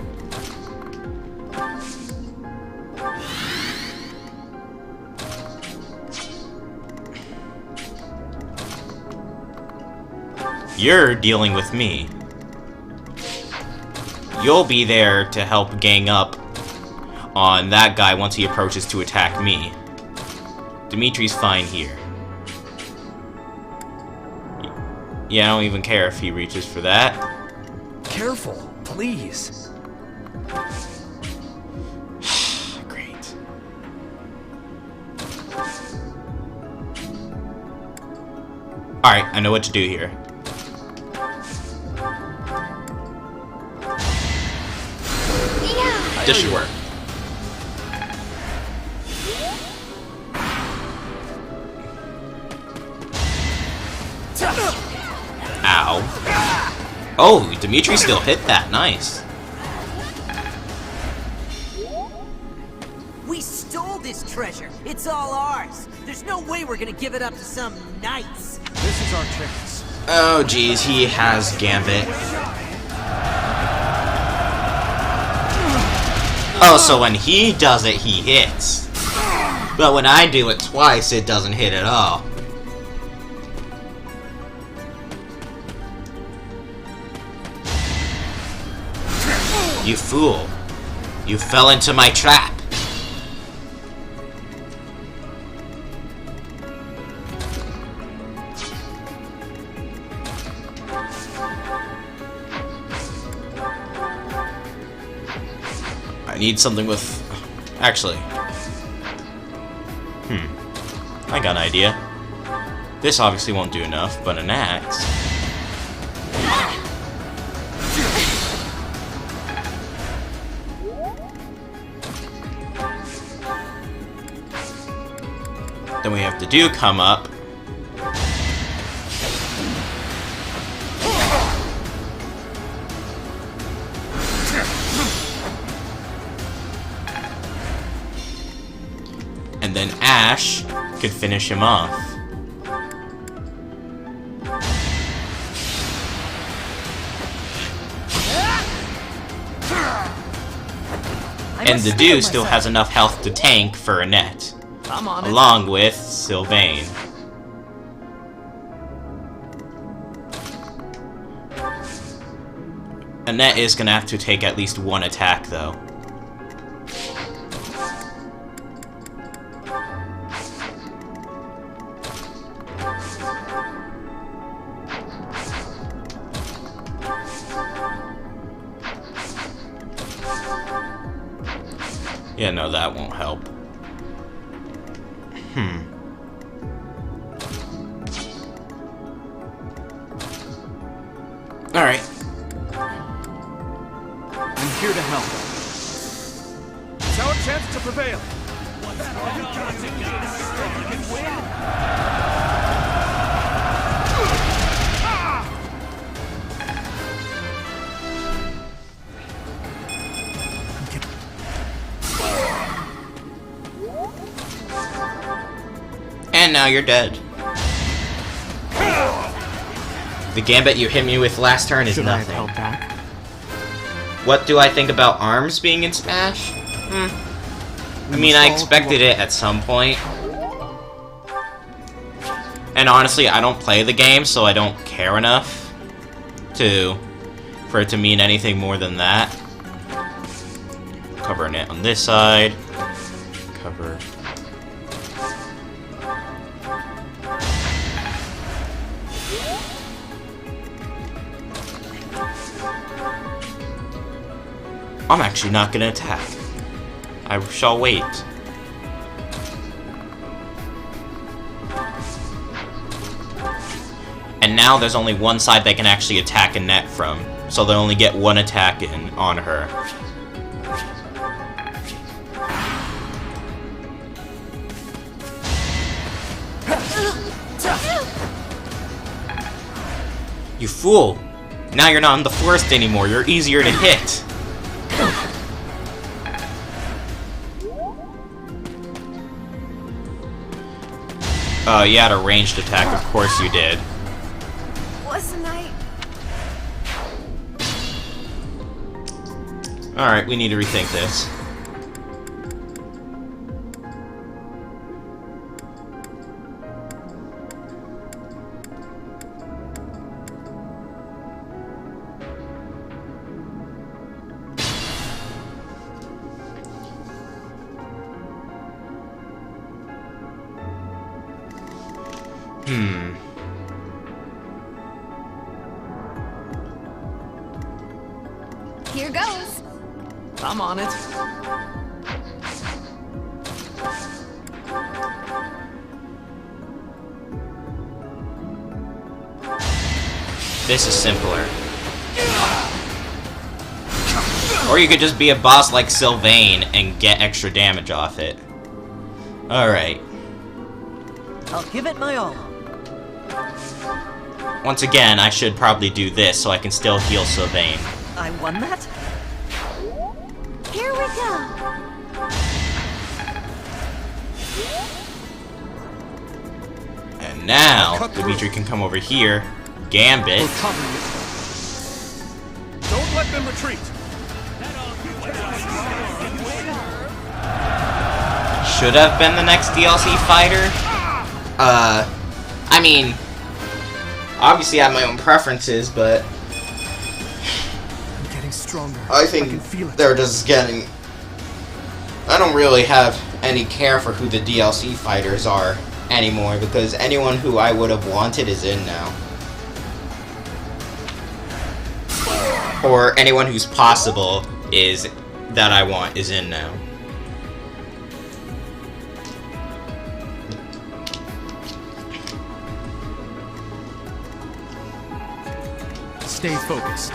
You're dealing with me. You'll be there to help gang up on that guy once he approaches to attack me. Dimitri's fine here. Yeah, I don't even care if he reaches for that. Careful, please. Great. Alright, I know what to do here. This should work. Ow. Oh, Dimitri still hit that. Nice. We stole this treasure. It's all ours. There's no way we're gonna give it up to some knights. This is our chance. Oh, geez, he has Gambit. Oh, so when he does it, he hits. But when I do it twice, it doesn't hit at all. You fool. You fell into my trap. I need something with... Actually. I got an idea. This obviously won't do enough, but an axe... Then we have to do come up. And then Ash could finish him off. And the dude still has enough health to tank for Annette. I'm on it. Along with Sylvain. Annette is gonna have to take at least 1 attack, though. Yeah, no, that won't help. Alright. here to help. It's our chance to prevail. And now you're dead. The gambit you hit me with last turn is nothing. What do I think about arms being in Smash? I mean, I expected it at some point. And honestly, I don't play the game, so I don't care enough for it to mean anything more than that. Covering it on this side. Cover. I'm actually not gonna attack. I shall wait. And now there's only one side they can actually attack Annette from, so they'll only get one attack in on her. You fool! Now you're not in the forest anymore, you're easier to hit! Oh, you had a ranged attack, of course you did. Wasn't I? Alright, we need to rethink this. Here goes. I'm on it. This is simpler. Or you could just be a boss like Sylvain and get extra damage off it. Alright. I'll give it my all. Once again, I should probably do this so I can still heal Sylvain. I won that? Here we go. And now, Dimitri can come over here, Gambit. Don't let them retreat. Should have been the next DLC fighter. I mean, obviously I have my own preferences, but I'm getting stronger. I think they're just getting... I don't really have any care for who the DLC fighters are anymore, because anyone who I would have wanted is in now. Or anyone who's possible is that I want is in now. Stay focused.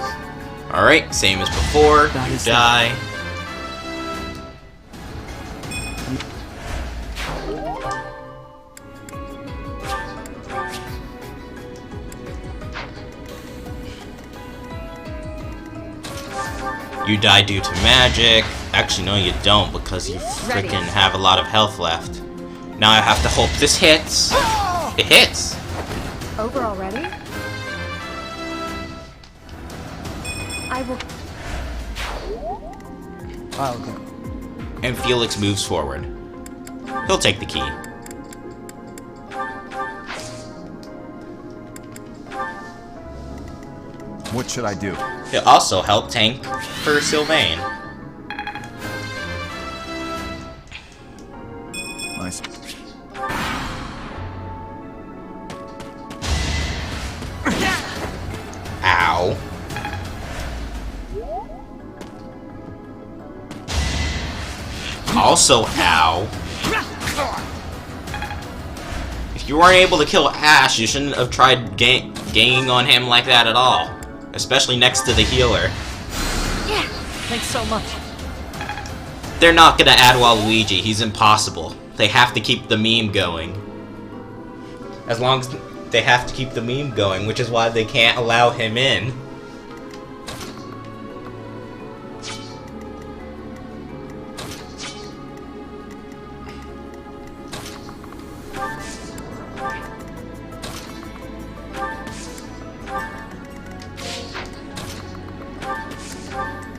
Alright, same as before. You die. You die due to magic. Actually, no, you don't, because you freaking have a lot of health left. Now I have to hope this hits. It hits! Over already? I will... I'll go. And Felix moves forward. He'll take the key. What should I do? He'll also help tank for Sylvain. Nice. Ow. Also, ow. If you weren't able to kill Ash, you shouldn't have tried ganging on him like that at all. Especially next to the healer. Thanks so much. They're not gonna add Waluigi. He's impossible. They have to keep the meme going. As long as they have to keep the meme going, which is why they can't allow him in.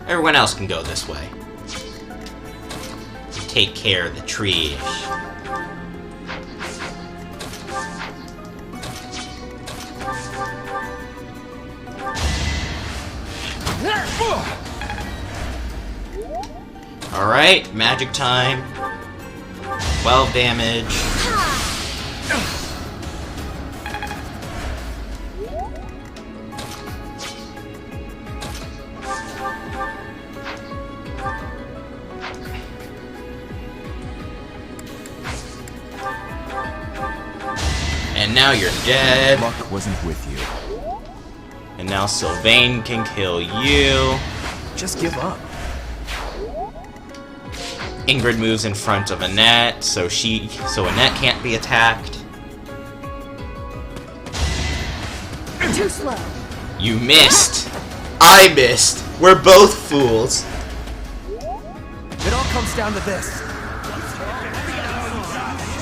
Everyone else can go this way. Take care of the trees. Alright, magic time. 12 damage. And now you're dead. Luck wasn't with you. And now Sylvain can kill you. Just give up. Ingrid moves in front of Annette, so Annette can't be attacked. Too slow. You missed. I missed. We're both fools. It all comes down to this.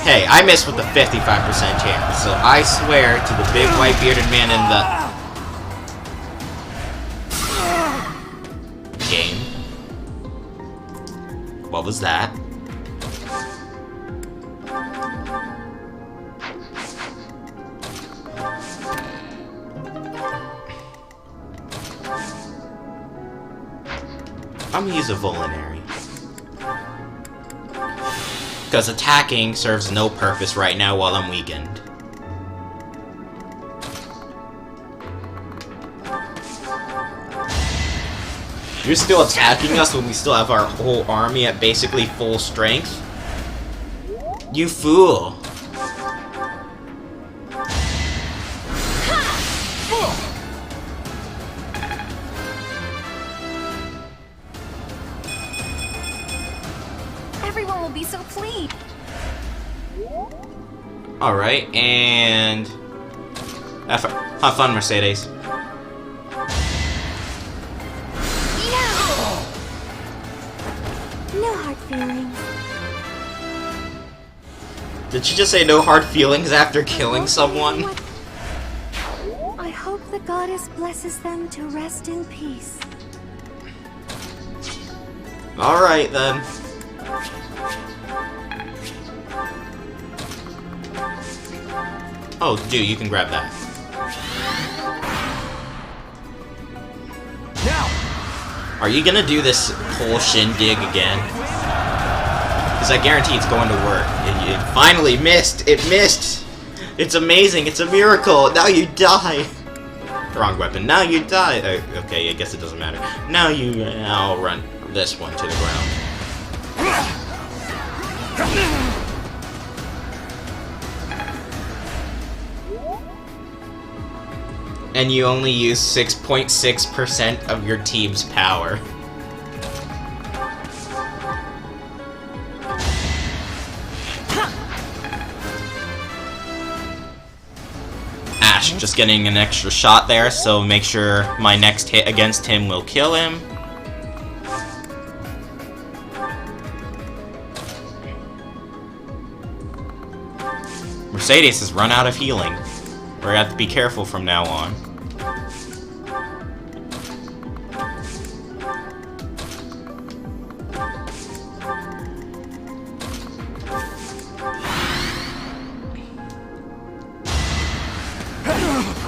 Hey, I missed with a 55% chance, so I swear to the big white bearded man in the game. What was that? I'm gonna use a Vulnerary. Because attacking serves no purpose right now while I'm weakened. You're still attacking us when we still have our whole army at basically full strength? You fool! Everyone will be so pleased. Alright, and... have fun, Mercedes. No hard feelings. Did she just say no hard feelings after killing someone? I hope the goddess blesses them to rest in peace. Alright then. Oh, dude, you can grab that. Now! Are you gonna do this whole shindig again? Because I guarantee it's going to work. It finally missed! It missed! It's amazing! It's a miracle! Now you die! Wrong weapon. Now you die! Okay, I guess it doesn't matter. Now I'll run this one to the ground. And you only use 6.6% of your team's power. Ash just getting an extra shot there, so make sure my next hit against him will kill him. Mercedes has run out of healing. We're gonna have to be careful from now on.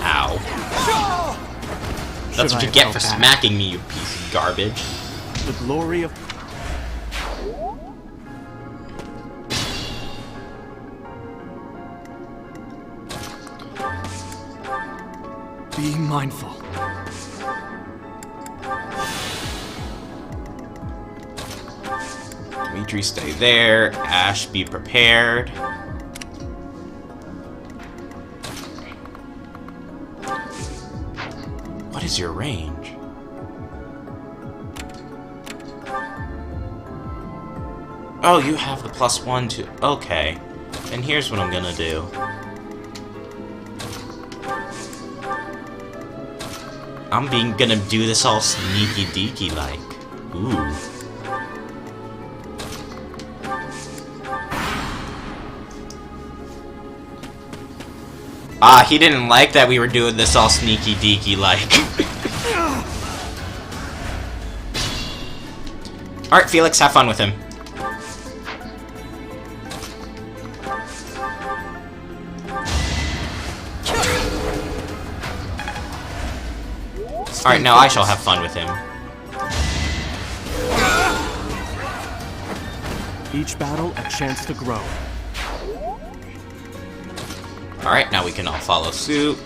Ow. That's what you get for smacking me, you piece of garbage. The glory of... Be mindful. Dimitri, stay there. Ash, be prepared. What is your range? Oh, you have the +1 to... Okay. And here's what I'm gonna do. I'm gonna do this all sneaky deaky like. Ooh. Ah, he didn't like that we were doing this all sneaky deaky like. Alright, Felix, have fun with him. Alright, now I shall have fun with him. Each battle a chance to grow. Alright, now we can all follow suit.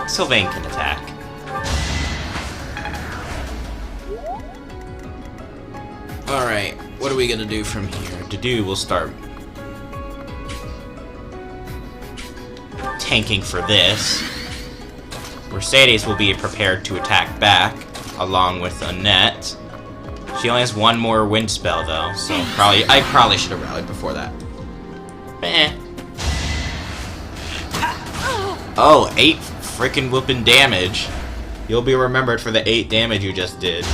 Sylvain can attack. Alright, what are we gonna do from here? We'll start tanking for this. Mercedes will be prepared to attack back, along with Annette. She only has one more wind spell though, so I probably should have rallied before that. Eh. Oh, 8 freaking whooping damage. You'll be remembered for the 8 damage you just did.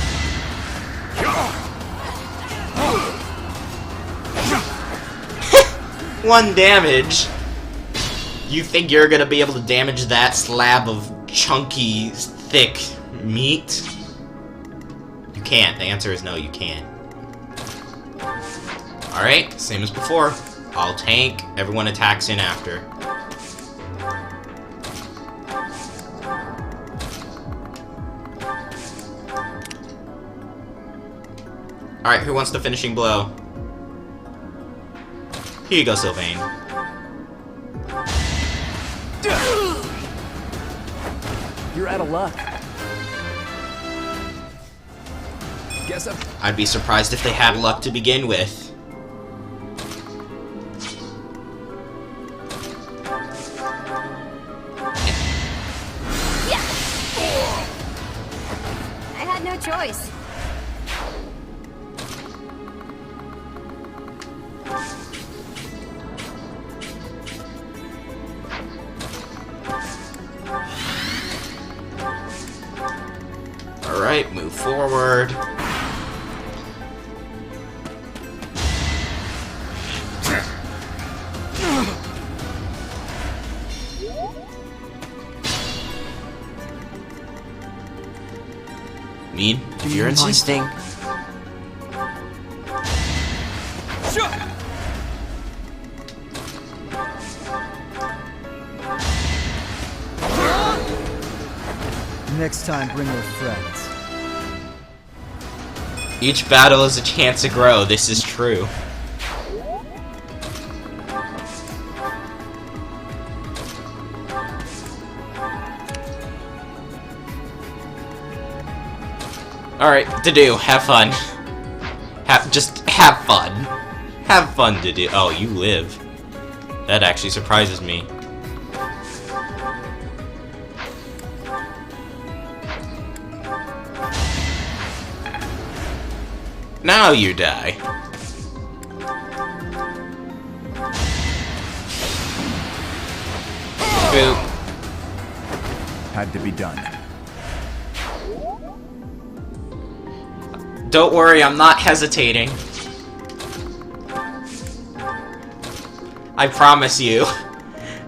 1 damage? You think you're gonna be able to damage that slab of chunky, thick meat? You can't. The answer is no, you can't. Alright, same as before. I'll tank, everyone attacks in after. Alright, who wants the finishing blow? Here you go, Sylvain. You're out of luck. Guess I'd be surprised if they had luck to begin with. Yeah. I had no choice. Alright, move forward. Mean, if you're insisting. Next time, bring your friends. Each battle is a chance to grow, this is true. Alright, Dedue, have fun. Just have fun. Have fun, Dedue. Oh, you live. That actually surprises me. Now you die. Boop. Had to be done. Don't worry, I'm not hesitating. I promise you.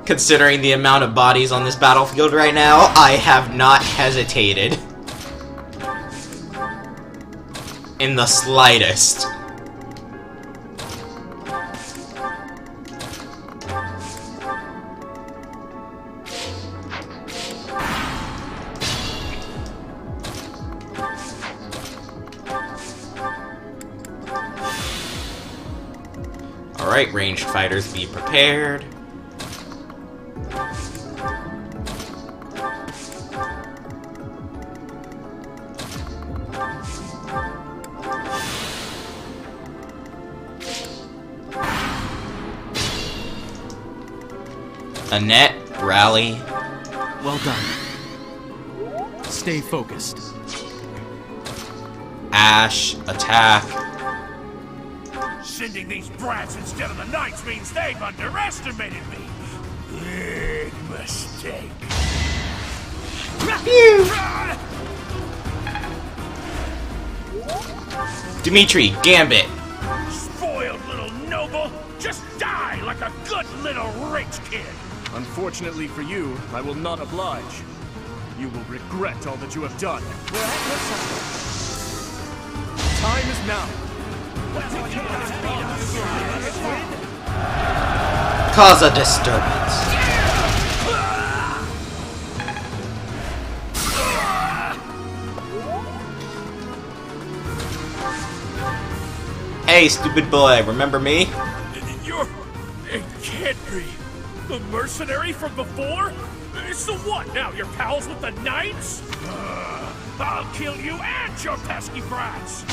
Considering the amount of bodies on this battlefield right now, I have not hesitated. In the slightest. Alright, ranged fighters, be prepared. Annette, rally. Well done. Stay focused. Ash, attack. Sending these brats instead of the knights means they've underestimated me. Big mistake. Dimitri, Gambit. Spoiled little noble, just die like a good little rich kid. Unfortunately for you, I will not oblige. You will regret all that you have done. We're at your side. Time is now. Cause a disturbance. Hey, stupid boy, remember me? It can't be. The mercenary from before? So what now, you're pals with the knights? I'll kill you and your pesky brats!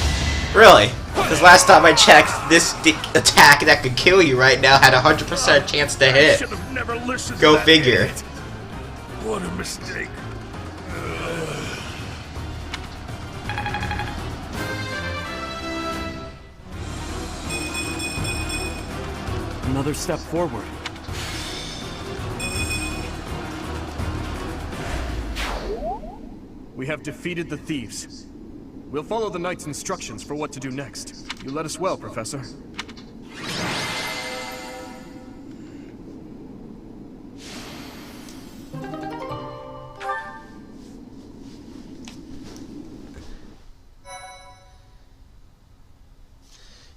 Really? Because last time I checked, this attack that could kill you right now had a 100% chance to hit. I should have never listened Go to that figure. idiot. What a mistake. Another step forward. We have defeated the thieves. We'll follow the knight's instructions for what to do next. You led us well, Professor.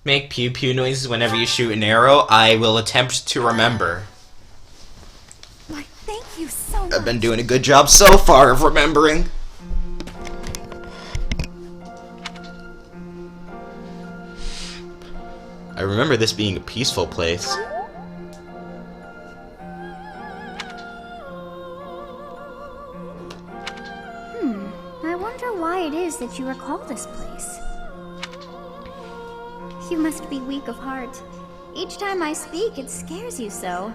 Make pew pew noises whenever you shoot an arrow. I will attempt to remember. Why, thank you so much. I've been doing a good job so far of remembering. I remember this being a peaceful place. I wonder why it is that you recall this place. You must be weak of heart. Each time I speak, it scares you so.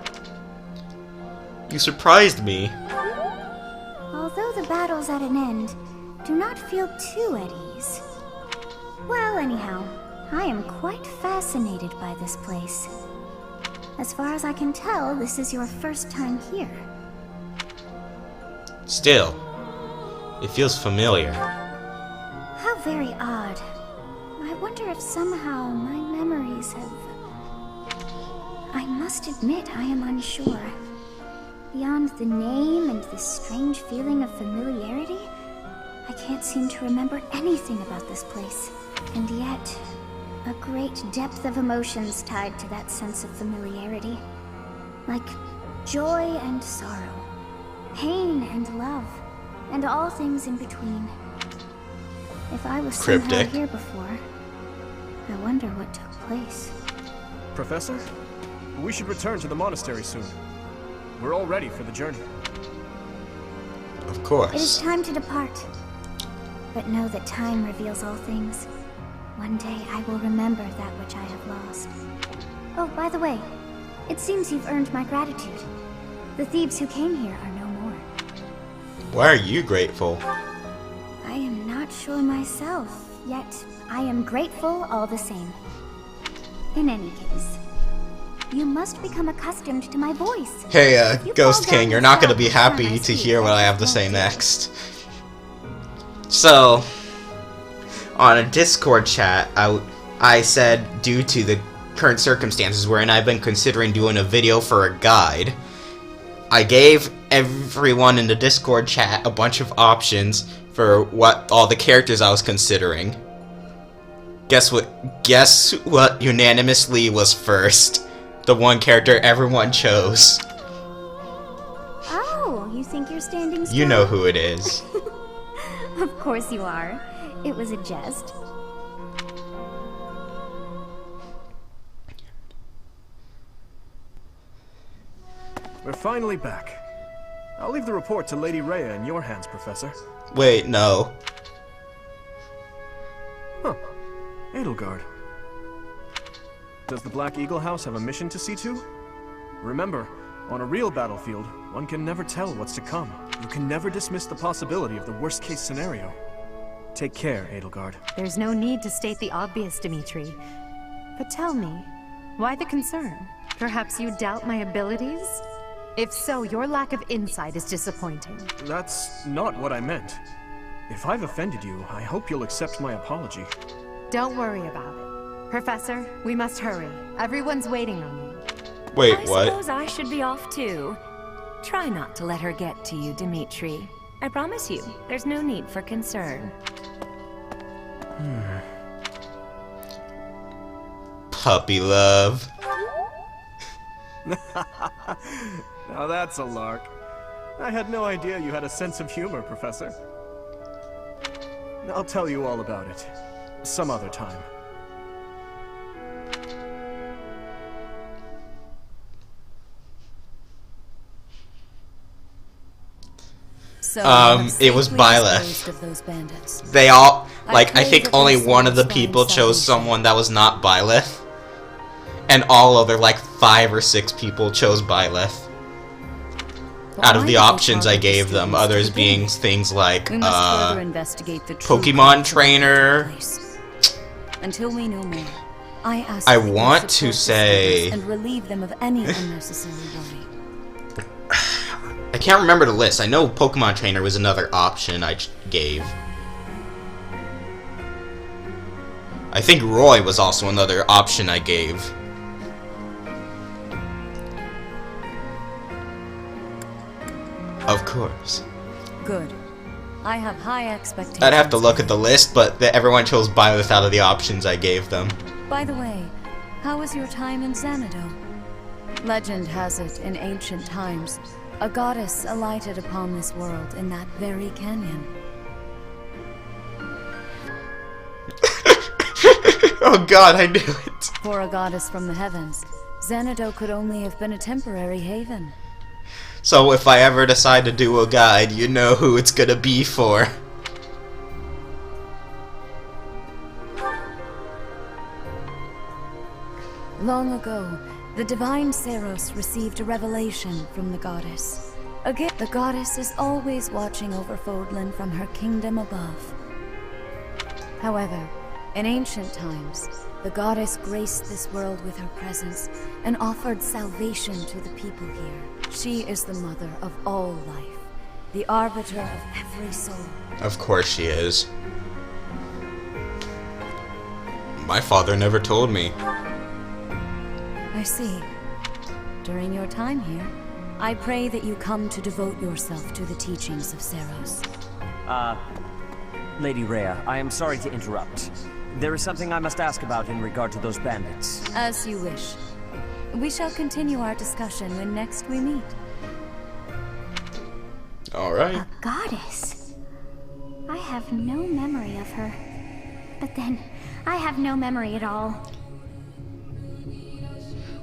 You surprised me. Although the battle's at an end, do not feel too at ease. Well, anyhow, I am quite fascinated by this place. As far as I can tell, this is your first time here. Still, it feels familiar. How very odd. I wonder if somehow my memories have... I must admit I am unsure. Beyond the name and this strange feeling of familiarity, I can't seem to remember anything about this place. And yet, a great depth of emotions tied to that sense of familiarity. Like joy and sorrow, pain and love, and all things in between. If I was somehow Cryptic. here before, I wonder what took place. Professor, we should return to the monastery soon. We're all ready for the journey. Of It is course. time to depart. But know that time reveals all things. One day I will remember that which I have lost. Oh, by the way, it seems you've earned my gratitude. The thieves who came here are no more. Why are you grateful? I am not sure myself, yet I am grateful all the same. In any case, you must become accustomed to my voice. Hey, If you Ghost fall down King, you're the not gonna steps be each time happy I to speak, hear what I have to won't say you? next. So, on a Discord chat, I said due to the current circumstances wherein I've been considering doing a video for a guide, I gave everyone in the Discord chat a bunch of options for what all the characters I was considering. Guess what unanimously was first? The one character everyone chose. Oh, you think you're standing still? You know who it is. Of course you are. It was a jest. We're finally back. I'll leave the report to Lady Rhea in your hands, Professor. Wait, no. Huh. Edelgard. Does the Black Eagle House have a mission to see to? Remember, On a real battlefield, one can never tell what's to come. You can never dismiss the possibility of the worst-case scenario. Take care, Edelgard. There's no need to state the obvious, Dimitri. But tell me, why the concern? Perhaps you doubt my abilities? If so, your lack of insight is disappointing. That's not what I meant. If I've offended you, I hope you'll accept my apology. Don't worry about it. Professor, we must hurry. Everyone's waiting on you. Wait, I what? suppose I should be off too. Try not to let her get to you, Dimitri. I promise you, there's no need for concern. Puppy love. Now that's a lark. I had no idea you had a sense of humor, Professor. I'll tell you all about it. Some other time. So it was disposed of those bandits. They all, like, I pray think that only their one of the souls people find chose someone that was not Byleth. And all other, like, 5 or 6 people chose Byleth. Out of the options I gave them, others being things like, We must further investigate the true Pokemon cause of trainer. the place. Until we know more, I ask I that you want to support the say- students and relieve them of any unnecessary worry. I can't remember the list. I know Pokemon Trainer was another option I gave. I think Roy was also another option I gave. Of course. Good. I have high expectations. I'd have to look at the list, but everyone chose Byleth out of the options I gave them. By the way, how was your time in Xanadu? Legend has it, in ancient times, a goddess alighted upon this world in that very canyon. Oh god, I knew it. For a goddess from the heavens, Xanadu could only have been a temporary haven. So if I ever decide to do a guide, you know who it's gonna be for. Long ago, the divine Seros received a revelation from the goddess. Again, the goddess is always watching over Fodlan from her kingdom above. However, in ancient times, the goddess graced this world with her presence and offered salvation to the people here. She is the mother of all life, the arbiter of every soul. Of course she is. My father never told me. I see. During your time here, I pray that you come to devote yourself to the teachings of Seros. Lady Rhea, I am sorry to interrupt. There is something I must ask about in regard to those bandits. As you wish. We shall continue our discussion when next we meet. Alright. A goddess? I have no memory of her. But then, I have no memory at all.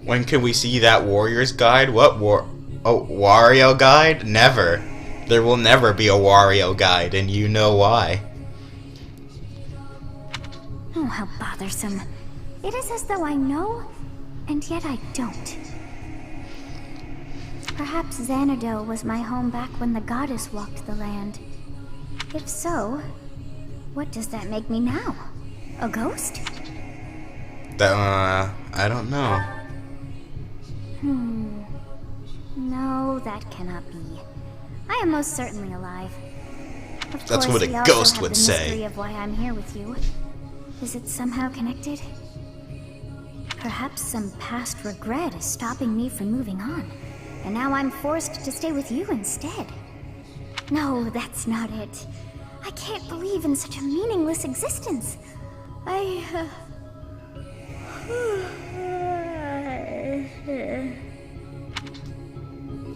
When can we see that Warrior's Guide? What Wario Guide? Never. There will never be a Wario Guide, and you know why. Oh, how bothersome. It is as though I know, and yet I don't. Perhaps Xanadu was my home back when the goddess walked the land. If so, what does that make me now? A ghost? I don't know. No, that cannot be. I am most certainly alive. Of That's course, what a we also ghost have would the say. mystery of why I'm here with you. Is it somehow connected? Perhaps some past regret is stopping me from moving on, and now I'm forced to stay with you instead. No, that's not it. I can't believe in such a meaningless existence.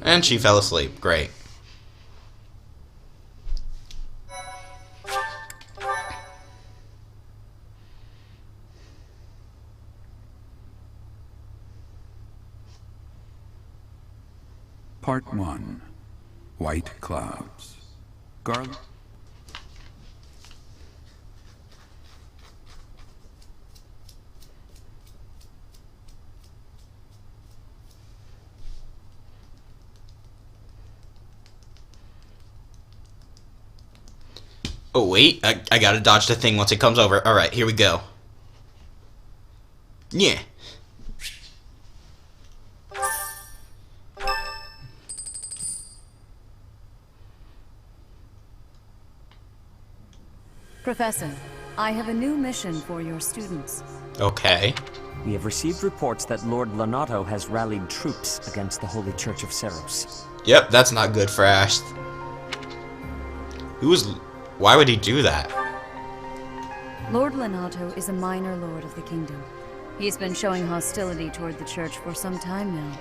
And she fell asleep. Great. Part 1. White Clouds. Garland? Oh, wait. I gotta dodge the thing once it comes over. Alright, here we go. Yeah. Professor, I have a new mission for your students. Okay. We have received reports that Lord Lonato has rallied troops against the Holy Church of Seros. Yep, that's not good for Ash. Why would he do that? Lord Lonato is a minor lord of the kingdom. He's been showing hostility toward the church for some time now.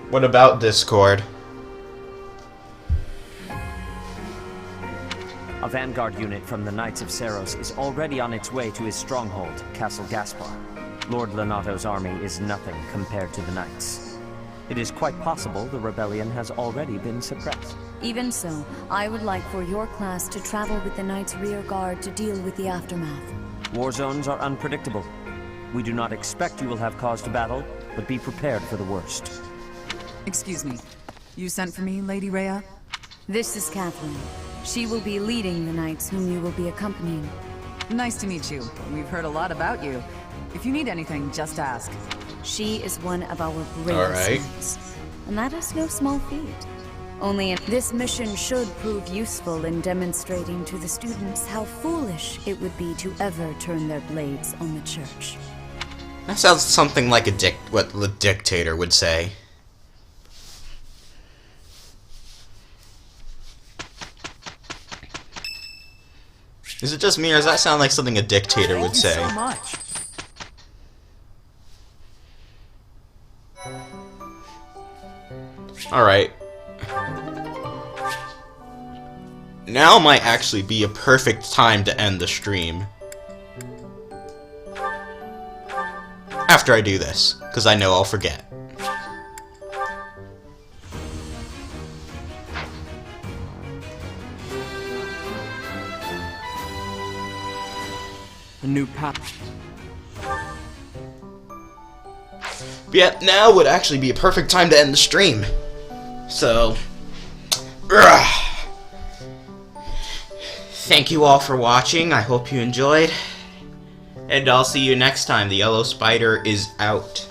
What about Discord? A vanguard unit from the Knights of Seros is already on its way to his stronghold, Castle Gaspar. Lord Lonato's army is nothing compared to the Knights. It is quite possible the rebellion has already been suppressed. Even so, I would like for your class to travel with the Knights' rear guard to deal with the aftermath. War zones are unpredictable. We do not expect you will have cause to battle, but be prepared for the worst. Excuse me. You sent for me, Lady Rhea? This is Catherine. She will be leading the knights whom you will be accompanying. Nice to meet you. We've heard a lot about you. If you need anything, just ask. She is one of our bravest knights, and that is no small feat. Only this mission should prove useful in demonstrating to the students how foolish it would be to ever turn their blades on the church. That sounds something like what the dictator would say. Is it just me, or does that sound like something a dictator would say? Thank you so much. Alright. Now might actually be a perfect time to end the stream. After I do this, because I know I'll forget. A new path. Yeah, now would actually be a perfect time to end the stream. So, thank you all for watching. I hope you enjoyed. And I'll see you next time. The Yellow Spider is out.